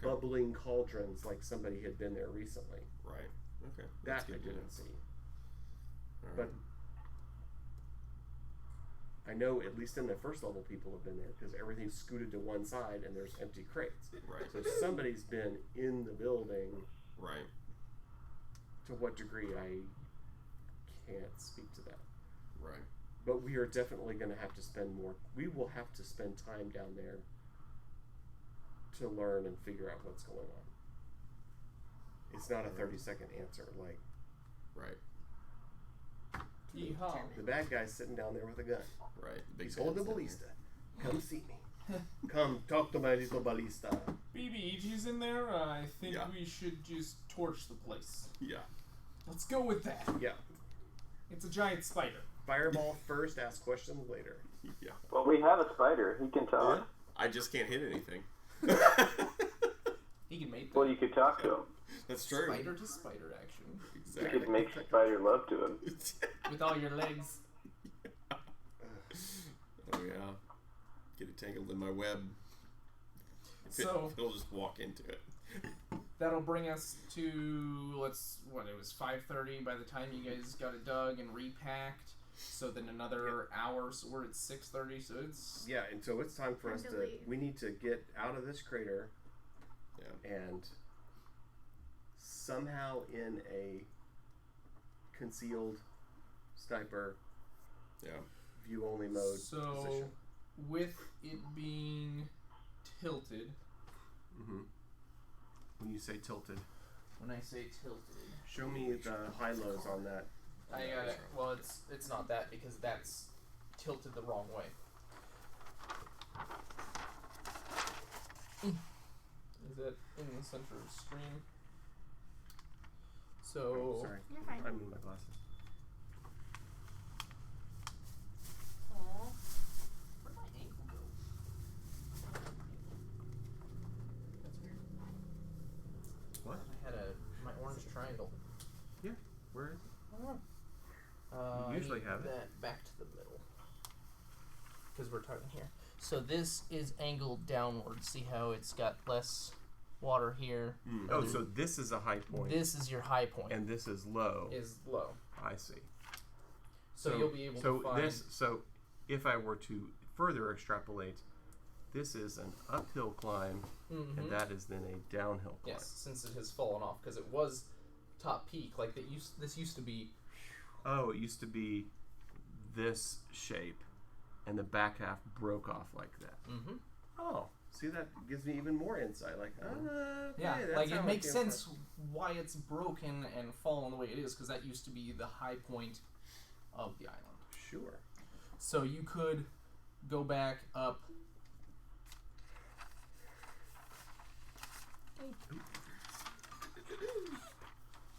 bubbling cauldrons like somebody had been there recently. Right. Okay. That I didn't see. But I know at least in the first level people have been there because everything's scooted to one side and there's empty crates. Right. So somebody's been in the building. Right. To what degree I can't speak to that. Right. But we are definitely going to have to spend more. We will have to spend time down there to learn and figure out what's going on. It's not a 30-second answer. Like, Yeehaw. the bad guy's sitting down there with a gun. Right. He's holding a ballista. Come see me. Come talk to my little ballista. BBG's in there. I think we should just torch the place. Yeah. Let's go with that. Yeah. It's a giant spider. Fireball first, ask questions later. Yeah. Well, we have a spider. He can talk. Yeah. I just can't hit anything. He can make Well, you could talk to him. That's true. Spider to spider action. You Exactly. could make spider love to him. With all your legs. Oh yeah. Get it tangled in my web. So he'll just walk into it. that'll bring us to it was 5:30 by the time you guys got it dug and repacked. So then another hour, so we're at 6:30. So it's and so it's time for us to. We need to get out of this crater. Yeah. And somehow in a concealed sniper view only mode position. With it being tilted. When you say tilted, When I say tilted, show me the high lows on that. I got it. Well, it's not that because that's tilted the wrong way. Is it in the center of screen? So Sorry, You're fine. I mean my glasses. Where'd my ankle go? That's weird. What? I had my orange triangle. Yeah. Where is it? I don't know. You usually I need have it. that back to the middle. Because we're talking here. So this is angled downward. See how it's got less water here? Oh, so this is a high point. This is your high point. And this is low. Is low. I see. So you'll be able to find... So if I were to further extrapolate, this is an uphill climb, and that is then a downhill climb. Yes, since it has fallen off, because it was top peak. Like this used to be... Oh, it used to be this shape, and the back half broke off like that. Oh, see, that gives me even more insight. Like, okay, yeah, that's like how it makes came sense why it's broken and fallen the way it is, because that used to be the high point of the island. Sure. So you could go back up.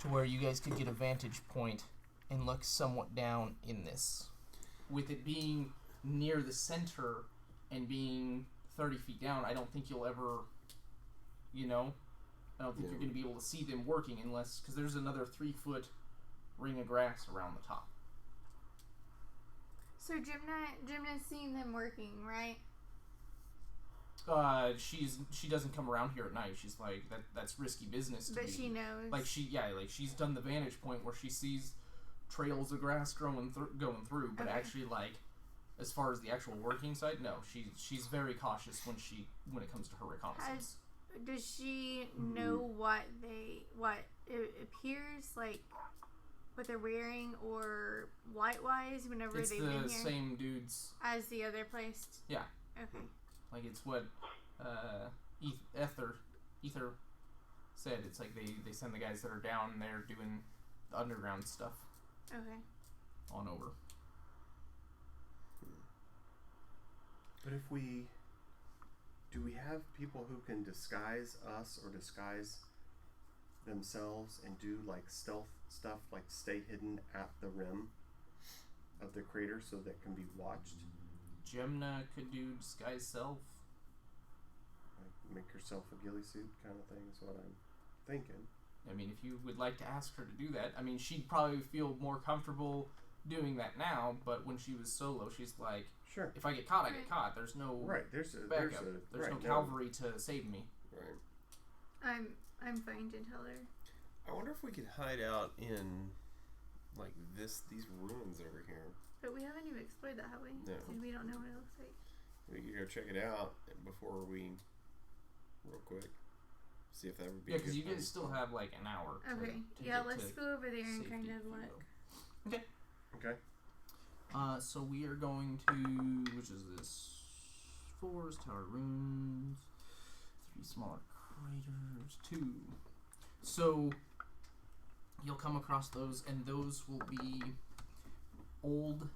To where you guys could get a vantage point and look somewhat down in this. With it being near the center and being 30 feet down, I don't think you'll ever, I don't think you're going to be able to see them working unless, because there's another 3-foot ring of grass around the top. So Gymna's seeing them working, right? She doesn't come around here at night. She's like, that's risky business to But me. she knows. Like she's done the vantage point where she sees trails of grass going through, but Okay. actually, like, as far as the actual working side, no, she's very cautious when it comes to her reconnaissance. Does she know what it appears like, what they're wearing, or light-wise whenever It's they've the been here same dudes. as the other place? Yeah. Okay. Like, it's what Ether said. It's like they send the guys that are down there doing the underground stuff Okay. on over. But do we have people who can disguise us or disguise themselves and do like stealth stuff, like stay hidden at the rim of the crater so that can be watched? Gemna could do disguise self. Like make yourself a ghillie suit kind of thing is what I'm thinking. I mean, if you would like to ask her to do that, I mean, she'd probably feel more comfortable doing that now, but when she was solo, she's like, Sure. if I get caught, I get caught. There's no There's backup. There's no cavalry to save me. Right. I'm fine to tell her. I wonder if we could hide out in like these ruins over here. But we haven't even explored that, have we? No. And we don't know what it looks like. We could go check it out before we, real quick, see if that would be. Yeah, because you guys still have like an hour. Okay. Let's go over there and kind of look. Okay. Okay. So we are going to, which is this? Forest Tower Ruins, 3 smaller craters, 2. So you'll come across those, and those will be old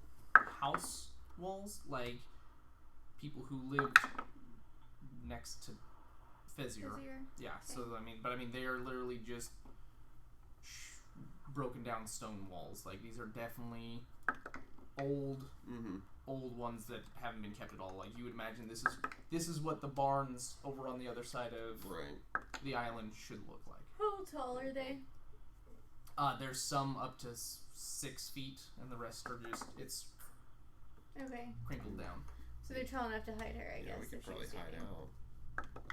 house walls, like people who lived next to Fezir. Yeah. Okay. So I mean, they are literally just broken down stone walls. Like, these are definitely old ones that haven't been kept at all. Like, you would imagine this is what the barns over on the other side of the island should look like. How tall are they? There's some up to 6 feet, and the rest are just Okay. crinkled down. So they're tall enough to hide her, I Yeah, guess. we could if probably she's hide standing out.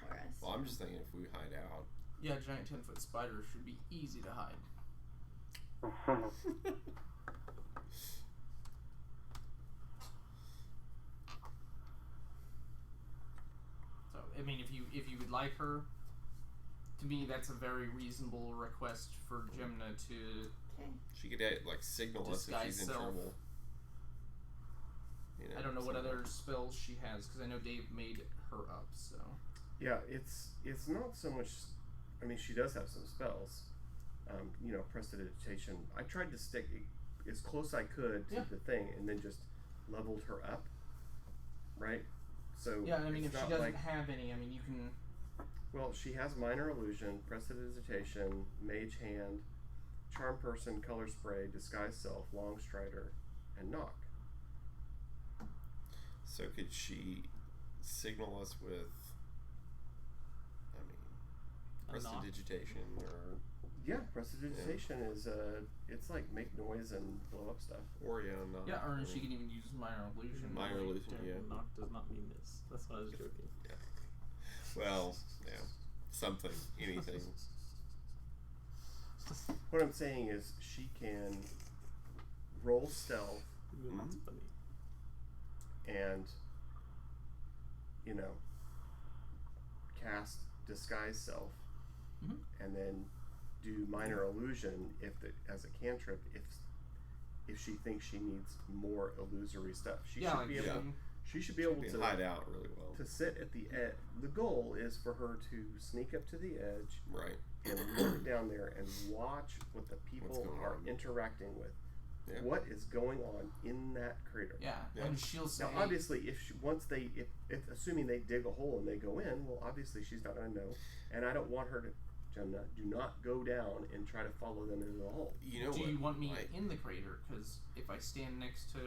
for us. Well, I'm just thinking if we hide out. Yeah, giant 10-foot spiders should be easy to hide. So, I mean, if you would like her, to me, that's a very reasonable request for Gemna to. Okay. She could like signal us if she's in Disguise self. trouble. You know, I don't know what something. other spells she has, because I know Dave made her up. So. Yeah, it's not so much. I mean, she does have some spells. Prestidigitation. I tried to stick as close I could to the thing, and then just leveled her up. Right. So Yeah, I mean, if it's she not doesn't like, have any, I mean, you can. well, she has minor illusion, prestidigitation, mage hand, charm person, color spray, disguise self, long strider, and knock. So could she signal us with? I mean, prestidigitation or. Yeah, prestidigitation is it's like make noise and blow up stuff. Or not. Yeah, or she can even use minor illusion. Minor illusion, yeah. Knock does not mean this. That's what I was joking. Yeah. Well, yeah. Something. Anything. What I'm saying is she can roll stealth Ooh, that's funny. and cast disguise self, and then do minor illusion as a cantrip if she thinks she needs more illusory stuff. She should be able to hide out really well. To sit at the edge. The goal is for her to sneak up to the edge, Right. and look down there and watch what the people going are on. interacting with. Yeah. What is going on in that crater? Yeah, Yeah. and she'll say. Now, obviously, if assuming they dig a hole and they go in, well, obviously she's not going to know, and I don't want her to. Gemna, do not go down and try to follow them into the hole. You know Do what? you want me in the crater? Because if I stand next to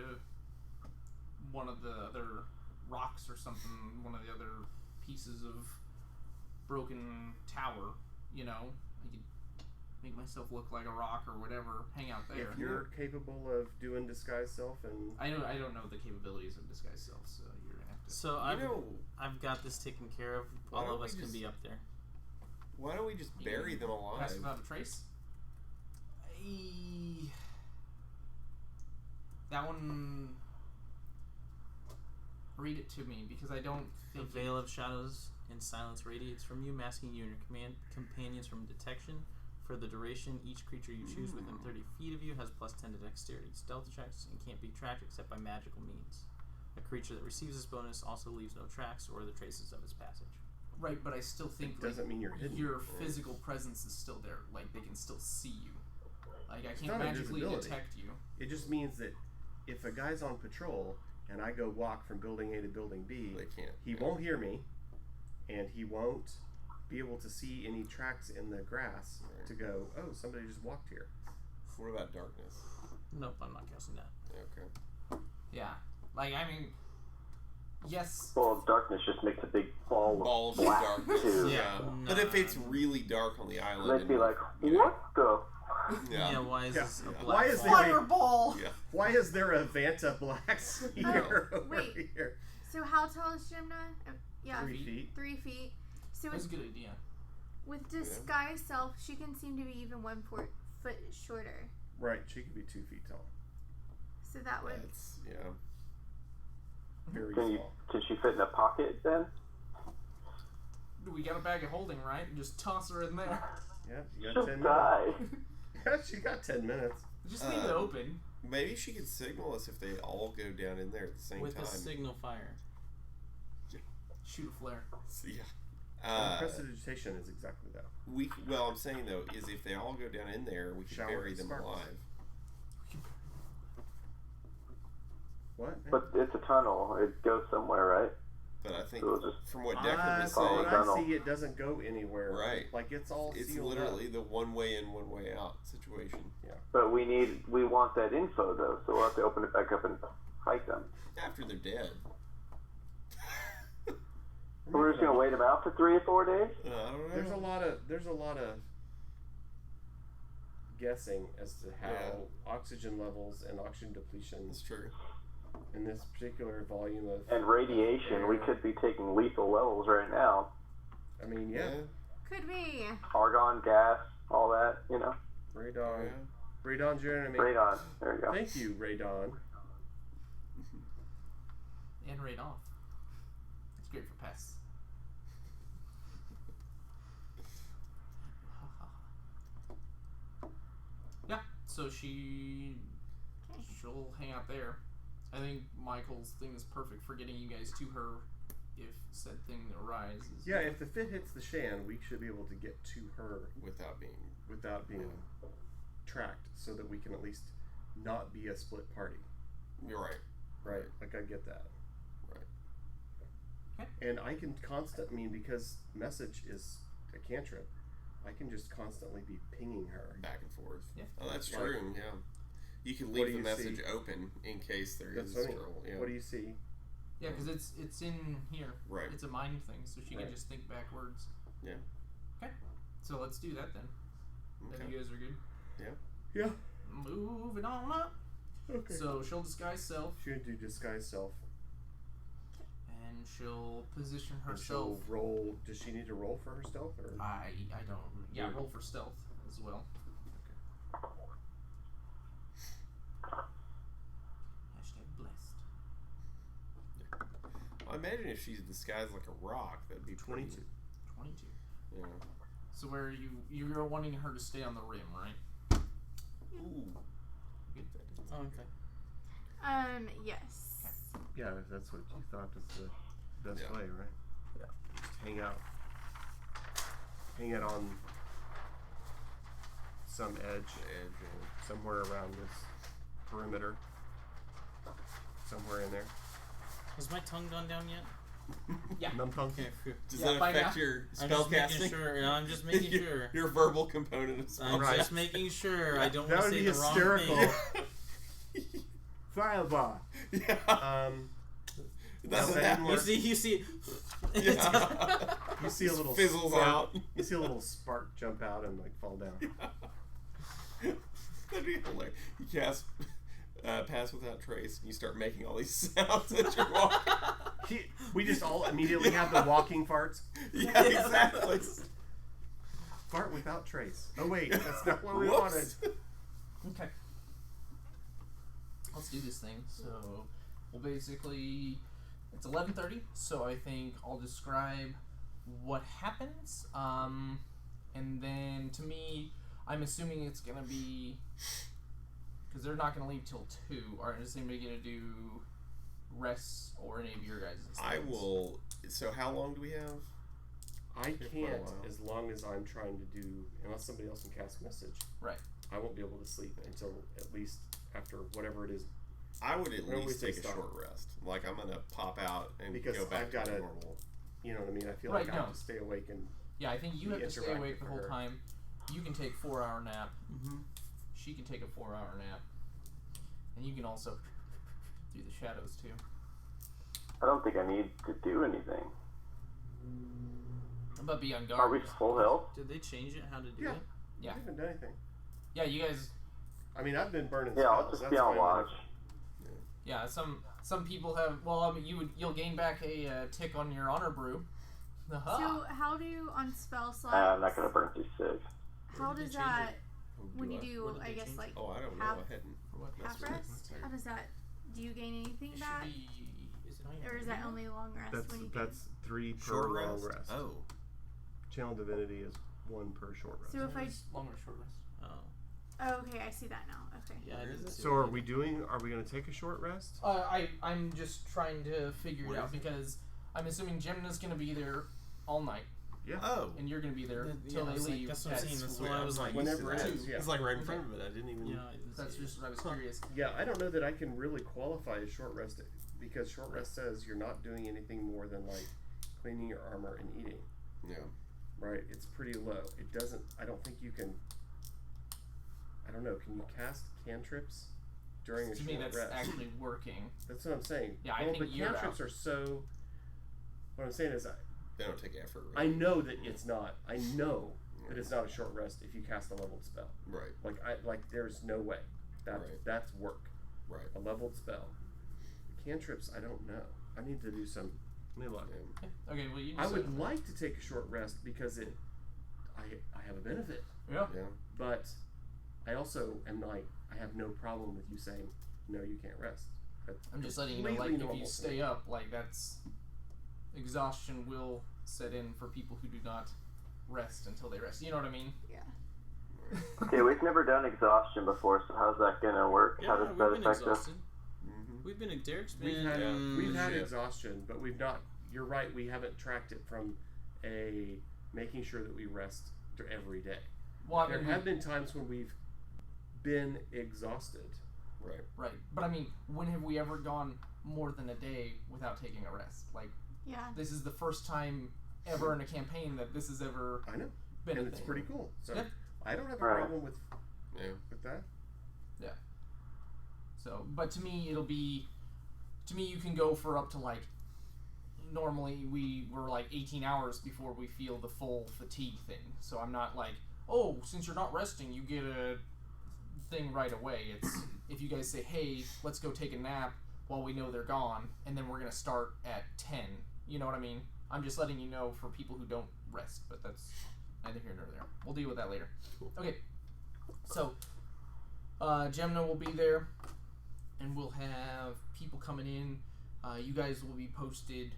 one of the other rocks or something, one of the other pieces of broken tower, you know, I could make myself look like a rock or whatever, hang out there. If you're capable of doing disguise self, and I don't know the capabilities of disguise self, so you're gonna have to. So I've got this taken care of. Why All don't of us we can just- be up there. Why don't we just bury them alive? Pass without a trace. That one. Read it to me because I don't The think. veil of shadows and silence radiates from you, masking you and your companions from detection. For the duration, each creature you choose within 30 feet of you has +10 to dexterity stealth checks and can't be tracked except by magical means. A creature that receives this bonus also leaves no tracks or the traces of its passage. Right, but I still think it doesn't mean you're hidden. your physical presence is still there. Like they can still see you. Like I can't not magically invisibility. detect you. It just means that if a guy's on patrol and I go walk from building A to building B, They can't. he won't hear me, and he won't be able to see any tracks in the grass to go, oh, somebody just walked here. What about darkness? Nope, I'm not casting that. Okay. Yeah. Like I mean, yes. Well, darkness just makes a big ball Balls of of black darkness. too. Yeah. No. But if it's really dark on the island, They'd and be like, you know, what the? Yeah. why is Yeah. this a Yeah. black Why is ball? there Fireball. Yeah. Why is there a Vanta black sphere over wait. here? So how tall is Gemna? Yeah, 3 feet. 3 feet. So That's a with, good idea. with disguise self, she can seem to be even 1 foot shorter. Right, she could be 2 feet tall. So that would. That's Very Can small. she fit in a pocket then? We got a bag of holding, right? Just toss her in there. Yeah, you got She'll 10 die. minutes. Yeah, she got 10 minutes. Just leave it open. Maybe she could signal us if they all go down in there at the same With time. a signal fire. Shoot a flare. So, yeah. Prestidigitation is exactly that. Well, I'm saying though is if they all go down in there, we can Shower bury with them sparks. alive. What? But it's a tunnel. It goes somewhere, right? But I think So it'll just from what Declan was From follow what saying, tunnel. I see, it doesn't go anywhere. Right. Like it's all it's sealed literally up. the one way in, one way out situation. But we want that info though, so we'll have to open it back up and fight them. After they're dead. We're just gonna wait them out for 3 or 4 days. I don't know. There's a lot of guessing as to how oxygen levels and oxygen depletion That's true. in this particular volume of And radiation, we could be taking lethal levels right now. I mean, yeah. Could be. Argon, gas, all that, you know. Radon. Radon's your enemy. Radon. There you go. Thank you, Radon. And raid off. It's great for pests. Yeah, so she'll hang out there. I think Michael's thing is perfect for getting you guys to her if said thing arises. Yeah, if the fit hits the Shan, we should be able to get to her Without being tracked, so that we can at least not be a split party. You're right. Right? Like I get that. Okay. And I can because message is a cantrip, I can just constantly be pinging her. Back and forth. Yeah. Oh, that's Like- true. Yeah. You can What leave do the you message see? open in case there That's is what I mean. trouble. Yeah. What do you see? Yeah, because it's in here. Right. It's a mind thing, so she Right. can just think backwards. Yeah. Okay. So let's do that then. If Okay. you guys are good. Yeah. Moving on up. Okay. So she'll disguise self, She's gonna do disguise self. and she'll position And she'll herself. roll. Does she need to roll for her stealth, or? I don't. Yeah, Yeah. roll for stealth as well. Hashtag blessed. I imagine if she's disguised like a rock, that'd be pretty- 22. 22. Yeah. So where you're wanting her to stay on the rim, right? Ooh. Good. Oh, okay. Yes. Yeah, if that's what you thought was the best Yeah. way, right? Yeah. Just hang out. Hang it on some edge And, somewhere around this perimeter. Somewhere in there. Has my tongue gone down yet? Yeah. Numb tongue? Okay, phew. Does Yeah, that by affect now. your I'm spell just making casting? sure. Yeah, I'm just making sure. Your verbal component of spell I'm Right. just making sure. I don't That want to would say be the wrong hysterical. thing. Fireball. Yeah. That's No, what that didn't happens. You see. Yeah. You see a little fizzles spark, out. You see a little spark jump out and like fall down. That'd be hilarious. You cast Pass Without Trace, and you start making all these sounds as you're walking. We just all immediately have the walking farts. Yeah, exactly. Fart without trace. Oh wait, that's not what we Whoops. wanted. Okay. Let's do this thing. So, we'll basically, it's 11:30. So I think I'll describe what happens. And then to me, I'm assuming it's gonna be because they're not gonna leave till 2. Or is anybody gonna do rests or any of your guys'? I will. So how long do we have? I for a can't while. as long as I'm trying to do, unless somebody else can cast message. Right. I won't be able to sleep until at least after whatever it is. I would at Where we least say take a stop. short rest. Like I'm gonna pop out and Because go back I've gotta- to normal. You know what I mean? I feel Right, like I have no. to stay awake and. Yeah, I think you have to stay interactive awake the for whole her. time. You can take 4-hour nap. Mm-hmm. She can take a 4-hour nap. And you can also do the shadows too. I don't think I need to do anything. But be on guard. Are we full health? Did they change it? How to do Yeah. it? Yeah. I haven't done anything. Yeah, you guys. I mean, I've been burning Yeah, spells. I'll just That's be on fine, watch. Yeah, some people have. Well, I mean, you'll gain back a tick on your honor brew. Aha. So how do on spell slots? I'm not gonna burn through 6. How Did they does change that Oh, when you I? What do? did I they guess change? like Oh, I don't know. half- I hadn't. For what? half That's rest. How does that? Do you gain anything It back, should be. Is it on your or is that only long rest? That's when you that's 3 per Short long rest. rest. Oh, Channel Divinity is 1 per short rest. So if I. long or short rest. Oh. Oh, okay, I see that now. Okay. Yeah, I Where is didn't it? see So that are either. we going to take a short rest? I'm just trying to figure it Where out is it? because I'm assuming Gemna's gonna be there all night, Yeah. oh. and you're gonna be there Yeah, till I they was like- leave. that's what I'm saying, that's Wait, why I I'm was not like, used to whenever it that. is, yeah. It's like right in Okay. front of it. I didn't even. Yeah, I didn't That's see just it. what I was curious. Yeah, I don't know that I can really qualify as short rest because short rest says you're not doing anything more than like cleaning your armor and eating. Yeah. Right? It's pretty low. It doesn't. I don't think you can. I don't know. Can you cast cantrips during a To short me, that's rest? actually working. That's what I'm saying. Yeah, I well, think the you're cantrips are so. What I'm saying is, They don't take effort. I Really. know that it's not. I know that it's not a short rest if you cast a leveled spell. Right. Like there's no way. Right. That's work. Right. A leveled spell. Cantrips, I don't know. I need to do some. Let me look. Yeah. Okay, well you. I decide. would like to take a short rest because I have a benefit, Yeah. Yeah. but I also am like I have no problem with you saying no, you can't rest. That's I'm just letting you know, completely like, if normal you to stay me. up, like, that's exhaustion will set in for people who do not rest until they rest. You know what I mean? Yeah. Okay, we've never done exhaustion before, so how's that gonna work? Yeah, How does that we've been affect us? exhausted. Mm-hmm. We've been. Derek's been. We've had Yeah. exhaustion, but we've not. You're right. We haven't tracked it from a making sure that we rest every day. Well, I There mean, have been times when we've been exhausted. Right. right. But I mean, when have we ever gone more than a day without taking a rest? Like, Yeah. this is the first time ever in a campaign that this has ever I know, been and a it's thing. pretty cool. So Yeah. I don't have a Right. problem with Yeah. that. So, but to me, you can go for up to like, normally we were like 18 hours before we feel the full fatigue thing. So I'm not like, oh, since you're not resting, you get a thing right away. It's if you guys say, hey, let's go take a nap while we know they're gone, and then we're going to start at 10. You know what I mean? I'm just letting you know for people who don't rest, but that's neither here nor there. We'll deal with that later. Cool. Okay. So, Gemna will be there, and we'll have people coming in. You guys will be posted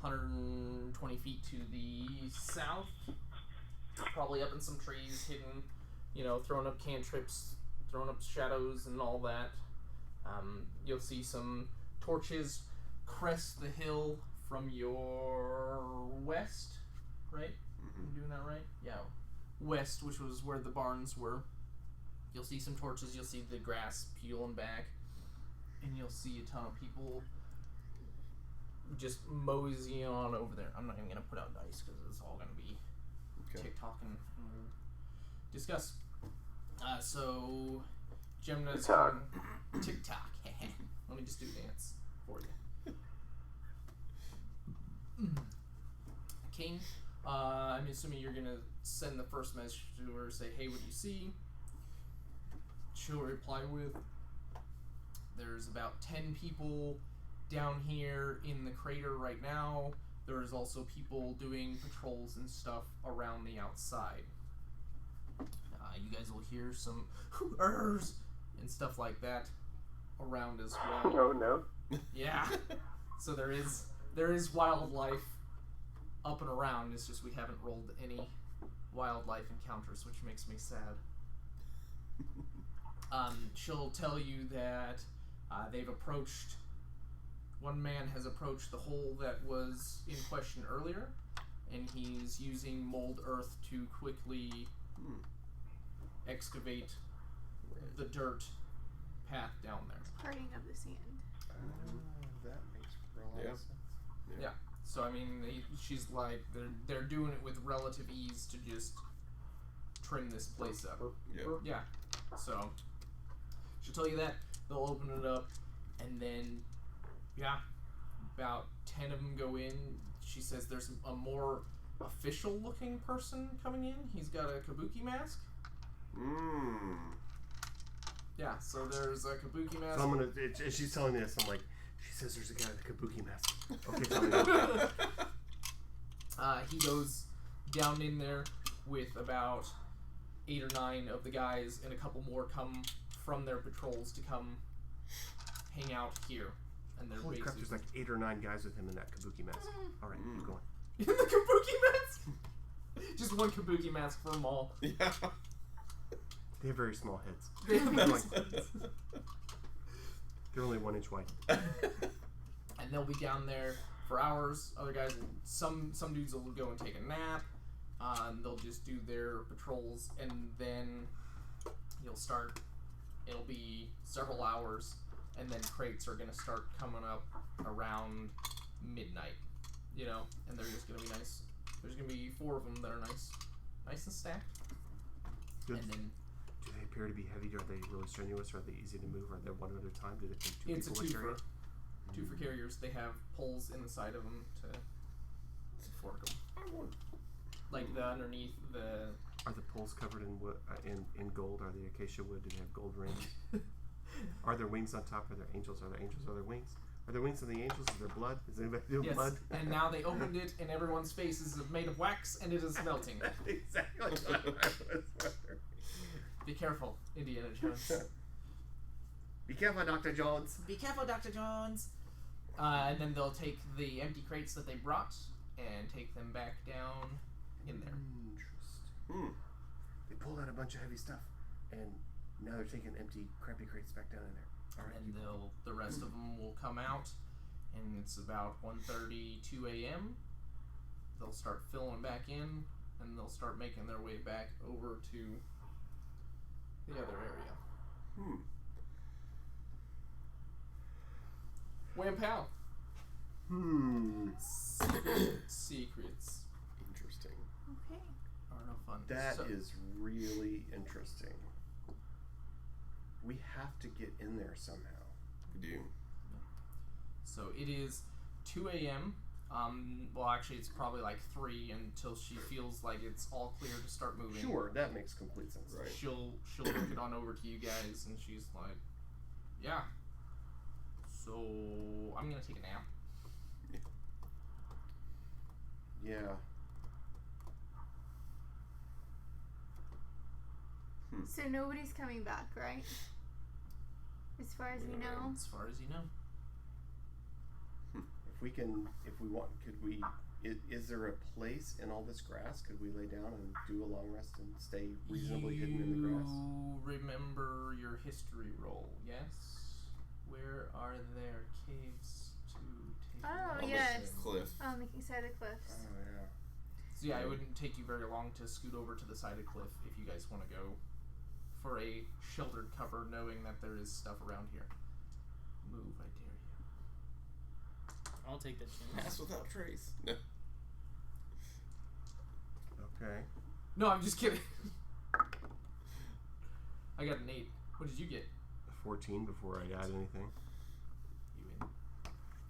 120 feet to the south, probably up in some trees, hidden, throwing up cantrips, throwing up shadows and all that. You'll see some torches crest the hill from your west, right? Mm-hmm. I'm doing that right? Yeah. West, which was where the barns were. You'll see some torches. You'll see the grass peeling back, and you'll see a ton of people just moseying on over there. I'm not even gonna put out dice because it's all gonna be TikTok and we'll discuss. So Gemna's TikTok. TikTok. Let me just do dance for you. King, I'm assuming you're gonna send the first message to her, say, hey, what do you see? She'll reply with, there's about 10 people down here in the crater right now. There's also people doing patrols and stuff around the outside. You guys will hear some hoo-ers and stuff like that around as well. Oh no. Yeah. So there is wildlife up and around. It's just we haven't rolled any wildlife encounters, which makes me sad. She'll tell you that they've approached. One man has approached the hole that was in question earlier, and he's using mold earth to quickly excavate the dirt path down there. Parting of the sand. That makes a lot of sense. Yeah. So I mean, she's like, they're doing it with relative ease to just trim this place up. Yeah. So she'll tell you that they'll open it up, and then about 10 of them go in. She says there's a more official-looking person coming in. He's got a kabuki mask. Yeah. So there's a kabuki mask. So I'm gonna. As she's telling me this, I'm like, she says there's a guy with a kabuki mask. Okay, tell me that. He goes down in there with about 8 or 9 of the guys, and a couple more come from their patrols to come hang out here. And they're Holy crap, there's like 8 or 9 guys with him in that kabuki mask. Alright, keep going. In the kabuki mask? Just one kabuki mask for them all. Yeah. They have very small heads. They have They're, very like, small heads. they're only 1 inch wide. And they'll be down there for hours. Other guys, some dudes will go and take a nap. And they'll just do their patrols, and then it'll be several hours, and then crates are gonna start coming up around midnight, and they're just gonna be nice. There's gonna be 4 of them that are nice and stacked. Good. And then Do they appear to be heavy? Are they really strenuous? Are they easy to move? Are they one at a time? Do they take 2 it's a people to carry? 2 for carriers. They have poles in the side of them to support them. Like the underneath the. Are the poles covered in wood, in gold? Are they acacia wood? Do they have gold rings? Are there wings on top? Are there angels? Are there angels? Are there wings? Are there wings of the angels? Is there blood? Is anybody doing Yes, blood? and now they opened it, and everyone's face is made of wax, and it is melting. That's exactly what I was wondering. Be careful, Indiana Jones. Be careful, Dr. Jones. Be careful, Dr. Jones. And then they'll take the empty crates that they brought and take them back down in there. Interesting. They pulled out a bunch of heavy stuff, and now they're taking empty, crappy crates back down in there. All right. And the rest of them will come out, and it's about 1:30, 2 a.m. They'll start filling back in, and they'll start making their way back over to the other area. Wham pow. Secrets Interesting. Okay. are no fun. That So- is really interesting. We have to get in there somehow. We do. So it is 2 a.m. Well, actually, it's probably like 3 until she feels like it's all clear to start moving. Sure, that makes complete sense. Right. She'll look it on over to you guys, and she's like, "Yeah. So I'm gonna take a nap." Yeah. So nobody's coming back, right? As far as you know. As far as you know. If we want, could we? Is there a place in all this grass? Could we lay down and do a long rest and stay reasonably hidden in the grass? You remember your history roll, yes? Where are there caves to take? Oh, On yes. this cliff. Making side of cliffs. Oh yeah. So yeah, it wouldn't take you very long to scoot over to the side of the cliff if you guys want to go for a sheltered cover, knowing that there is stuff around here. Move, I dare you. I'll take that chance. Pass without trace. No. Okay. No, I'm just kidding. I got an 8. What did you get? 14 before I add anything. You win.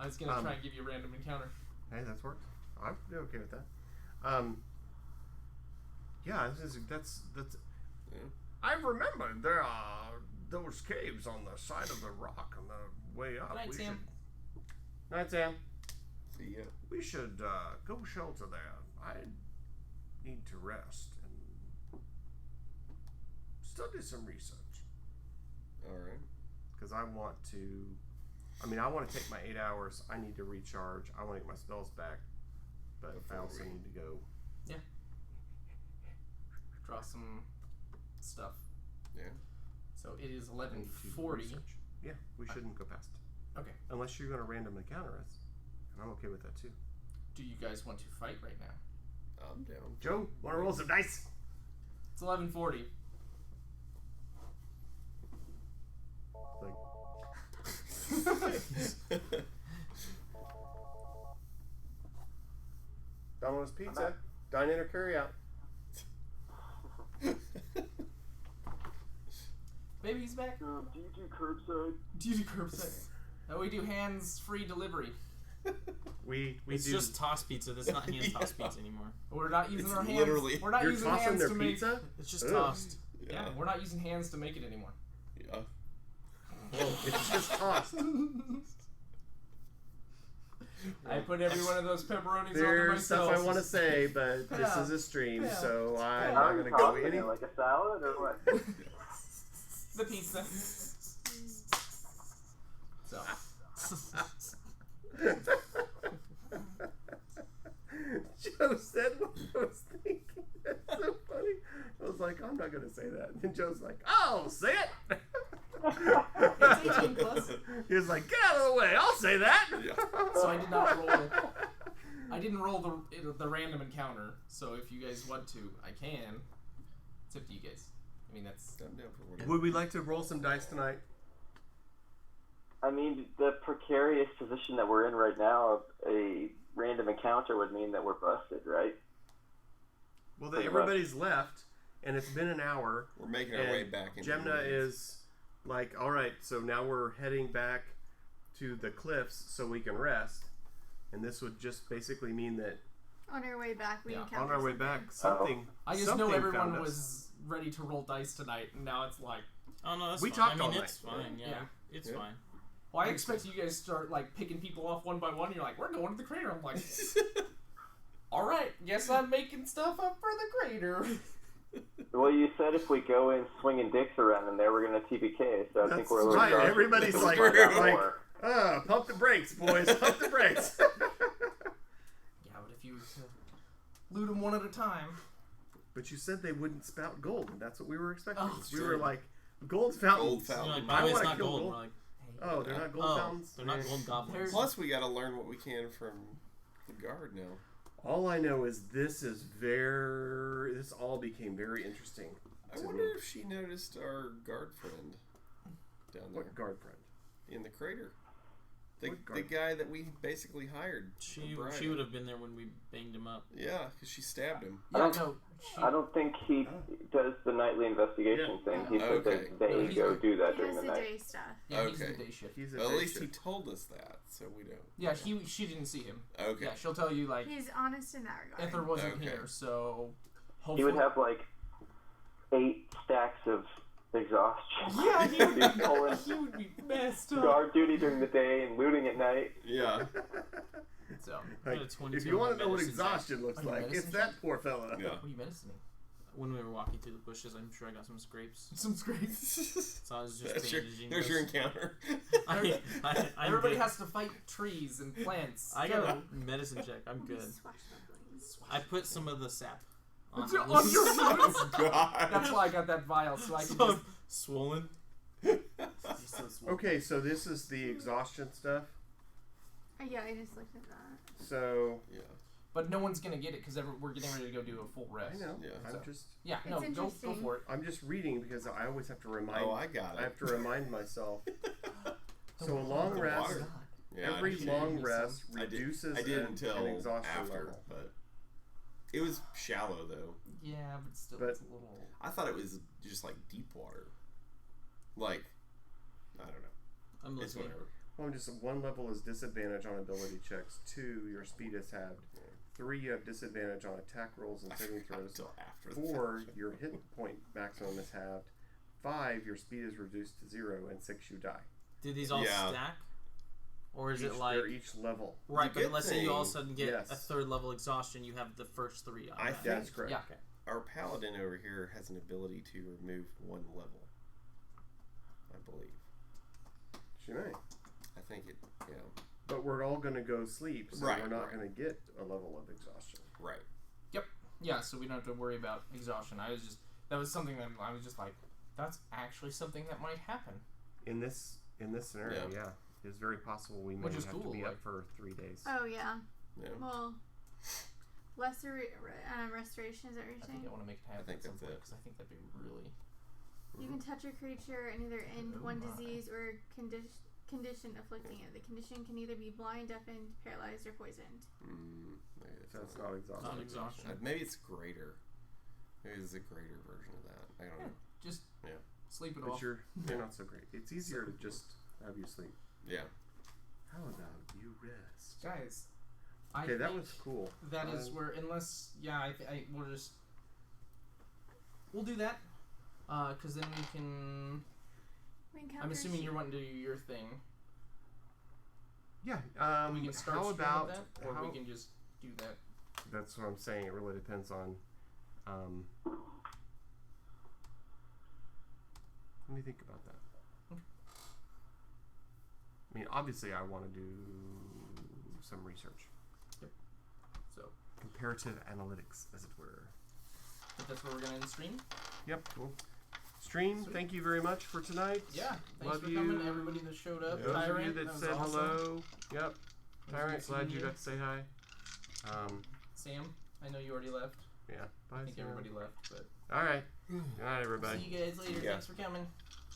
I was gonna try and give you a random encounter. Hey, that works. I'm okay with that. Yeah, that's. Yeah. I remember there are those caves on the side of the rock on the way up. Night, Sam. Night, Sam. See ya. We should go shelter there. I need to rest and study some research. All right. Because I want to take my 8 hours. I need to recharge. I want to get my spells back. But I also need to go. Yeah. Draw some stuff. Yeah. So it is I need to 11:40. research. Yeah, we shouldn't go past. Okay. Unless you're going to randomly counter us. And I'm okay with that too. Do you guys want to fight right now? I'm down. Joe, want to roll some dice? It's 11:40. Domino's Pizza. Dine in or carry out. Baby's back. Do you do curbside? Do you do curbside? No, we do hands-free delivery. We It's do. just toss pizza. That's not hand toss pizza anymore. We're not using It's our hands. literally- We're not You're using tossing hands their to make. pizza? It's just Ugh. tossed. Yeah, we're not using hands to make it anymore. Yeah. It's just tossed. I put every one of those pepperonis onto There's myself. stuff I want to say, but this Yeah. is a stream, Yeah. so I'm How not are going you to go tossing any. it, like a salad or what? The pizza. So. Joe said what I was thinking. That's so funny. I was like, I'm not going to say that. And then Joe's like, oh, say it. It's 18 plus. He was like, get out of the way. I'll say that. Yeah. So I did not roll. I didn't roll the random encounter. So if you guys want to, I can. It's up to you guys. I mean, that's. I'm down for whatever. Would we like to roll some dice tonight? I mean, the precarious position that we're in right now, a random encounter would mean that we're busted, right? Well, Pretty everybody's left, and it's been an hour. We're making our and way back into Gemna the woods. is like, all right, so now we're heading back to the cliffs so we can rest. And this would just basically mean that On our way back, we Yeah. encountered on our way something. back, something. I just something know everyone found us. was ready to roll dice tonight, and now it's like. Oh no, that's We fine. talked I mean, all it's night. fine. Yeah, Yeah. it's Yeah. fine. Well, I expect you guys to start like picking people off one by one. You're like, we're going to the crater. I'm like, all right, guess I'm making stuff up for the crater. Well, you said if we go in swinging dicks around in there, we're going to TBK, so I think That's we're a little right. drunk. Everybody's We'll like, find out like, more. pump the brakes, boys. Pump the brakes. Yeah, but if you were to loot them one at a time. But you said they wouldn't spout gold, and that's what we were expecting. Oh, we true. were like, gold fountains. Gold fountain. You're like, I by the way, it's wanna not kill gold. gold. We're like, Oh, they're not gold oh, fountains? they're not Eh. gold goblins. Plus, we got to learn what we can from the guard now. All I know is this all became very interesting. I to wonder me. if she noticed our guard friend down there What guard friend? in the crater. The What guard? guy that we basically hired. She Brian. would have been there when we banged him up. Yeah, because she stabbed him. Yeah, no. I don't think he does the nightly investigation Yeah. thing. He said Okay. that they He's go the- do that He during does the the night. day stuff. Yeah, he's Okay. the day shift. He's a Well, at day least he shift. told us that, so we don't. Yeah, she didn't see him. Okay. Yeah, she'll tell you like He's honest in that regard. Ether wasn't Okay. here, so hopefully. He would have like 8 stacks of exhaustion. Yeah, he would He's pulling he would be messed up. guard duty during the day and looting at night. Yeah. So, Like, Got a 22 if you want on to know what medicine exhaustion looks Are you like, it's medicine that check? poor fella. Yeah. what are you menacing? When we were walking through the bushes, I'm sure I got some scrapes. Some scrapes. So I was just There's your, bandaging there's your those. encounter. I'm Everybody good. has to fight trees and plants. I Go. got a medicine check. I'm good. Swashbuckling. I put some of the sap on, On your wounds. God. That's why I got that vial, so I can So just. I'm swollen. Okay, so this is the exhaustion stuff. Yeah, I just looked at that. So Yeah. But no one's gonna get it because we're getting ready to go do a full rest. I know. Yeah. I'm So- just. Yeah, It's no, go interesting. for it. I'm just reading because I always have to remind. Oh, I got it. I have to remind myself. The So a long the rest. water. Yeah, I Every did. long rest I did- reduces I did an until exhaustion after, level. but it was shallow though. Yeah, but still, But- it's a little. I thought it was just like deep water. Like, I don't know. I'm It's listening. whatever. Well, just 1 level is disadvantage on ability checks. 2, your speed is halved. 3, you have disadvantage on attack rolls and I saving forgot throws. until after. 4, your hit point maximum is halved. 5, your speed is reduced to 0, and 6, you die. Do these all Yeah. stack? Or is Each, it like they're each level? right? The But good let's say you all of a thing- sudden get Yes. a 3rd level exhaustion, you have the first 3 on I that. think- That's correct. Yeah. Okay. Our paladin over here has an ability to remove 1 level. I believe. She may. I think it. Yeah. But we're all going to go sleep, so Right, we're not right. going to get a level of exhaustion. Right. Yeah, so we don't have to worry about exhaustion. That was something that I was just like, that's actually something that might happen. In this scenario, Yeah. yeah. It's very possible we may Which is have to cool, be like- up for 3 days. Oh yeah. Yeah. Well, lesser restoration is that what you're I think saying? I want to make it happen think at some that's point it. because I think that'd be really. You can touch a creature and either end Oh one my. disease or condition afflicting it. The condition can either be blind, deafened, paralyzed, or poisoned. Maybe So it's not exhaustion. Not exhaustion. Maybe it's greater. Maybe it's a greater version of that. I don't know. Just Yeah. sleep it But off. you're not so great. It's easier to just have you sleep. Yeah. How about you rest? Guys. Okay, that was cool. That is where, unless, we'll do that, because then we can. We I'm encounter assuming sheep. you're wanting to do your thing. Yeah. We can start how stream about with that, or how, we can just do that. That's what I'm saying. It really depends on. Let me think about that. Okay. I mean, obviously, I want to do some research. So, Comparative analytics, as it were. but that's where we're gonna end the stream. Yep. Cool. Stream. Sweet. Thank you very much for tonight. Yeah. Thanks Love for you. coming, everybody that showed up. Those Tyrant, of you that was said awesome. hello. Yep. It was Tyrant, good glad seeing you you. got to say hi. Sam, I know you already left. Yeah. Bye. I think Sam. everybody left, but All right. Good night, everybody. see you guys later. Yeah. Thanks for coming.